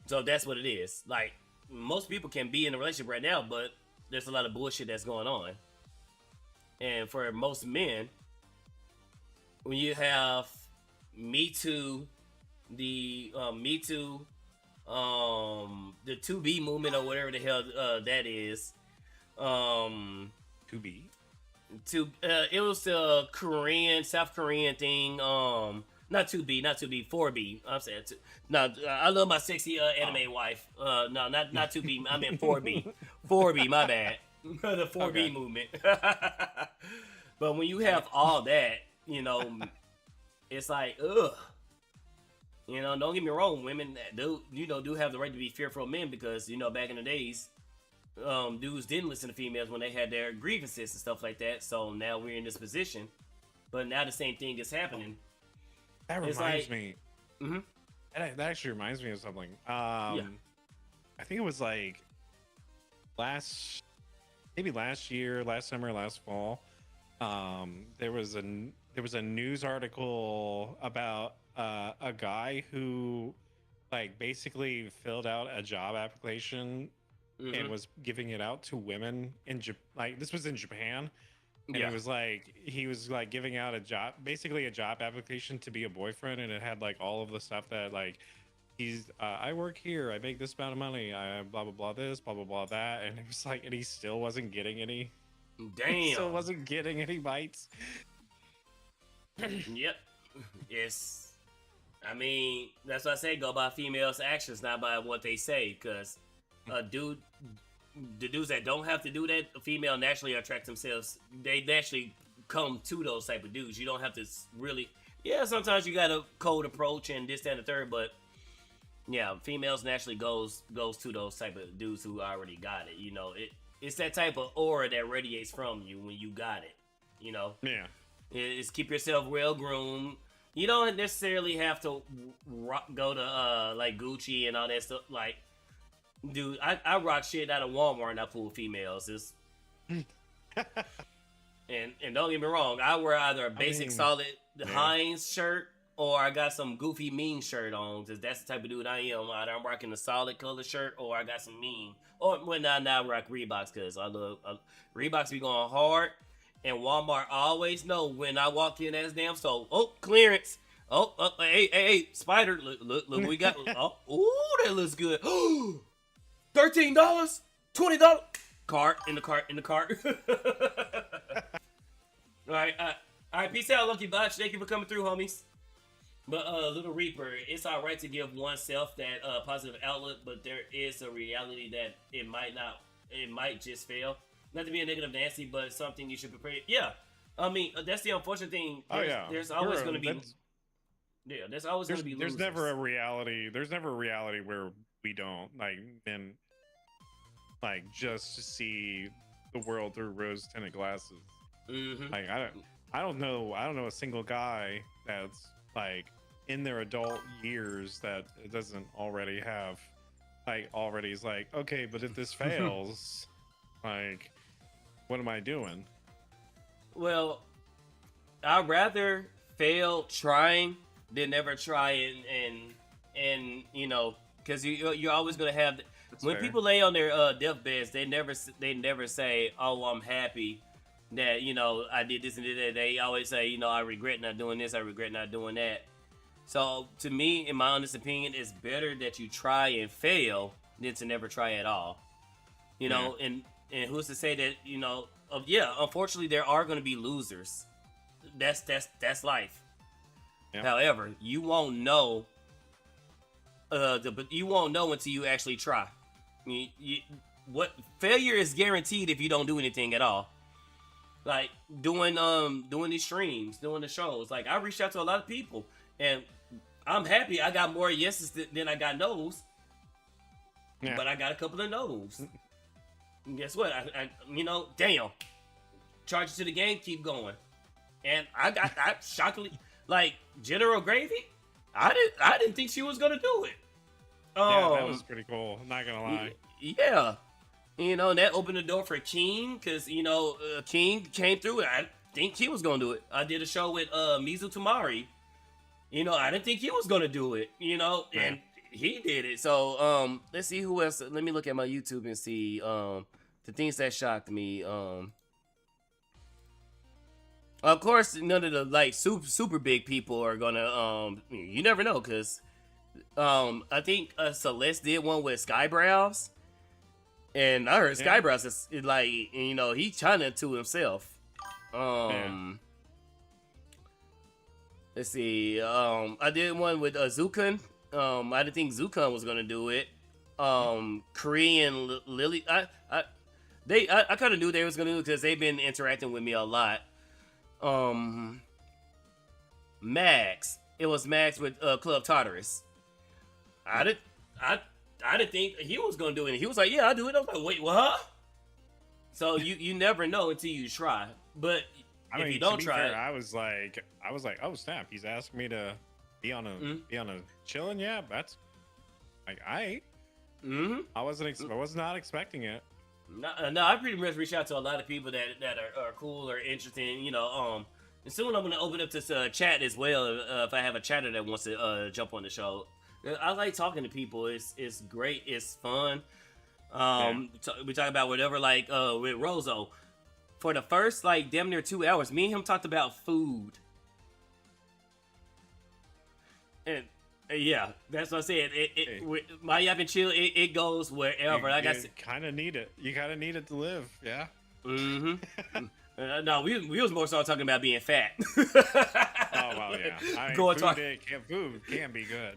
So that's what it is. Like, most people can be in a relationship right now, but there's a lot of bullshit that's going on. And for most men, when you have Me Too, the 2B movement or whatever the hell that is. 2B? It was a South Korean thing. Not 2B, 4B. I'm saying I love my sexy anime wife. No, not 2B. I meant 4B. 4B, my bad. The 4B movement. But when you have all that, it's like, ugh. Don't get me wrong, women do have the right to be fearful of men because, back in the days, dudes didn't listen to females when they had their grievances and stuff like that. So now we're in this position, but now the same thing is happening. That reminds me. Mm-hmm. That actually reminds me of something. I think it was like last summer, last fall. There was a news article about a guy who basically filled out a job application and was giving it out to women in this was in Japan, and it was he was giving out a job application to be a boyfriend, and it had all of the stuff that he's I work here, I make this amount of money, I blah blah blah this, blah blah blah that, and it was and he still wasn't getting any. Damn. He still wasn't getting any bites. Yep. Yes. I mean, that's why I say go by females' actions, not by what they say. Because a dude the dudes that don't have to do that, female naturally attract themselves. They naturally come to those type of dudes. You don't have to really. Yeah, sometimes you got a cold approach and this, that, and the third, but yeah, females naturally goes to those type of dudes who already got it. You know, it's that type of aura that radiates from you when you got it. You know. Yeah. It's keep yourself well groomed. You don't necessarily have to go to like Gucci and all that stuff. Like, dude, I rock shit out of Walmart and I pull females. It's and don't get me wrong, I wear either a basic solid Heinz shirt or I got some goofy mean shirt on, because that's the type of dude I am. Either I'm rocking a solid color shirt or I got some mean. Or when now I rock Reeboks, because I love Reeboks be going hard. And Walmart always know when I walk in that damn store. Oh, clearance. Oh, hey, Spydr, look what we got. Oh, ooh, that looks good. $13, $20. Cart in the cart. All right, peace out, Lucky Botch. Thank you for coming through, homies. But Little Reaper, it's all right to give oneself that positive outlook, but there is a reality that it might just fail. Not to be a negative Nancy, but something you should prepare. Yeah, I mean that's the unfortunate thing. There's always going to be. Yeah, there's always going to be. There's never a reality. There's never a reality where we don't just see the world through rose-tinted glasses. Mm-hmm. Like I don't know a single guy that's like in their adult years that doesn't already have is like, okay, but if this fails, like, what am I doing? Well, I'd rather fail trying than never try and you know, because you're always gonna have when people lay on their deathbeds, they never say, oh, I'm happy that, you know, I did this and did that. They always say, you know, I regret not doing this, I regret not doing that. So to me, in my honest opinion, it's better that you try and fail than to never try at all. You know, and who's to say that, you know, unfortunately there are going to be losers. That's life. Yeah. However, you won't know but you won't know until you actually try. What failure is guaranteed if you don't do anything at all. Like doing these streams, doing the shows. Like I reached out to a lot of people and I'm happy I got more yeses than I got no's. Yeah. But I got a couple of no's. And guess what? I you know, damn. Charge it to the game, keep going. And I shockingly, like General Gravy, I didn't think she was gonna do it. Yeah, that was pretty cool. I'm not gonna lie. Yeah, you know, and that opened the door for King, because you know King came through. I think he was gonna do it. I did a show with Mizu Tamari. You know, I didn't think he was gonna do it. You know, and he did it. So let's see who else. Let me look at my YouTube and see the things that shocked me. Of course, none of the like super big people are gonna. You never know, cause I think Celeste did one with Skybrows, and I heard Skybrows is like, you know, he's China to himself. Let's see. I did one with Zukan. I didn't think Zukan was gonna do it. Korean Lily. I kind of knew they was gonna do it because they've been interacting with me a lot. Max. It was Max with Club Tartarus. I didn't think he was gonna do it. He was like, "Yeah, I'll do it." I was like, "Wait, what?" Huh? So you never know until you try. But if you don't try, I was like, "Oh snap!" He's asking me to be on a chilling. Yeah, that's like I was not expecting it. No, I pretty much reached out to a lot of people that are cool or interesting, you know. And soon I'm gonna open up this chat as well if I have a chatter that wants to jump on the show. I like talking to people. It's great. It's fun. We talk about whatever. Like with Rozo, for the first like damn near 2 hours, me and him talked about food. And yeah, that's what I said. With my Yap and Chill, it goes wherever. Like I said, kind of need it. You kind of need it to live. Yeah. Mm-hmm. No, we was more so talking about being fat. Oh well, yeah. I mean, food can be good.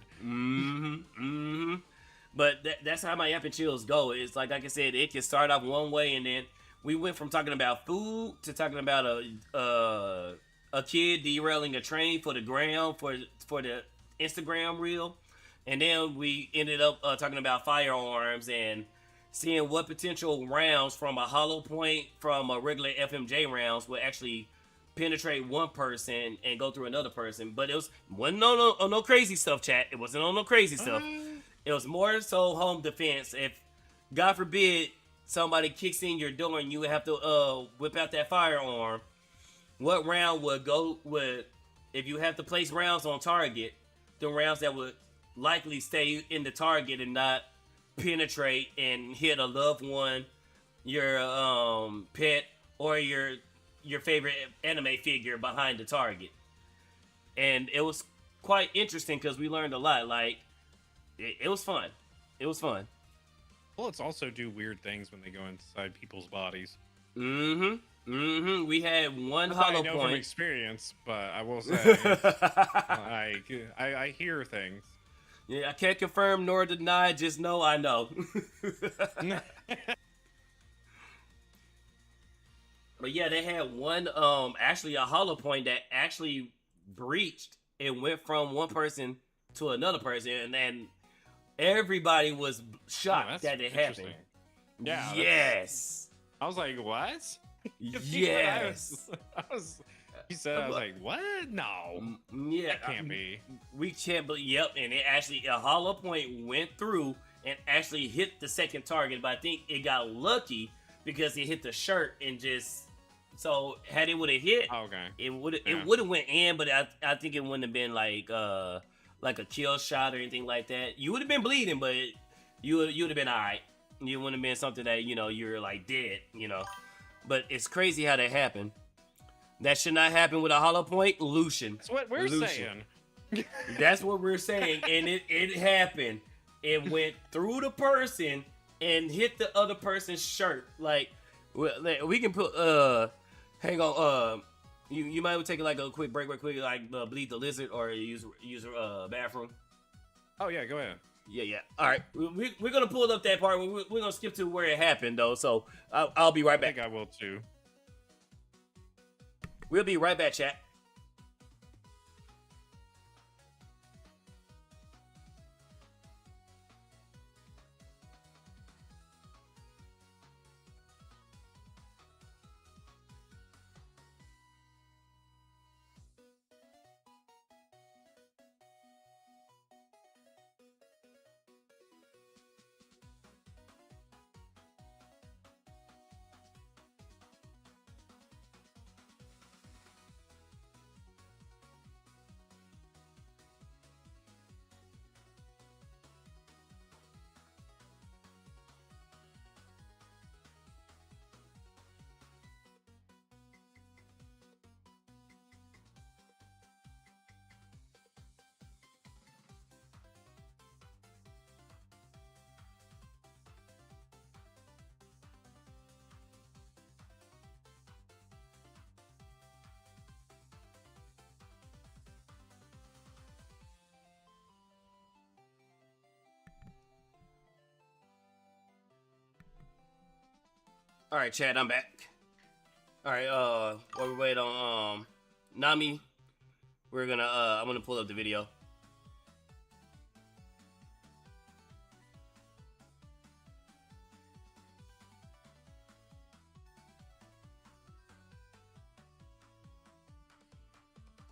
But that's how my Yap and Chills go. It's like I said, it can start off one way, and then we went from talking about food to talking about a kid derailing a train for the gram for the Instagram reel, and then we ended up talking about firearms and seeing what potential rounds from a hollow point from a regular FMJ rounds would actually penetrate one person and go through another person. But wasn't on no crazy stuff, chat. It wasn't on no crazy stuff. It was more so home defense. If God forbid somebody kicks in your door and you have to whip out that firearm, what round would if you have to place rounds on target, the rounds that would likely stay in the target and not penetrate and hit a loved one, your pet, or your favorite anime figure behind the target. And it was quite interesting because we learned a lot. Like it was fun. It was fun. Bullets also do weird things when they go inside people's bodies. We had one hollow I know point from experience, but I will say, I hear things. Yeah, I can't confirm nor deny. Just know I know. But yeah, they had one actually a hollow point that actually breached and went from one person to another person, and then everybody was shocked that it happened. Yeah. Yes. I was like, what? Yes. He said, I was like, what? No. Yeah. That can't be. We can't believe, yep. And it actually, a hollow point went through and actually hit the second target, but I think it got lucky because it hit the shirt and just, so had it would have hit, it would have went in, but I think it wouldn't have been like a kill shot or anything like that. You would have been bleeding, but you would have been alright. You wouldn't have been something that, you're like dead, But it's crazy how that happened. That should not happen with a hollow point. Lucian. That's what we're saying. That's what we're saying. And it happened. It went through the person and hit the other person's shirt. Like, we can put, hang on, you might take like a quick break real quick, like bleed the lizard or use a bathroom. Oh, yeah, go ahead. Yeah. All right. We're going to pull up that part. We're going to skip to where it happened, though. So I'll be right back. I think I will, too. We'll be right back, chat. All right, Chad, I'm back. All right, while we wait on Nami, I'm gonna pull up the video.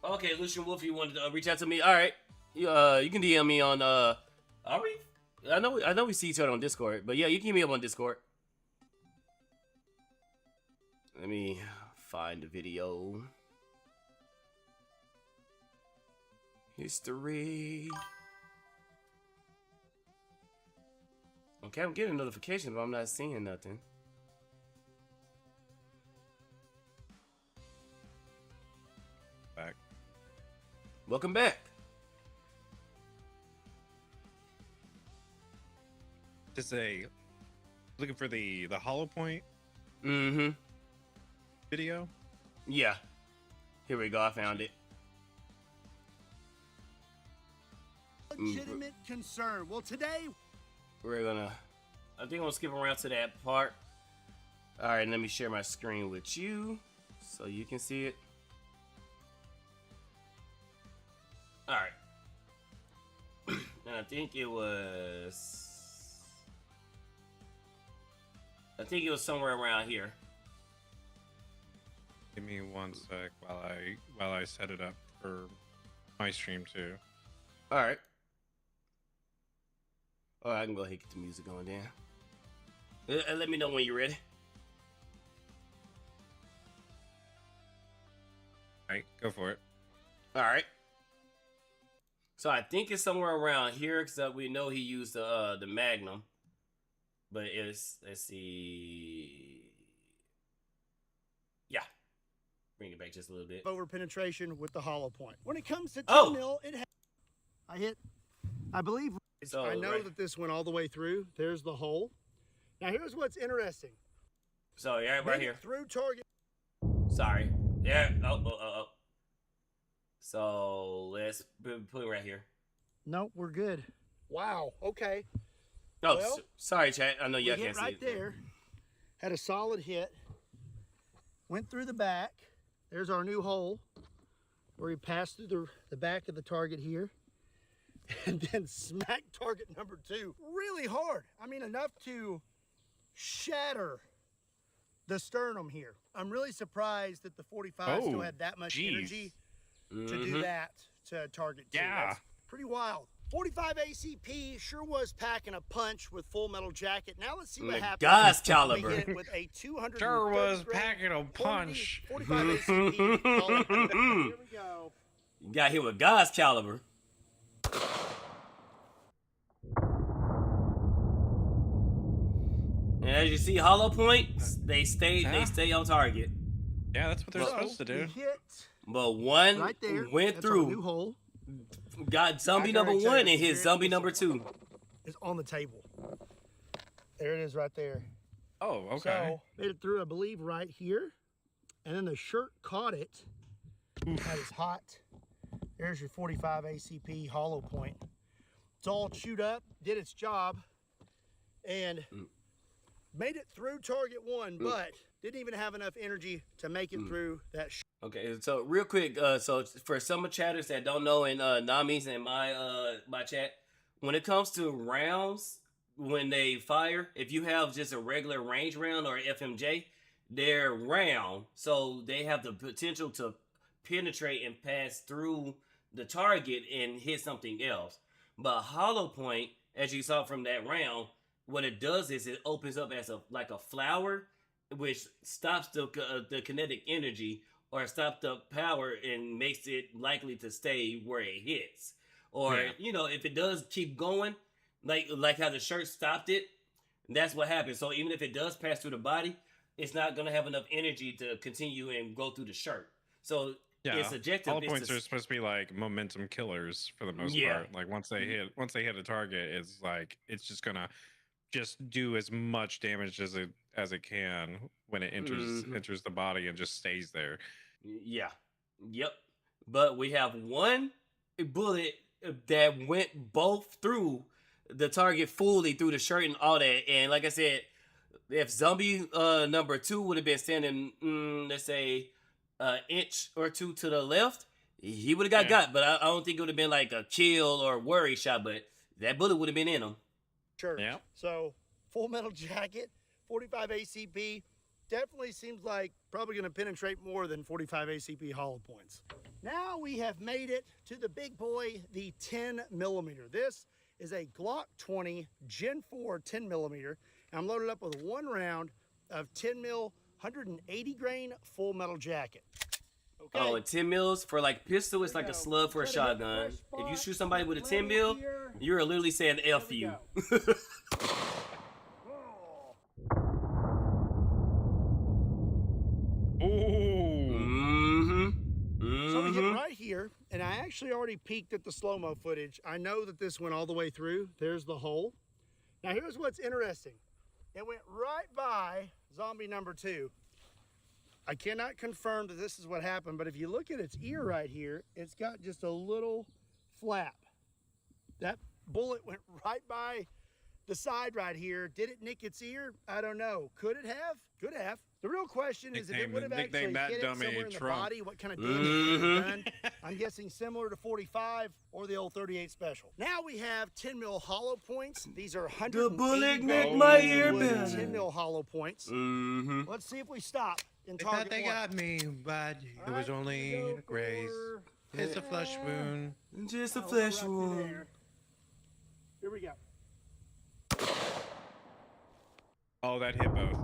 Okay, Lucian Wolf, you wanted to reach out to me? All right, you can DM me on are we? I know we see each other on Discord, but yeah, you can hit me up on Discord. Let me find the video. History. Okay, I'm getting notifications, but I'm not seeing nothing. Back. Welcome back. Just looking for the hollow point. Mm-hmm. Video. Yeah. Here we go. I found it. Legitimate concern. Well, today I think I'm gonna skip around to that part. All right, let me share my screen with you so you can see it. All right. And I think it was somewhere around here. Give me one sec while I set it up for my stream too. All right. Oh, I can go ahead and get the music going then. Let me know when you're ready. All right, go for it. All right. So I think it's somewhere around here because we know he used the Magnum, but let's see. Yeah, bring it back just a little bit. Over penetration with the hollow point. When it comes to 10 mil, I believe. So, I know that this went all the way through. There's the hole. Now here's what's interesting. So yeah, right here. Through target. Sorry. Yeah. Oh. So let's put it right here. Nope, we're good. Wow. Okay. Oh, well, sorry, chat. I know y'all can't see right it. There. Had a solid hit. Went through the back. There's our new hole where he passed through the back of the target here. And then smacked target number 2 really hard. I mean, enough to shatter the sternum here. I'm really surprised that the 45 still had that much energy to do that to target 2. Yeah. That's pretty wild. 45 ACP sure was packing a punch with Full Metal Jacket. Now let's see what happens. God's caliber. We hit it with a 200. Sure was packing a punch. 45 ACP. Here we go. You got hit with God's caliber. And as you see, hollow points, they stay on target. Yeah, that's what they're supposed to do. But one right there, went through. New hole. Got zombie number 1 and hit zombie number 2. It's on the table. There it is right there. Oh, okay. So made it through, I believe, right here. And then the shirt caught it. That is hot. There's your 45 ACP hollow point. It's all chewed up, did its job, and made it through target 1, but didn't even have enough energy to make it through that. Okay, so real quick, so for some chatters that don't know, and Nami's in my chat, when it comes to rounds, when they fire, if you have just a regular range round or FMJ, they're round, so they have the potential to penetrate and pass through the target and hit something else. But hollow point, as you saw from that round, what it does is it opens up as like a flower, which stops the kinetic energy or stop the power and makes it likely to stay where it hits. Or if it does keep going, like how the shirt stopped it, that's what happens. So even if it does pass through the body, it's not gonna have enough energy to continue and go through the shirt. So its objective. Hollow points are supposed to be like momentum killers for the most part. Like once they hit a target, it's like it's just gonna do as much damage as it can when it enters the body and just stays there. Yeah. Yep. But we have one bullet that went both through the target fully through the shirt and all that. And like I said, if zombie number 2 would have been standing, let's say, an inch or 2 to the left, he would have got. But I don't think it would have been like a kill or worry shot. But that bullet would have been in him. Sure. Yeah. So Full Metal Jacket, 45 ACP, definitely seems like probably going to penetrate more than 45 ACP hollow points. Now we have made it to the big boy, the 10 millimeter. This is a Glock 20 Gen 4 10 millimeter. And I'm loaded up with 1 round of 10 mil, 180 grain Full Metal Jacket. Okay. Oh, and 10 mils for like pistol is like a slug for a shotgun. If you shoot somebody with a 10 mil, you're literally saying F you. So we hit right here, and I actually already peeked at the slow-mo footage. I know that this went all the way through. There's the hole. Now here's what's interesting. It went right by zombie number 2. I cannot confirm that this is what happened, but if you look at its ear right here, it's got just a little flap. That bullet went right by the side right here. Did it nick its ear? I don't know. Could it have? Could have. The real question is if it would have actually hit it somewhere in the body, what kind of damage it would have done? I'm guessing similar to 45 or the old 38 special. Now we have 10 mil hollow points. These are 100. The bullet nicked my ear, man. 10 mil hollow points. Let's see if we stop in They target thought they one. got me, but it was only a graze. It's a flesh wound. Just a flesh wound. Here we go. Oh, that hit both.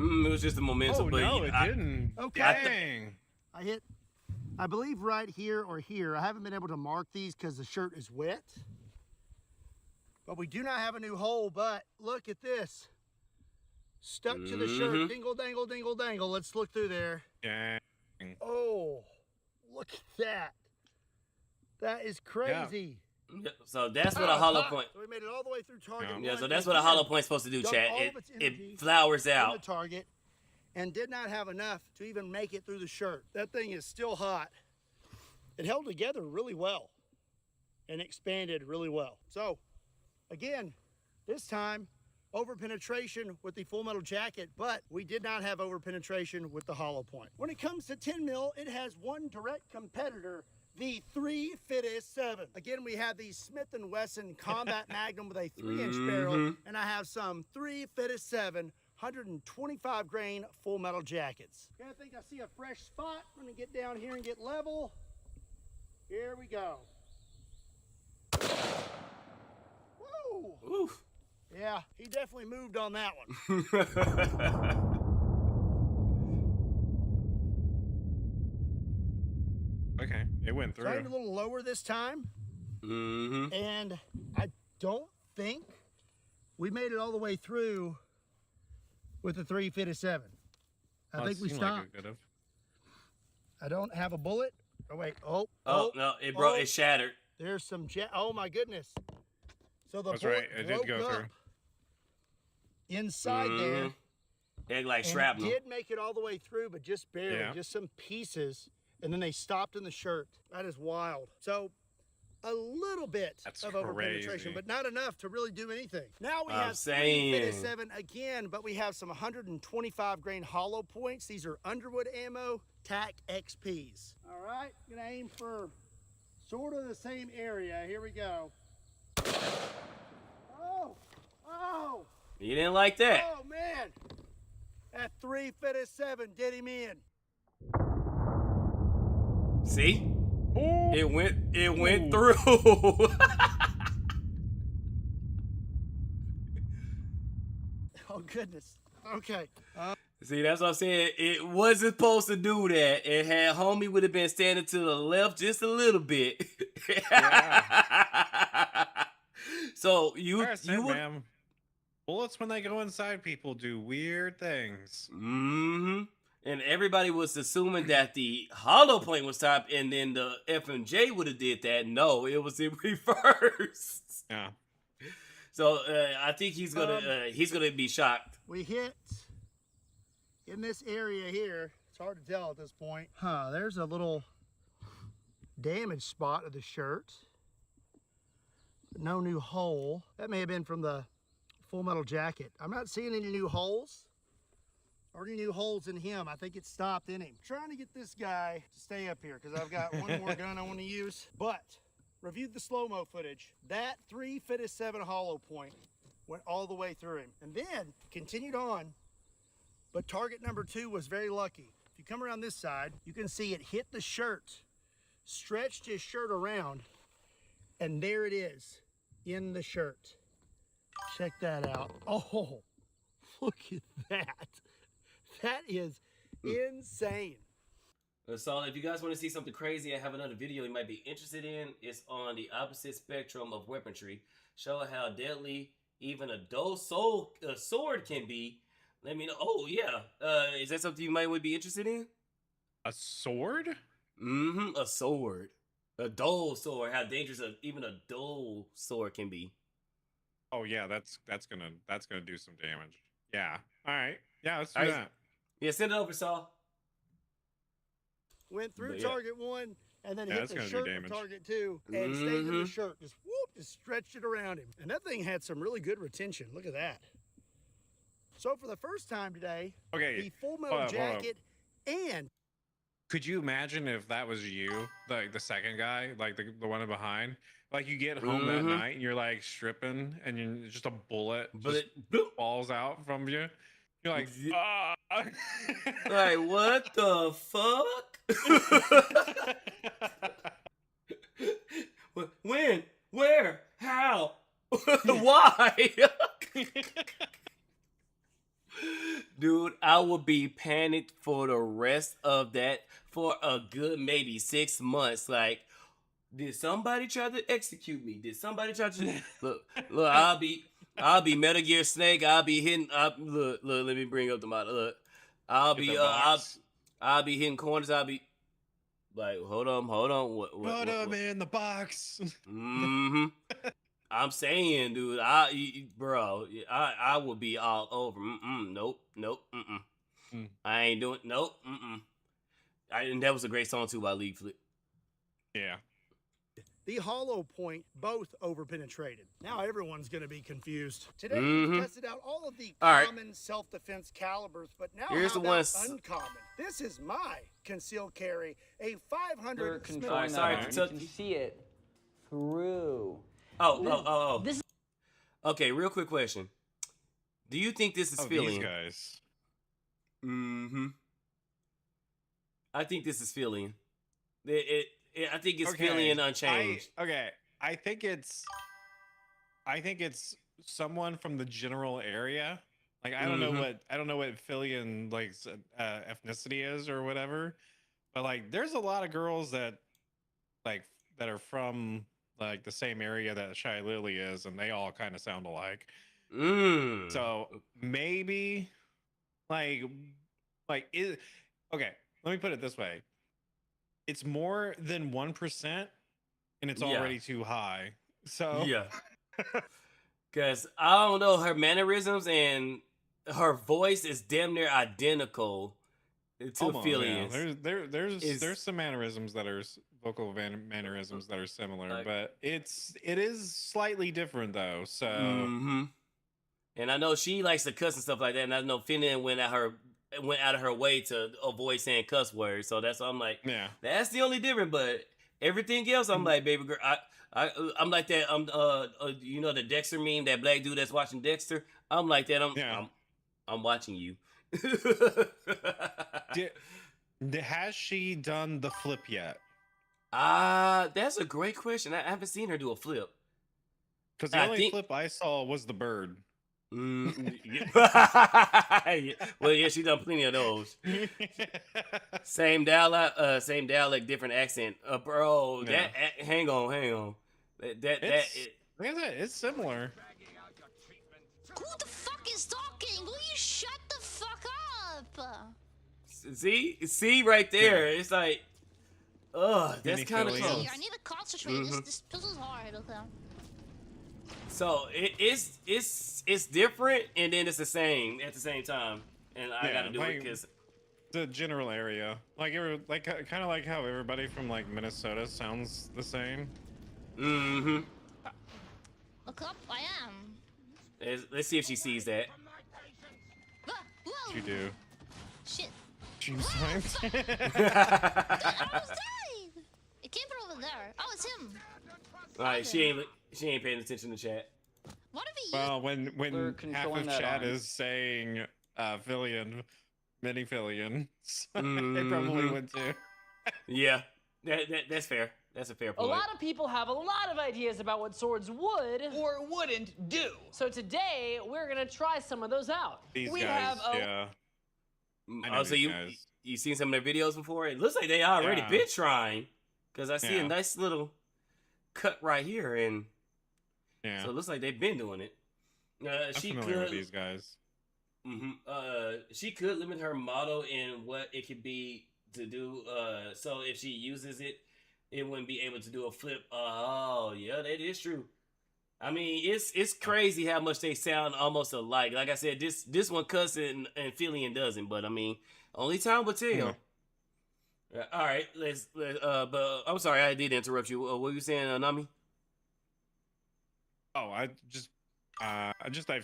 It was just a momentum, Oh, but no, it didn't. Okay. Dang. I hit, I believe right here or here. I haven't been able to mark these because the shirt is wet. But we do not have a new hole, but look at this. Stuck to the shirt. Dingle, dangle, dingle, dangle. Let's look through there. Dang. Oh, look at that. That is crazy. Yeah, so that's what a hollow point. So we made it all the way through target. Yeah, one. so that's what a hollow point's supposed to do, Dumped Chad. all of its energy It flowers in the out. target and did not have enough to even make it through the shirt. That thing is still hot. It held together really well and expanded really well. So again, this time over penetration with the full metal jacket, but we did not have over penetration with the hollow point. When it comes to 10 mil, it has one direct competitor, the 357. Again, we have the Smith & Wesson Combat Magnum with a 3-inch barrel, and I have some 357 125 grain full metal jackets. Okay, I think I see a fresh spot. I'm gonna get down here and get level. Here we go. Woo! Oof. Yeah, he definitely moved on that one. Okay, it went through. So I aimed a little lower this time. And I don't think we made it all the way through with the 357. I think we stopped. Like it could have. I don't have a bullet. Oh, wait. Oh, no, it broke. It shattered. There's some oh my goodness. So the That's bullet right, it did go broke through. up inside there. They like And shrapnel. it did make it all the way through, but just barely, just some pieces. And then they stopped in the shirt. That is wild. So a little bit of over penetration, but not enough to really do anything. Now we have 357 again, but we have some 125 grain hollow points. These are Underwood ammo, TAC XPs. All right, gonna aim for sort of the same area. Here we go. Oh! You didn't like that. Oh man! That 357 did him in. See? Ooh. It went through. Oh goodness. Okay. See, that's what I'm saying. It wasn't supposed to do that. It had homie would have been standing to the left just a little bit. So you would. Ma'am. Bullets when they go inside people do weird things. And everybody was assuming that the hollow point was top, and then the F&J would have did that. No, it was in reverse. Yeah. So I think he's gonna be shocked. We hit in this area here. It's hard to tell at this point. There's a little damage spot of the shirt. No new hole. That may have been from the full metal jacket. I'm not seeing any new holes. Or any new holes in him. I think it stopped in him. Trying to get this guy to stay up here because I've got one more gun I want to use. But reviewed the slow-mo footage. That 357 hollow point went all the way through him. And then continued on. But target number 2 was very lucky. If you come around this side, you can see it hit the shirt, stretched his shirt around, and there it is in the shirt. Check that out. Oh, look at that. That is insane. So if you guys want to see something crazy, I have another video you might be interested in. It's on the opposite spectrum of weaponry. Show how deadly even a dull sword can be. Let me know. Oh, yeah. Is that something you might would be interested in? A sword? A sword. A dull sword. How dangerous even a dull sword can be. Oh yeah, that's gonna do some damage. Yeah. All right. Yeah, let's do that. Yeah, send it over, Saul. Went through target 1, and then Yeah, hit that's the gonna be shirt of damage. target 2 and stayed in the shirt. Just whoop, just stretched it around him. And that thing had some really good retention. Look at that. So for the first time today, the full metal jacket and... Could you imagine if that was you, like the second guy, like the one behind? Like you get home that night and you're like stripping and you're just a bullet just falls out from you. You're like, ah. Like, what the fuck? When? Where? How? Why? Dude, I would be panicked for the rest of that for a good maybe 6 months. Like, did somebody try to execute me? Did somebody try to look? I'll be Metal Gear Snake. I'll be hitting. Look. Let me bring up the model. Look, I'll be hitting corners. I'll be like, hold on. What, put him in the box. I'm saying, dude, bro, I would be all over. Nope. I ain't doing. Nope. And that was a great song too by League Flip. Yeah. The hollow point both over-penetrated. Now everyone's going to be confused. Today we've tested out all of the common self-defense calibers, but now here's how the about one. uncommon? This is my concealed carry, a 500 controlling that you can see it through. Oh. Okay, real quick question. Do you think this is feeling? These guys. I think this is feeling. I think it's feeling unchanged. I think it's someone from the general area. Like I don't know what Phillian like ethnicity is or whatever, but like there's a lot of girls that are from like the same area that Shy Lily is, and they all kind of sound alike. So maybe okay. Let me put it this way. It's more than 1%, and it's already too high. So yeah, because I don't know, her mannerisms and her voice is damn near identical to Phillian's. Yeah. There's some mannerisms that are vocal mannerisms that are similar, but it is slightly different though. So and I know she likes to cuss and stuff like that, and I know Phillian went out of her way to avoid saying cuss words. So that's why I'm like, that's the only difference. But everything else, I'm like, baby girl, I'm like that. You know the Dexter meme, that black dude that's watching Dexter. I'm like that. I'm watching you. Has she done the flip yet? That's a great question. I haven't seen her do a flip. Because the only flip I saw was the bird. Well, yeah, she done plenty of those. Same dialect, different accent. Bro, hang on. It's similar. Who the fuck is talking? Will you shut the fuck up? See right there. Yeah. It's like, that's kind of close. I need to concentrate. This puzzle's hard. Okay. So it's different, and then it's the same at the same time, and I gotta do it because the general area, kind of like how everybody from like Minnesota sounds the same. Look up, I am. Let's see if she sees that. Whoa. You do. Shit. Dream signs. I almost died. It came from over there. Oh, it's him. All right, she ain't paying attention to chat. What if he? Well, when half of chat is saying Phillian, mini Phillian, they probably would too. Yeah, that's fair. That's a fair point. A lot of people have a lot of ideas about what swords would or wouldn't do. So today we're gonna try some of those out. These guys, yeah. Oh, so you seen some of their videos before? It looks like they already been trying, because I see a nice little cut right here, and so it looks like they've been doing it. She familiar with these guys. She could limit her model in what it could be to do. So if she uses it, it wouldn't be able to do a flip. Oh yeah, that is true. I mean, it's crazy how much they sound almost alike. Like I said, this one cusses and Phillian doesn't, but I mean, only time will tell. All right, but I'm sorry, I did interrupt you. What were you saying, Nami? Oh, I've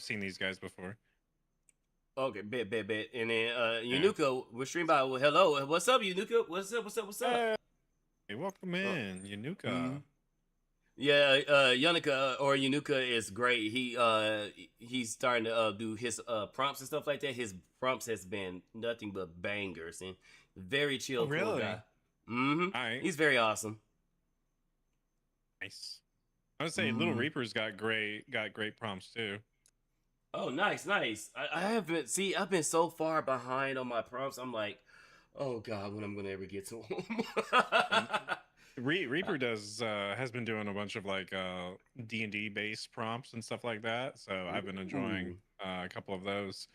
seen these guys before. Okay, bet. And then Yunuka, we're streaming by. Well, hello, what's up, Yunuka? What's up? Hey, welcome in, Yunuka. Mm-hmm. Yeah, Yunuka is great. He's starting to do his prompts and stuff like that. His prompts has been nothing but bangers and very chill, cool guy. Mm-hmm. All right. He's very awesome. Nice. I would say Little Reaper's got great prompts too. Oh, nice. I haven't. See, I've been so far behind on my prompts. I'm like, oh god, when I'm gonna ever get to them. Reaper has been doing a bunch of like D&D based prompts and stuff like that. So I've been enjoying a couple of those.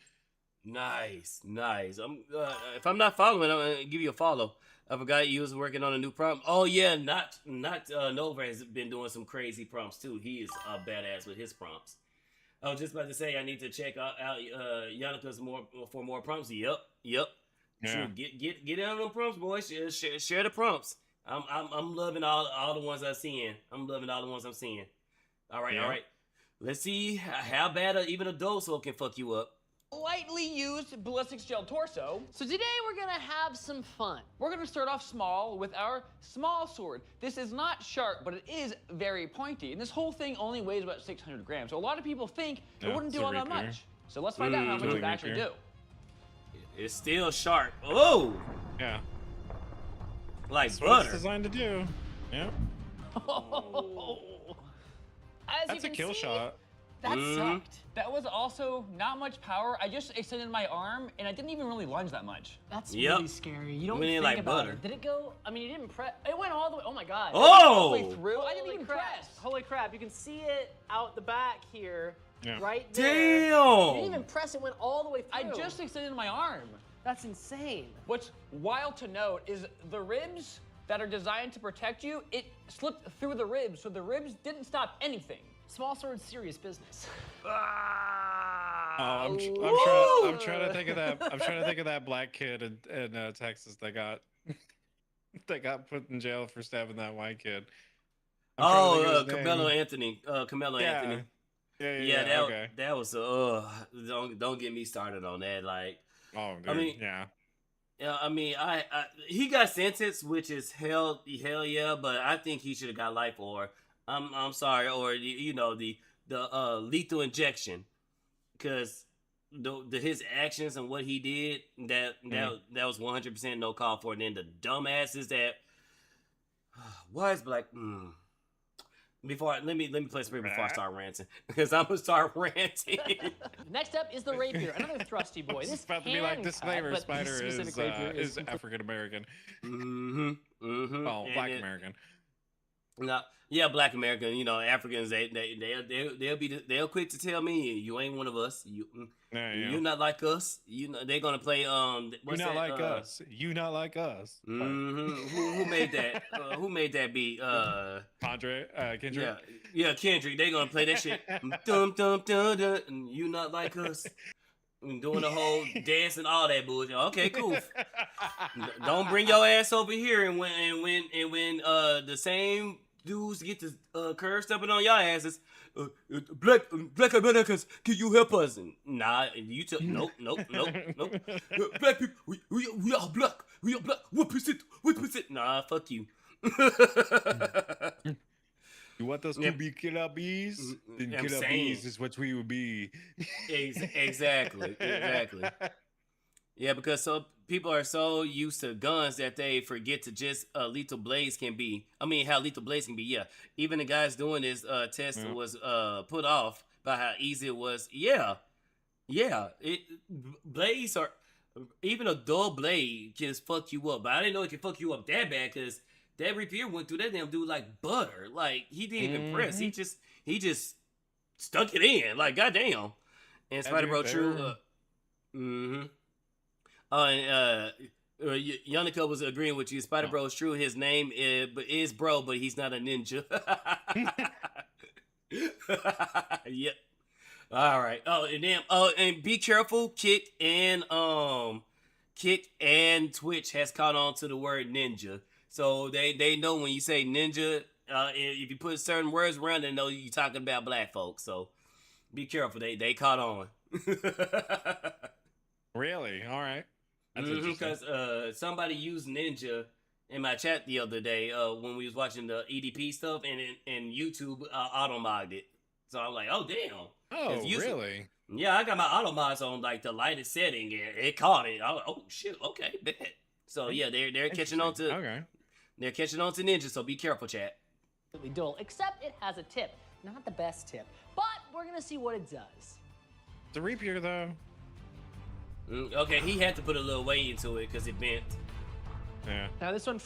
Nice. If I'm not following, I'm gonna give you a follow. I forgot you was working on a new prompt. Oh yeah, not Nova has been doing some crazy prompts too. He is a badass with his prompts. I was just about to say I need to check out Yannicka's for more prompts. Yep. Yeah. True. Get in on the prompts, boys. Share the prompts. I'm loving all the ones I'm seeing. All right. Let's see how bad even a Doso can fuck you up. Lightly used ballistics gel torso. So today we're gonna have some fun. We're gonna start off small with our small sword. This is not sharp, but it is very pointy. And this whole thing only weighs about 600 grams. So a lot of people think it wouldn't do all that much. So let's find out how much it actually do. It's still sharp. Oh! Yeah. Like That's butter. what it's designed to do. Yeah. That's a kill shot. That sucked. That was also not much power. I just extended my arm, and I didn't even really lunge that much. That's really scary. You don't think like about butter. it. Did it go? I mean, you didn't press. It went all the way. Oh my god. Oh! All the way through. I didn't even press. Holy crap! You can see it out the back here, Yeah. right there. Damn! You didn't even press. It went all the way through. I just extended my arm. That's insane. What's wild to note is the ribs that are designed to protect you, it slipped through the ribs, so the ribs didn't stop anything. Small sword's serious business. I'm trying to think of that. I'm trying to think of that black kid in Texas that got put in jail for stabbing that white kid. Carmelo Anthony. Anthony. Yeah. Okay. That was don't get me started on that. Like, oh, dude, he got sentenced, which is hell yeah. But I think he should have got life, or I'm sorry, or the lethal injection, because his actions and what he did that was 100% no call for. And then the dumbasses that why is black. Let me play some before I start ranting, because I'm gonna start ranting. Next up is the rapier, another thrusty boy. This is about to be like disclaimer: Spydr is African American. Oh, Black American. No, yeah, Black American. Africans they'll quick to tell me you ain't one of us. You're not like us. They're gonna play you're not like us. You not like us. Who made that? Who made that beat? Kendrick. Yeah, Kendrick. They gonna play that shit. Dum dum dum dum. You not like us. Doing the whole dance and all that bullshit. Okay, cool. Don't bring your ass over here and when the same dudes get to curve stepping on y'all asses. Black Americans, can you help us? And, nah, you tell nope. Black people, we are black. We are black. What percent? Nah, fuck you. You want us to be killer bees? Then killer bees is what we will be. Exactly. Yeah, because some people are so used to guns that they forget to just lethal blades can be. I mean, how lethal blades can be. Yeah, even the guys doing this test was put off by how easy it was. Yeah. Blades are, even a dull blade can fuck you up. But I didn't know it could fuck you up that bad, because that rapier went through that damn dude like butter. Like, he didn't even press. He just stuck it in. Like, goddamn. And Spydr-Bro true. Yannicka was agreeing with you. Spydr-Bro is true. His name is Bro, but he's not a ninja. Yep. All right. Oh, and then and be careful, Kick and Kick and Twitch has caught on to the word ninja. So they know when you say ninja, if you put certain words around, they know you're talking about black folks. So be careful. They caught on. Really? All right. That's interesting. Because somebody used ninja in my chat the other day when we was watching the EDP stuff, and YouTube auto-modded it. So I'm like, oh, damn. Oh, really? Yeah, I got my auto-mods on like the lightest setting, and it caught it. I was like, oh, shit, okay, bet. So yeah, they're catching on to... Okay. They're catching on to ninja, so be careful, chat. Dull, except it has a tip. Not the best tip, but we're gonna see what it does. The rapier, though. Okay, he had to put a little weight into it because it bent. Yeah. Now this one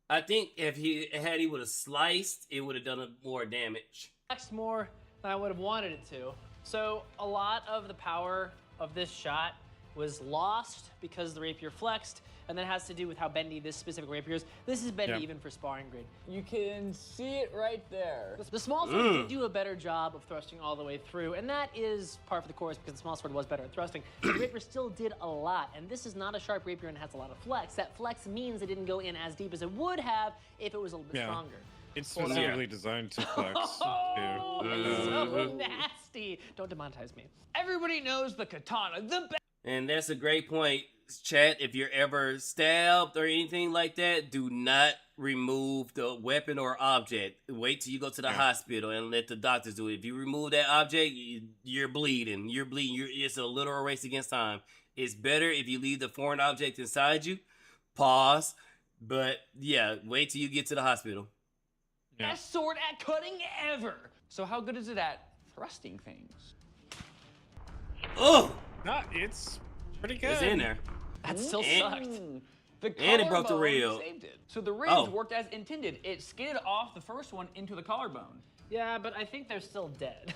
I think if he would have sliced, it would have done more damage. flexed more than I would have wanted it to. So a lot of the power of this shot was lost because the rapier flexed, and that has to do with how bendy this specific rapier is. This is bendy even for sparring grid. You can see it right there. The small sword did do a better job of thrusting all the way through, and that is par for the course because the small sword was better at thrusting. The rapier still did a lot, and this is not a sharp rapier and has a lot of flex. That flex means it didn't go in as deep as it would have if it was a little bit stronger. It's specifically designed to flex. Oh, it's so nasty. Don't demonetize me. Everybody knows the katana, the best. And that's a great point, chat. If you're ever stabbed or anything like that, do not remove the weapon or object. Wait till you go to the hospital and let the doctors do it. If you remove that object, you're bleeding. You're bleeding. It's a literal race against time. It's better if you leave the foreign object inside you. Pause. But yeah, wait till you get to the hospital. Best sword at cutting ever. So how good is it at thrusting things? Oh! No, it's pretty good. It's in there. That still sucked. And it broke the rib. Saved it. So the ribs worked as intended. It skidded off the first one into the collarbone. Yeah, but I think they're still dead.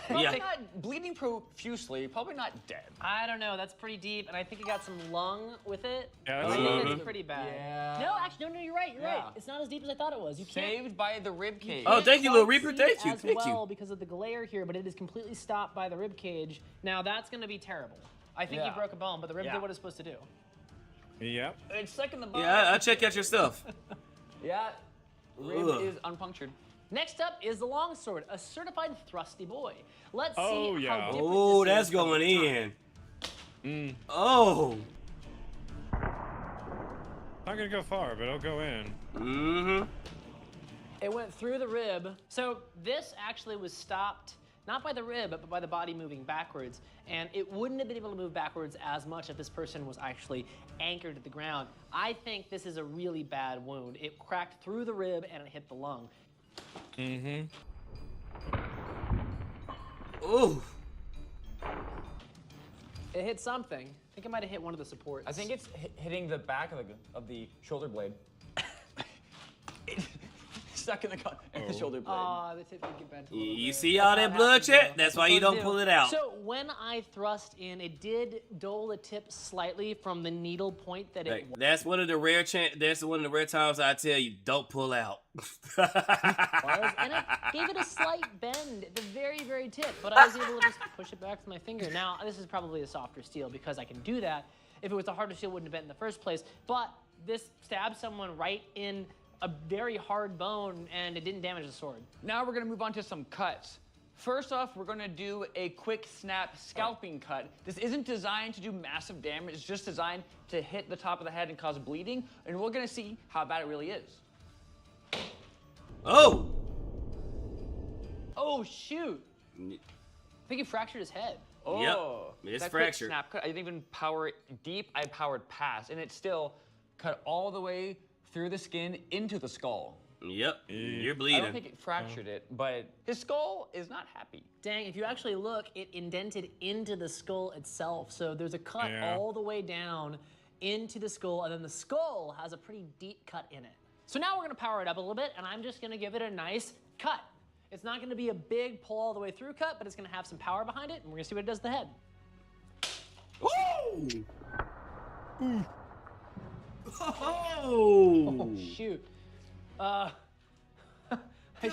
Probably not bleeding profusely, probably not dead. I don't know, that's pretty deep, and I think it got some lung with it. Yeah, I think it's pretty bad. Yeah. No, actually, no, you're right, you're right. It's not as deep as I thought it was. You can't. Saved by the rib cage. Oh, thank you, Little Reaper. see Thank you. as Thank well you. because of the glare here, but it is completely stopped by the rib cage. Now that's going to be terrible. I think he broke a bone, but the rib did what it's supposed to do. Yep. It's stuck in the bone. Yeah, I'll check out your stuff. Yeah, rib is unpunctured. Next up is the longsword, a certified thrusty boy. Let's see Oh, how yeah. different Oh, this that's is from going the in. Oh. Not gonna go far, but it'll go in. Mm-hmm. It went through the rib. So this actually was stopped, not by the rib, but by the body moving backwards. And it wouldn't have been able to move backwards as much if this person was actually anchored to the ground. I think this is a really bad wound. It cracked through the rib and it hit the lung. Mm-hmm. Ooh. It hit something. I think it might have hit one of the supports. I think it's hitting the back of the shoulder blade. Stuck in the shoulder blade. Aw, the tip did get bent a little You bit. see all that blood, chat? That's why you don't pull it out. So when I thrust in, it did dull the tip slightly from the needle point that it was. That's one of the rare times I tell you don't pull out. And it gave it a slight bend at the very, very tip, but I was able to just push it back with my finger. Now, this is probably a softer steel because I can do that. If it was a harder steel, it wouldn't have bent in the first place. But this stabbed someone right in a very hard bone, and it didn't damage the sword. Now we're gonna move on to some cuts. First off, we're gonna do a quick snap scalping cut. This isn't designed to do massive damage, it's just designed to hit the top of the head and cause bleeding, and we're gonna see how bad it really is. Oh! Oh, shoot. I think he fractured his head. Oh, Yep, it's that quick fractured. snap cut, I didn't even power it deep, I powered past, and it still cut all the way through the skin into the skull. Yep, you're I bleeding. don't think it fractured it, but his skull is not happy. Dang, if you actually look, it indented into the skull itself. So there's a cut all the way down into the skull, and then the skull has a pretty deep cut in it. So now we're gonna power it up a little bit, and I'm just gonna give it a nice cut. It's not gonna be a big pull all the way through cut, but it's gonna have some power behind it, and we're gonna see what it does to the head. Ooh! Oh, shoot. I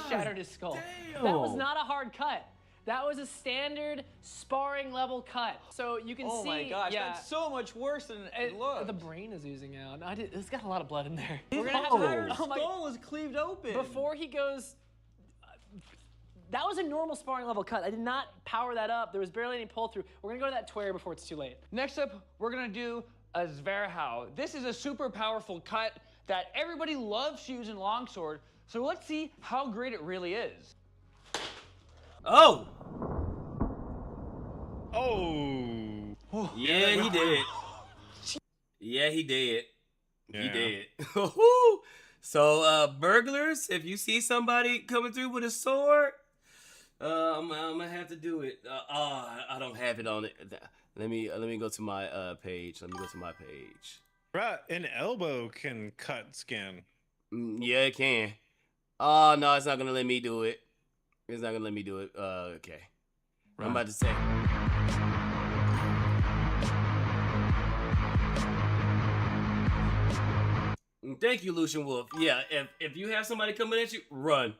shattered his skull. damn. That was not a hard cut. That was a standard sparring level cut. So you can see. Oh my gosh, that's so much worse than it looked. The brain is oozing out. It's got a lot of blood in there. His entire skull is cleaved open. Before he goes, that was a normal sparring level cut. I did not power that up. There was barely any pull through. We're gonna go to that tware before it's too late. Next up, we're gonna do a Zverhau. This is a super powerful cut that everybody loves to use in longsword. So let's see how great it really is. Oh! Oh! Yeah, he did. Yeah, he did. Yeah. He did. So, burglars, if you see somebody coming through with a sword, I'm gonna have to do it. I don't have it on it. Let me go to my page. Let me go to my page. Bruh, an elbow can cut skin. Yeah, it can. Oh no, it's not gonna let me do it. It's not gonna let me do it. Okay. Right. I'm about to say. Thank you, Lucian Wolf. Yeah, if you have somebody coming at you, run.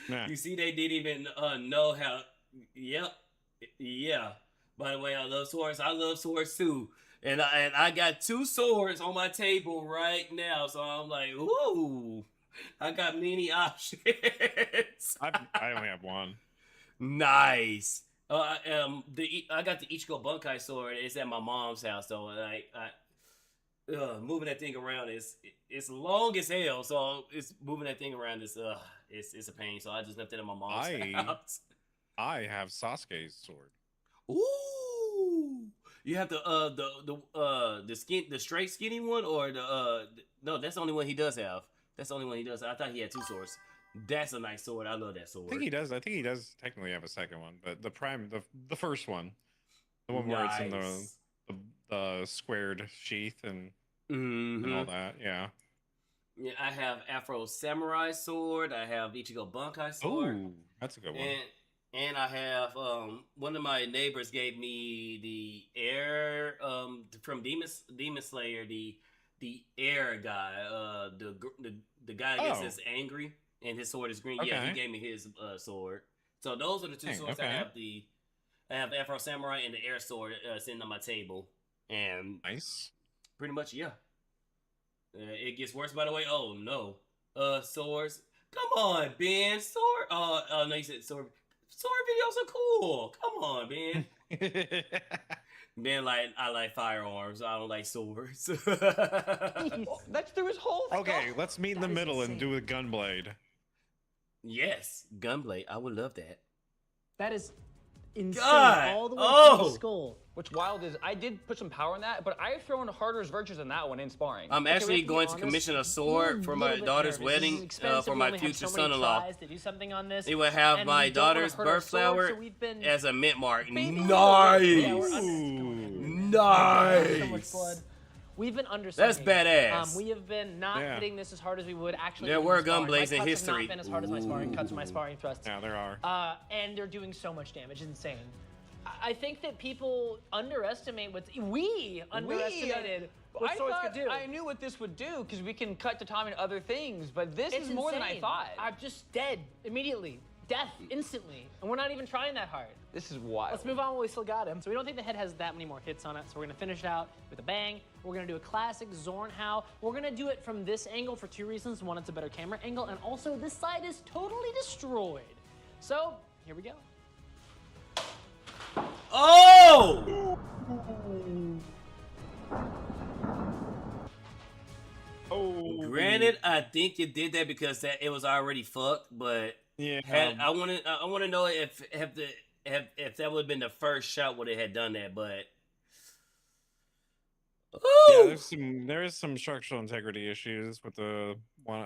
Nah. You see, they didn't even know how. Yep. Yeah. By the way, I love swords. I love swords too. And I got 2 swords on my table right now, so I'm like, ooh, I got many options. I only have one. Nice. I got the Ichigo Bunkai sword. It's at my mom's house, though. Moving that thing around it's long as hell. So it's moving that thing around is it's a pain. So I just left it at my mom's house. I have Sasuke's sword. Ooh. You have the straight skinny one, or no? That's the only one he does have. That's the only one he does. I thought he had 2 swords. That's a nice sword. I love that sword. I think he does technically have a second one, but the first one, the one where it's in the squared sheath and all that. Yeah. Yeah, I have Afro Samurai sword. I have Ichigo Bunkai sword. Ooh, that's a good one. And I have one of my neighbors gave me the air from Demon Slayer, the air guy, the guy that gets angry and his sword is green. Okay. Yeah, he gave me his sword. So those are the 2 swords. I have the Afro Samurai and the air sword sitting on my table. And nice. Pretty much, yeah. It gets worse, by the way. Oh no, swords. Come on, Ben. Sword. No, you said sword. Sword videos are cool. Come on, Ben. Ben, I like firearms. I don't like swords. That's through his whole. Okay, let's meet in the middle and do a gunblade. Yes, gunblade. I would love that. That is insane. God. All the way through the skull. What's wild is I did put some power in that, but I've thrown harder virtues than that one in sparring. I'm actually going to commission a sword for my daughter's wedding for my future son-in-law. He will have my daughter's birth flower as a mint mark. Nice! Nice! We've been underestimating. That's badass. We have been not hitting this as hard as we would actually. There were gunblades in history. My cuts have not been as hard as my sparring cuts or my sparring thrusts. Yeah, there are. And they're doing so much damage. It's insane. I think that people underestimate what we underestimated what swords could do. I knew what this would do because we can cut tatami and other things, but this is more than I thought. I'm just dead immediately. Death instantly. And we're not even trying that hard. This is wild. Let's move on while we still got him. So we don't think the head has that many more hits on it, so we're gonna finish it out with a bang. We're gonna do a classic Zornhau. We're gonna do it from this angle for 2 reasons. One, it's a better camera angle, and also this side is totally destroyed. So, here we go. Oh! Oh. Granted, I think you did that because it was already fucked, but yeah, I want to know if that would have been the first shot would it had done that, but yeah, there is some structural integrity issues with the one.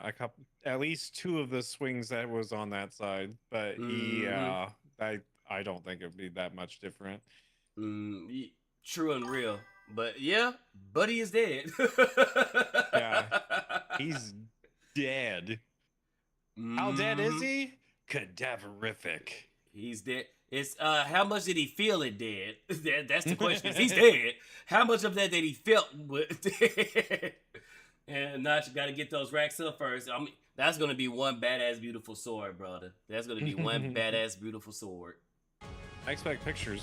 At least 2 of the swings that was on that side, but yeah, I don't think it'd be that much different. True and real. But yeah, Buddy is dead. Yeah, he's dead. How dead is he? Cadaverific. He's dead. It's how much did he feel it dead? That's the question. He's dead. How much of that did he felt dead? And now you got to get those racks up first. I mean, That's gonna be one badass beautiful sword, brother. That's gonna be one badass beautiful sword. I expect pictures.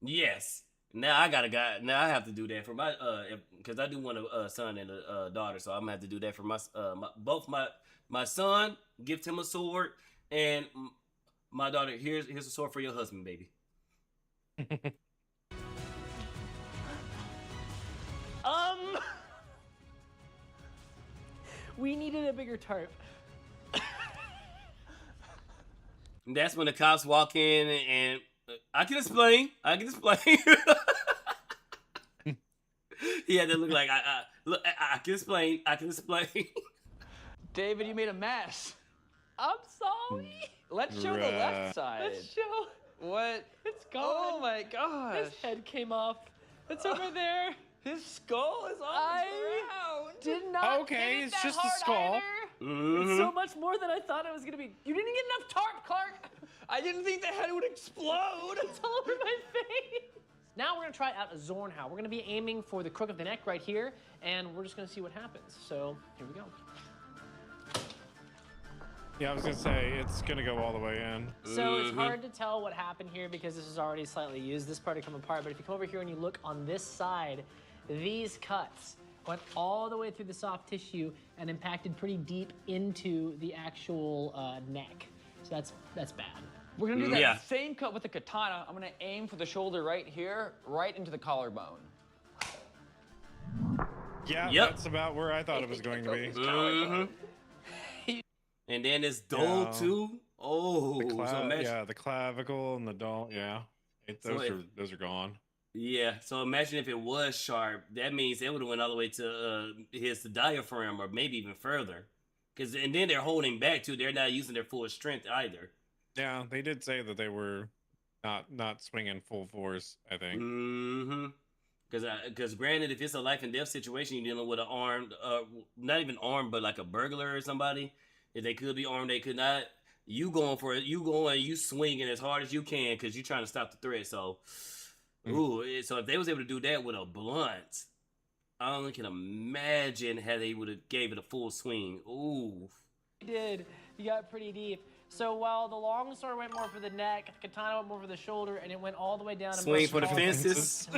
Yes. Now I got a guy. Now I have to do that for my because I do want a son and a daughter, so I'm gonna have to do that for both my son. Gift him a sword, and my daughter. Here's a sword for your husband, baby. We needed a bigger tarp. And that's when the cops walk in, and I can explain. He had to look like I can explain. David, you made a mess. I'm sorry. Let's show the left side. Let's show. What? It's gone. Oh my gosh. His head came off. It's over there. His skull is on the ground. Did not Okay, hit it it's that just a hard skull. either. It's so much more than I thought it was gonna be. You didn't get enough tarp, Clark. I didn't think the head would explode. It's all over my face. Now we're gonna try out a Zornhow. We're gonna be aiming for the crook of the neck right here, and we're just gonna see what happens. So here we go. Yeah, I was gonna say it's gonna go all the way in. So it's hard to tell what happened here because this is already slightly used. This part to come apart, but if you come over here and you look on this side, these cuts went all the way through the soft tissue and impacted pretty deep into the actual neck. So that's bad. We're gonna do that same cut with the katana. I'm gonna aim for the shoulder right here, right into the collarbone. Yeah, that's about where I thought it was going to be. And then it's dull too. Oh, the clavicle and the dull. Yeah, those are gone. Yeah, so imagine if it was sharp. That means it would have went all the way to his diaphragm, or maybe even further. And then they're holding back too. They're not using their full strength either. Yeah, they did say that they were not swinging full force, I think. Because granted, if it's a life and death situation, you're dealing with an armed, not even armed, but like a burglar or somebody. If they could be armed, they could not. You going for it? You swinging as hard as you can because you're trying to stop the threat. So. Ooh, so if they was able to do that with a blunt, I only can imagine how they would have gave it a full swing. Ooh. You did. You got pretty deep. So while the long sword went more for the neck, the katana went more for the shoulder, and it went all the way down to swing for the fences.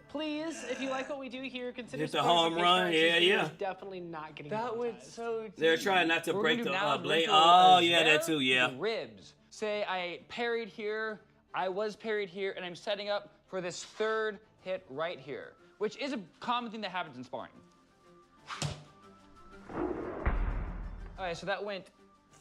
Please, if you like what we do here, consider hit the home run. Yeah. Definitely not getting that went so deep. They're trying not to break the blade. Oh yeah, that too. Yeah. Ribs. Say I parried here, I was parried here, and I'm setting up for this third hit right here, which is a common thing that happens in sparring. All right, so that went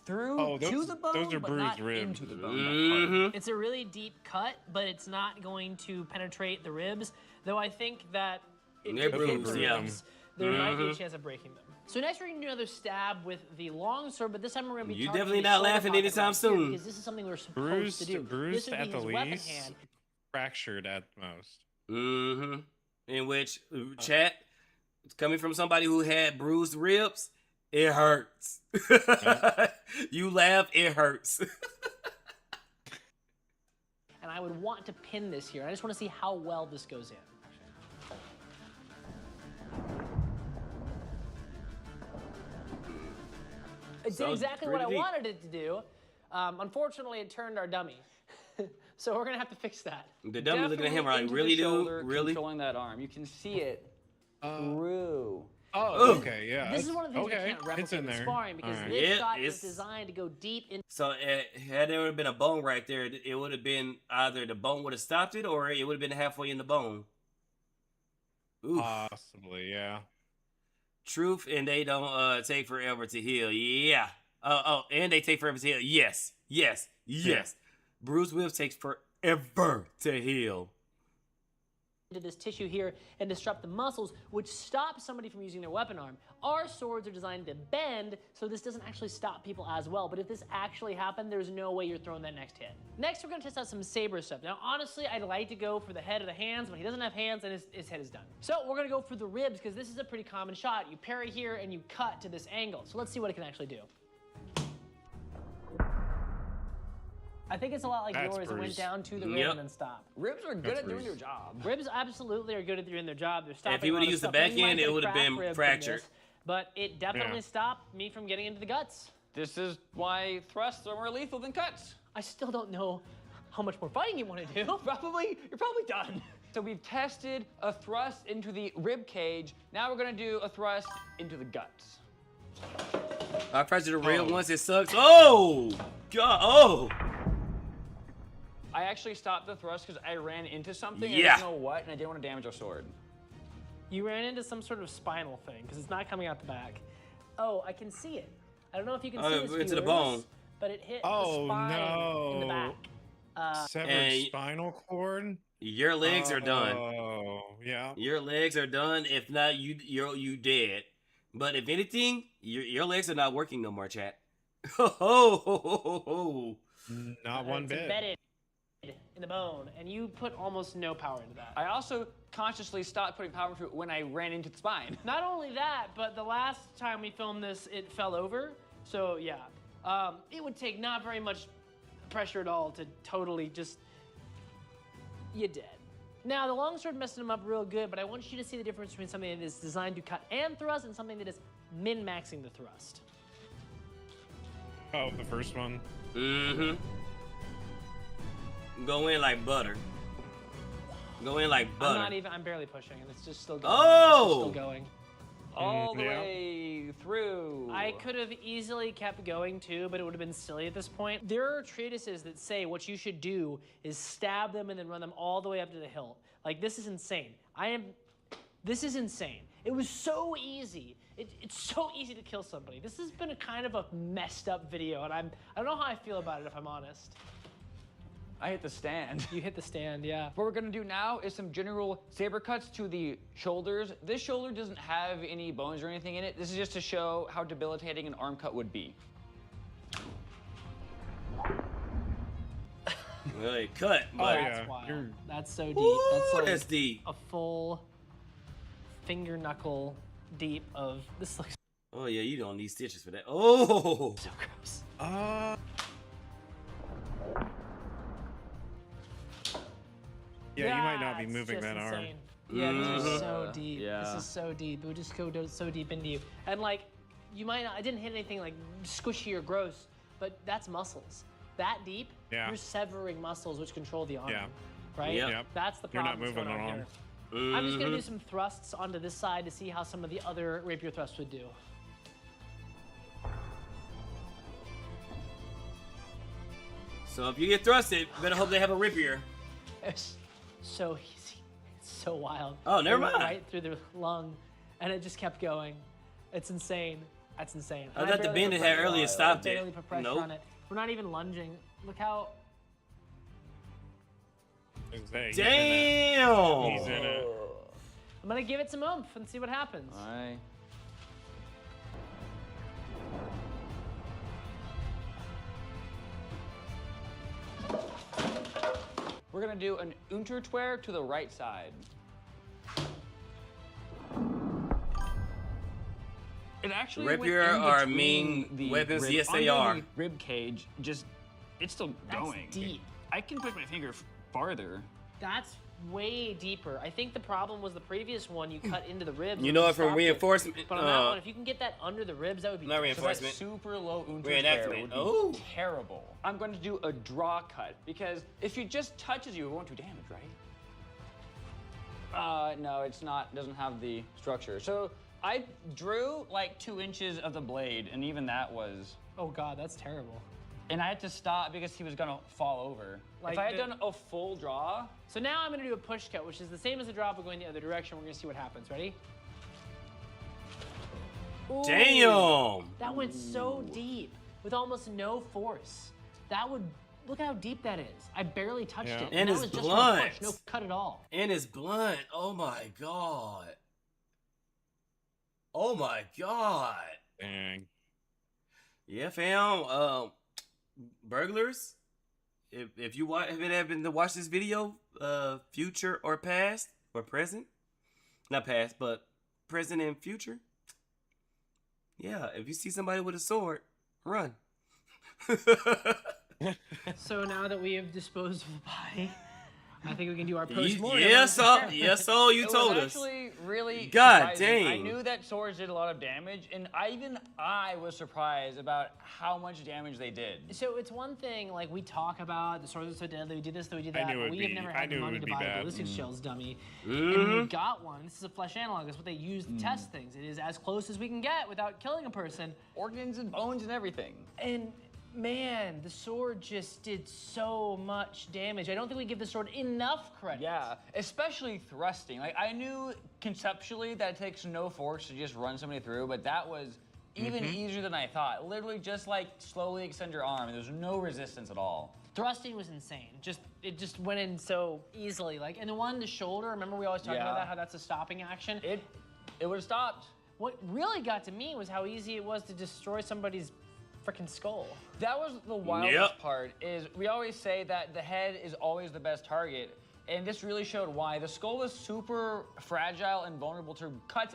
through to the bone, those are but bruised not ribs. into the bone. It's a really deep cut, but it's not going to penetrate the ribs, though I think that they're bruised, there might be a chance of breaking them. So next we're going to do another stab with the long sword, but this time we're going to be You targeting definitely the not shoulder laughing pocket anytime right soon. here, because this is something we're supposed to do. Bruised This would at be the his weapon least, hand. fractured at most. In which, chat, coming from somebody who had bruised ribs, it hurts. You laugh, it hurts. And I would want to pin this here. I just want to see how well this goes in. It did exactly what I wanted it to do. Unfortunately, it turned our dummy. So we're gonna have to fix that. The dummy looking at him like, really, dude? Really? Controlling that arm. You can see it through. Oh, okay, yeah. This is one of the things I can't replicate in sparring because this shot is designed to go deep in. So had there been a bone right there, it would have been either the bone would have stopped it or it would have been halfway in the bone. Oof. Possibly, yeah. Truth, and they don't take forever to heal. Yeah. And they take forever to heal. Yes. Yeah. Bruised ribs takes forever to heal. Into this tissue here and disrupt the muscles, which stops somebody from using their weapon arm. Our swords are designed to bend, so this doesn't actually stop people as well. But if this actually happened, there's no way you're throwing that next hit. Next, we're gonna test out some saber stuff. Now, honestly, I'd like to go for the head or the hands, but he doesn't have hands and his head is done. So we're gonna go for the ribs because this is a pretty common shot. You parry here and you cut to this angle. So let's see what it can actually do. I think it's a lot like That's yours. It went bruised. down to the rib and then stopped. Ribs are good That's at doing bruised. their job. Ribs absolutely are good at doing their job. They're stopping. If he a lot would've of used the stuff. And back you might end, get it a would've crack been rib from fractured. this, but it definitely stopped me from getting into the guts. This is why thrusts are more lethal than cuts. I still don't know how much more fighting you want to do. You're probably done. So we've tested a thrust into the rib cage. Now we're gonna do a thrust into the guts. I fractured the rib once. It sucks. Oh God. Oh. I actually stopped the thrust because I ran into something. Yeah. I didn't know what, and I didn't want to damage our sword. You ran into some sort of spinal thing because it's not coming out the back. Oh, I can see it. I don't know if you can see this, into the viewers, bone. but it hit Oh, the spine no. in the back. Severed and- spinal cord. Your legs are done. Oh, yeah. Your legs are done. If not, you dead. But if anything, your legs are not working no more, chat. Not one It's bit. embedded in the bone, and you put almost no power into that. I also consciously stopped putting power into it when I ran into the spine. Not only that, but the last time we filmed this, it fell over. So yeah, it would take not very much pressure at all to totally just, you're dead. Now the longsword messed him up real good, but I want you to see the difference between something that is designed to cut and thrust and something that is min-maxing the thrust. Oh, the first one. Mm-hmm. Go in like butter. Go in like butter. I'm barely pushing, and it's just still going. Oh! It's just still going. All the Yeah. way through. I could have easily kept going too, but it would have been silly at this point. There are treatises that say what you should do is stab them and then run them all the way up to the hilt. Like, this is insane. This is insane. It was so easy. It's so easy to kill somebody. This has been a kind of a messed up video, and I don't know how I feel about it, if I'm honest. I hit the stand. You hit the stand, yeah. What we're gonna do now is some general saber cuts to the shoulders. This shoulder doesn't have any bones or anything in it. This is just to show how debilitating an arm cut would be. Well, it cut, Oh, but yeah. That's wild. You're- That's so deep. Ooh, That's like that's deep. a full finger knuckle deep of, this looks Oh yeah, you don't need stitches for that. Oh. so gross. Yeah, you might not be That's moving just that arm. insane. Yeah, these are so Mhm. deep. Yeah. This is so deep. It would just go so deep into you. And like, you might not, I didn't hit anything like squishy or gross, but that's muscles. That deep, Yeah. you're severing muscles which control the arm. Yeah. Right? Yep. Yep. That's the You're not problem. that's moving going on at all. here. I'm just gonna do Mhm. some thrusts onto this side to see how some of the other rapier thrusts would do. So if you get thrusted, better hope they have a rapier. It's so easy. It's so wild. Oh, never It went mind. right through the lung, and it just kept going. It's insane. That's insane. I And thought the barely bend put it had pressure earlier on stopped I it. barely put pressure Nope. on it. We're not even lunging. Look how. Is that- Damn. He's in it. I'm gonna give it some oomph and see what happens. Alright. We're gonna do an untertwear to the right side. It actually went Rapier in are between mean the weapons. rib- Yes, they under are. the rib cage, just it's still That's going. deep. I can push my finger farther. That's way deeper. I think the problem was the previous one you cut into the ribs. You which know it from stopped reinforcement. But on that one, if you can get that under the ribs, that would be Not great. So that reinforcement. super low untertwear Reenactment. would be Oh. terrible. I'm going to do a draw cut because if it just touches you, it won't do damage, right? No, it's not. Doesn't have the structure. So I drew like 2 inches of the blade, and even that was. Oh god, that's terrible. And I had to stop because he was gonna fall over. Like if I had the- done a full draw, So now I'm gonna do a push cut, which is the same as a drop, but going the other direction. We're gonna see what happens. Ready? Ooh, Damn. that went so deep with almost no force. That would look how deep that is. I barely touched Yeah. it, And that it's was just blunt. no push, no cut at all. And it's blunt. Oh my god. Oh my god. Dang. Yeah, fam. Burglars. If you haven't happened to watch this video, future or past or present, not past, but present and future. Yeah, if you see somebody with a sword, run. So now that we have disposed of the body, I think we can do our post-mortem. Yes, so you told us. Actually, really God surprising. dang. I knew that swords did a lot of damage, and I was surprised about how much damage they did. So it's one thing, like, we talk about the swords are so deadly, we did this, we did that, but we have never had the money to buy a ballistics shells dummy. And we got one. This is a flesh analog. That's what they use to test things. It is as close as we can get without killing a person. Organs and bones and everything. And man, the sword just did so much damage. I don't think we give the sword enough credit. Yeah, especially thrusting. Like, I knew conceptually that it takes no force to just run somebody through, but that was even easier than I thought. Literally just like slowly extend your arm. There's no resistance at all. Thrusting was insane. It just went in so easily. Like, and the one in the shoulder, remember we always talked about that, how that's a stopping action? It would have stopped. What really got to me was how easy it was to destroy somebody's freaking skull. That was the wildest part, is we always say that the head is always the best target, and this really showed why. The skull is super fragile and vulnerable to cuts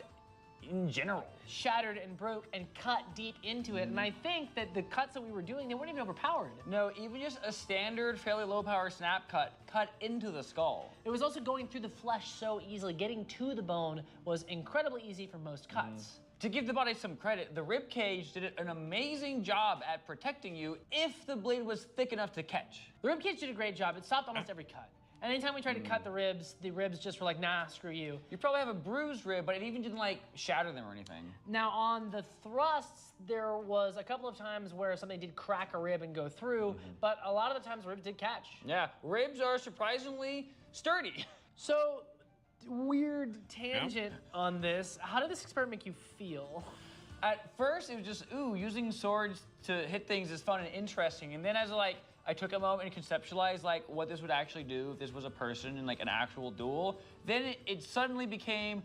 in general. Shattered and broke and cut deep into it, and I think that the cuts that we were doing, they weren't even overpowered. No, even just a standard, fairly low power snap cut into the skull. It was also going through the flesh so easily. Getting to the bone was incredibly easy for most cuts. To give the body some credit, the rib cage did an amazing job at protecting you if the blade was thick enough to catch. The rib cage did a great job. It stopped almost every cut. And anytime we tried to cut the ribs just were like, nah, screw you. You probably have a bruised rib, but it even didn't like shatter them or anything. Now on the thrusts, there was a couple of times where something did crack a rib and go through, but a lot of the times ribs did catch. Yeah, ribs are surprisingly sturdy. So, weird tangent on this. How did this experiment make you feel? At first, it was just, using swords to hit things is fun and interesting. And then as I took a moment and conceptualized like what this would actually do if this was a person in like an actual duel, then it suddenly became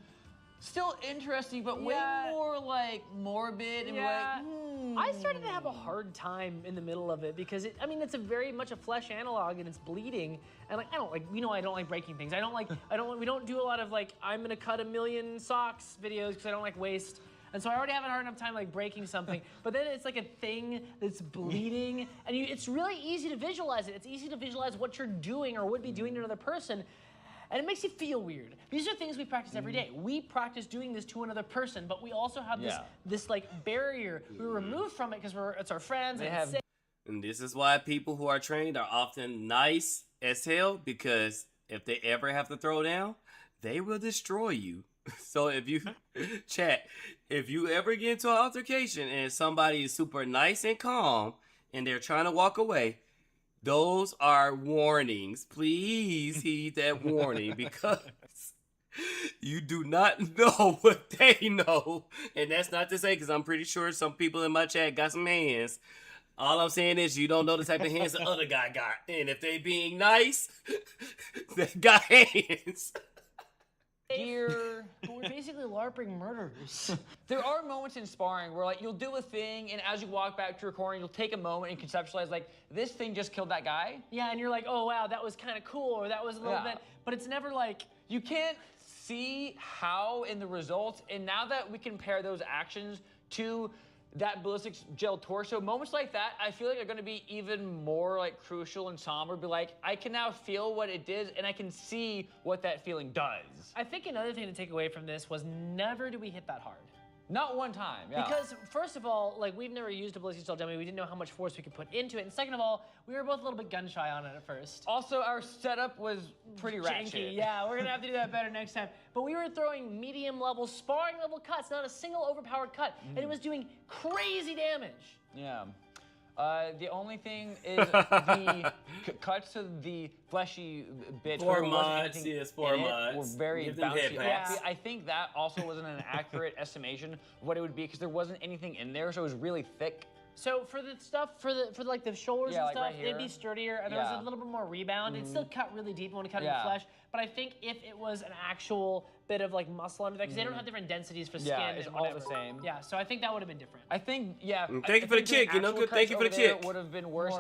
still interesting, but way more like morbid and I started to have a hard time in the middle of it because it's a very much a flesh analog and it's bleeding, and like I don't like breaking things. We don't do a lot of like I'm gonna cut 1,000,000 socks videos because I don't like waste. And so I already have a hard enough time like breaking something, but then it's like a thing that's bleeding, and it's really easy to visualize it. It's easy to visualize what you're doing or would be doing to another person, and it makes you feel weird. These are things we practice every day. We practice doing this to another person, but we also have this like barrier. We're removed from it because it's our friends. And this is why people who are trained are often nice as hell, because if they ever have to throw down, they will destroy you. So if you if you ever get into an altercation and somebody is super nice and calm and they're trying to walk away, those are warnings. Please heed that warning, because you do not know what they know. And that's not to say, because I'm pretty sure some people in my chat got some hands. All I'm saying is you don't know the type of hands the other guy got. And if they being nice, they got hands. Gear. But we're basically LARPing murderers. There are moments in sparring where like you'll do a thing, and as you walk back to your corner, you'll take a moment and conceptualize like this thing just killed that guy. Yeah, and you're like, oh wow, that was kind of cool, or that was a little bit, but it's never like you can't see how in the results. And now that we compare those actions to that ballistics gel torso, moments like that, I feel like are going to be even more like crucial and somber. Be like, I can now feel what it did, and I can see what that feeling does. I think another thing to take away from this was never do we hit that hard. Not one time, Because first of all, like we've never used a ballistics gel dummy. We didn't know how much force we could put into it. And second of all, we were both a little bit gun shy on it at first. Also, our setup was pretty ratchet. Janky. Yeah, we're gonna have to do that better next time. But we were throwing medium level, sparring level cuts, not a single overpowered cut, and it was doing crazy damage. Yeah. The only thing is the cuts to the fleshy bits Spore mods were very bouncy. Yeah. I think that also wasn't an accurate estimation of what it would be, because there wasn't anything in there, so it was really thick. So for the stuff, for like the shoulders and like stuff, right they'd be sturdier, and there was a little bit more rebound. It still cut really deep when we cut in the flesh, but I think if it was an actual bit of like muscle under there, because they don't have different densities for skin. It's and all whatever. the same. Yeah, so I think that would have been different. I think, Thank you for the kick, you know, good. Thank you for the kick. Would have been worse.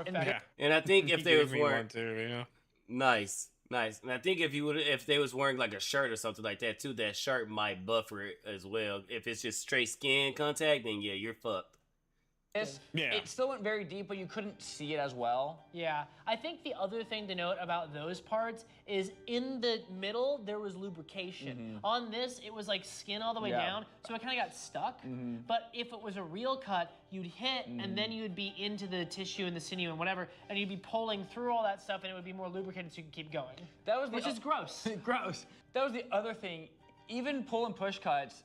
And I think if they was wearing too, nice. And I think if they was wearing like a shirt or something like that too, that shirt might buffer it as well. If it's just straight skin contact, then yeah, you're fucked. Yeah. It still went very deep, but you couldn't see it as well. Yeah, I think the other thing to note about those parts is in the middle, there was lubrication. On this, it was like skin all the way down, so it kind of got stuck. But if it was a real cut, you'd hit, and then you'd be into the tissue and the sinew and whatever, and you'd be pulling through all that stuff, and it would be more lubricated so you could keep going. Which is gross. Gross. That was the other thing. Even pull and push cuts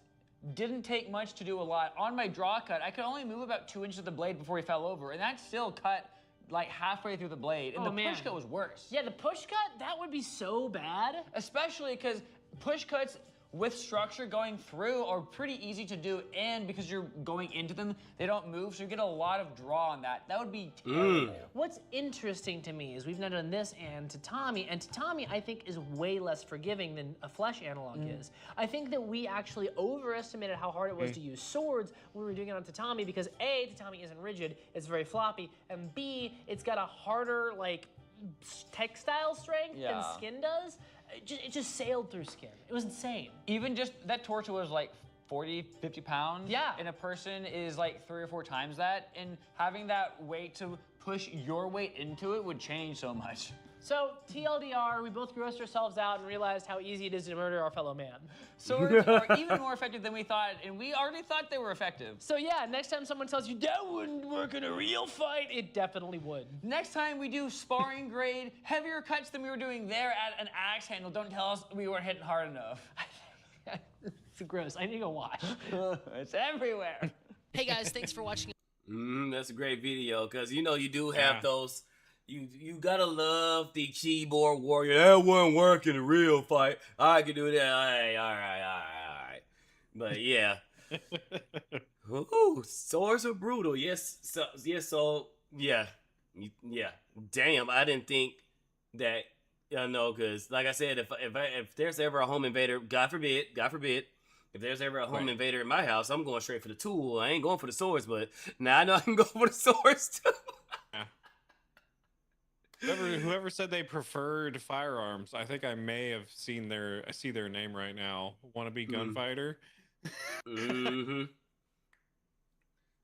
didn't take much to do a lot. On my draw cut, I could only move about 2 inches of the blade before he fell over, and that still cut like halfway through the blade. And the push cut was worse. Yeah, the push cut, that would be so bad. Especially because push cuts with structure going through are pretty easy to do, and because you're going into them, they don't move, so you get a lot of draw on that. That would be terrible. What's interesting to me is we've now done this and tatami I think is way less forgiving than a flesh analog is. I think that we actually overestimated how hard it was to use swords when we were doing it on tatami because A, tatami isn't rigid, it's very floppy, and B, it's got a harder like textile strength than skin does. It just sailed through skin. It was insane. Even just that torture was like 40, 50 pounds. Yeah. And a person is like 3 or 4 times that. And having that weight to push your weight into it would change so much. So, TLDR, we both grossed ourselves out and realized how easy it is to murder our fellow man. Swords are even more effective than we thought, and we already thought they were effective. So yeah, next time someone tells you that wouldn't work in a real fight, it definitely would. Next time we do sparring grade, heavier cuts than we were doing there at an axe handle, don't tell us we weren't hitting hard enough. It's gross. I need to go watch. It's everywhere. Hey guys, thanks for watching. That's a great video, because you know you do have those. You gotta love the keyboard warrior. That wouldn't work in a real fight. I can do that. All right. But yeah. Ooh, swords are brutal. Yes. So yeah. Damn, I didn't think that. No, because like I said, if there's ever a home invader, God forbid, if there's ever a home invader in my house, I'm going straight for the tool. I ain't going for the swords, but now I know I can go for the swords too. Whoever said they preferred firearms, I think I may have seen I see their name right now. Wannabe gunfighter.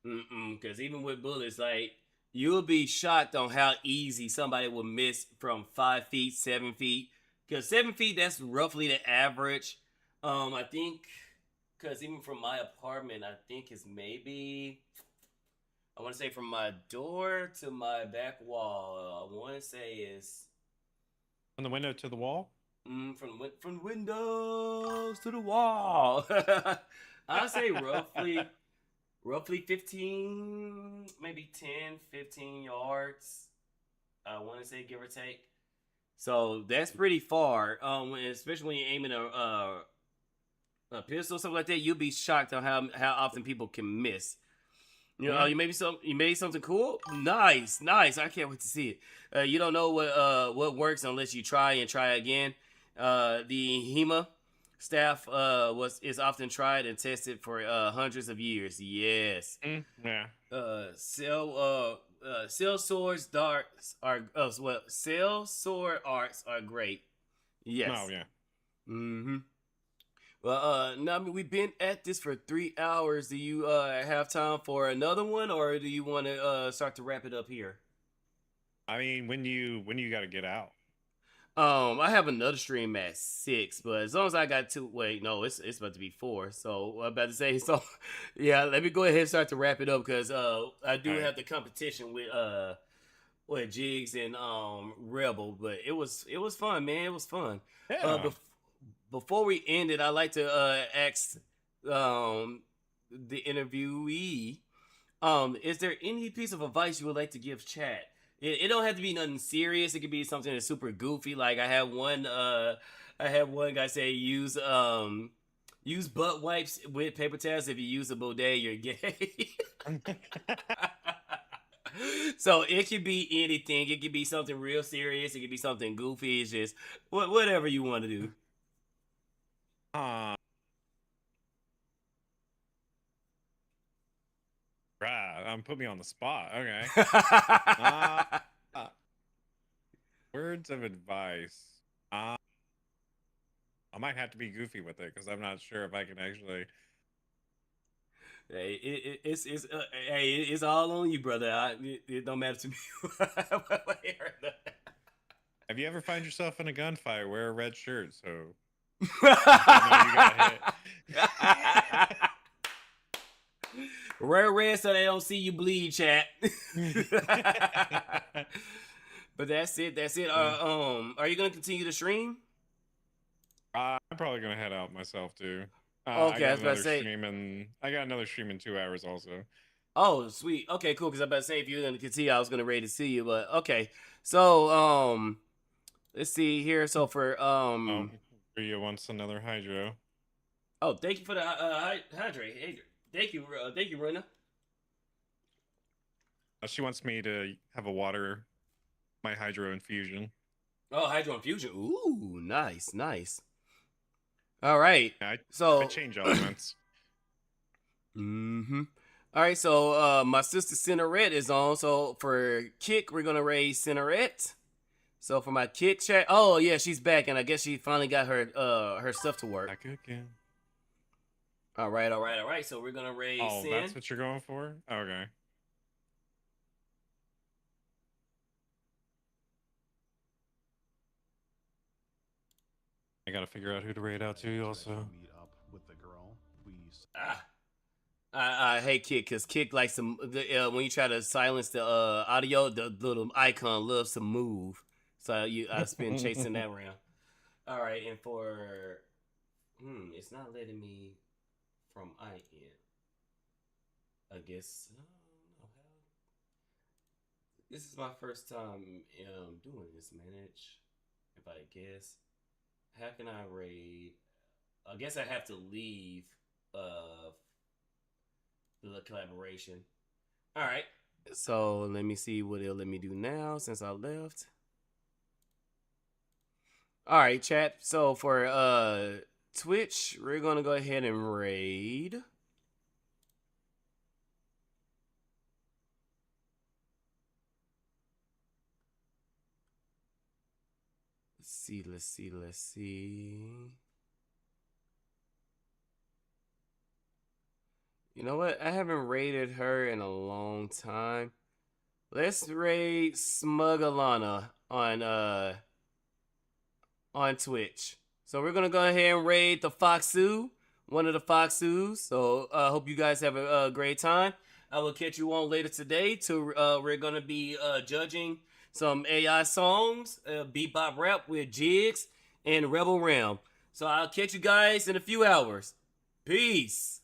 Because even with bullets, like, you'll be shocked on how easy somebody will miss from 5 feet, 7 feet. Because 7 feet, that's roughly the average. I think, because even from my apartment, I think it's maybe, I want to say from my door to my back wall, I want to say is... From the window to the wall? From windows to the wall. I'd say roughly 15, maybe 10, 15 yards. I want to say, give or take. So that's pretty far. Especially when you're aiming a pistol or something like that, you'll be shocked on how often people can miss. You know, you made something cool. Nice. I can't wait to see it. You don't know what works unless you try again. The HEMA staff is often tried and tested for hundreds of years. Yes. Cell sword arts are great. Yes. Oh yeah. Well, Nami, we've been at this for 3 hours. Do you have time for another one, or do you want to start to wrap it up here? I mean, when you got to get out? I have another stream at 6, but as long as I got 2, wait, no, it's about to be 4. So I'm about to say, so yeah, let me go ahead and start to wrap it up because I do have the competition with Jigs and Rebel, but it was fun, man. It was fun. Yeah. Before we end it, I'd like to ask the interviewee, is there any piece of advice you would like to give chat? It don't have to be nothing serious. It could be something that's super goofy. Like I had one guy say use butt wipes with paper towels. If you use a bidet, you're gay. So it could be anything. It could be something real serious. It could be something goofy. It's just whatever you want to do. Right, put me on the spot. Okay. Words of advice. I might have to be goofy with it because I'm not sure if I can actually. Hey, it's all on you, brother. It don't matter to me. If you ever find yourself in a gunfight, wear a red shirt so you got hit. Wear red so they don't see you bleed, chat. But that's it. Are you gonna continue to stream? I'm probably gonna head out myself too. Okay, I was about to say. I got another stream in 2 hours also. Oh, sweet. Okay, cool. Because I'm about to say if you're gonna continue, I was gonna ready to see you, but okay. So let's see here. So for Rhea wants another hydro. Oh, thank you for the hydrate. Hey, thank you, Rena. She wants me to have my hydro infusion. Oh, hydro infusion. Ooh, nice. All right. I so change elements. All right. So my sister Cinerette is on. So for Kick, we're gonna raise Cinerette. So for my Kick chat, oh yeah, she's back, and I guess she finally got her stuff to work. Back again. All right. So we're gonna raise. Oh, Sin. that's what you're going for? Okay. I gotta figure out who to raid out to also. Meet up with the girl. I hate Kick because Kick likes to when you try to silence the audio, the little icon loves to move. So I've been chasing that around. All right, and for it's not letting me from IN. I guess this is my first time doing this. Manage, if I guess. How can I raid? I guess I have to leave the collaboration. All right. So let me see what it'll let me do now since I left. All right, chat. So for Twitch, we're gonna go ahead and raid. Let's see. You know what? I haven't raided her in a long time. Let's raid Smugalana on Twitch. So we're gonna go ahead and raid the Foxu, one of the Foxus. So I hope you guys have a great time. I will catch you on later today. We're gonna be judging some AI songs, bebop rap with Jigs and Rebel Realm. So I'll catch you guys in a few hours. Peace.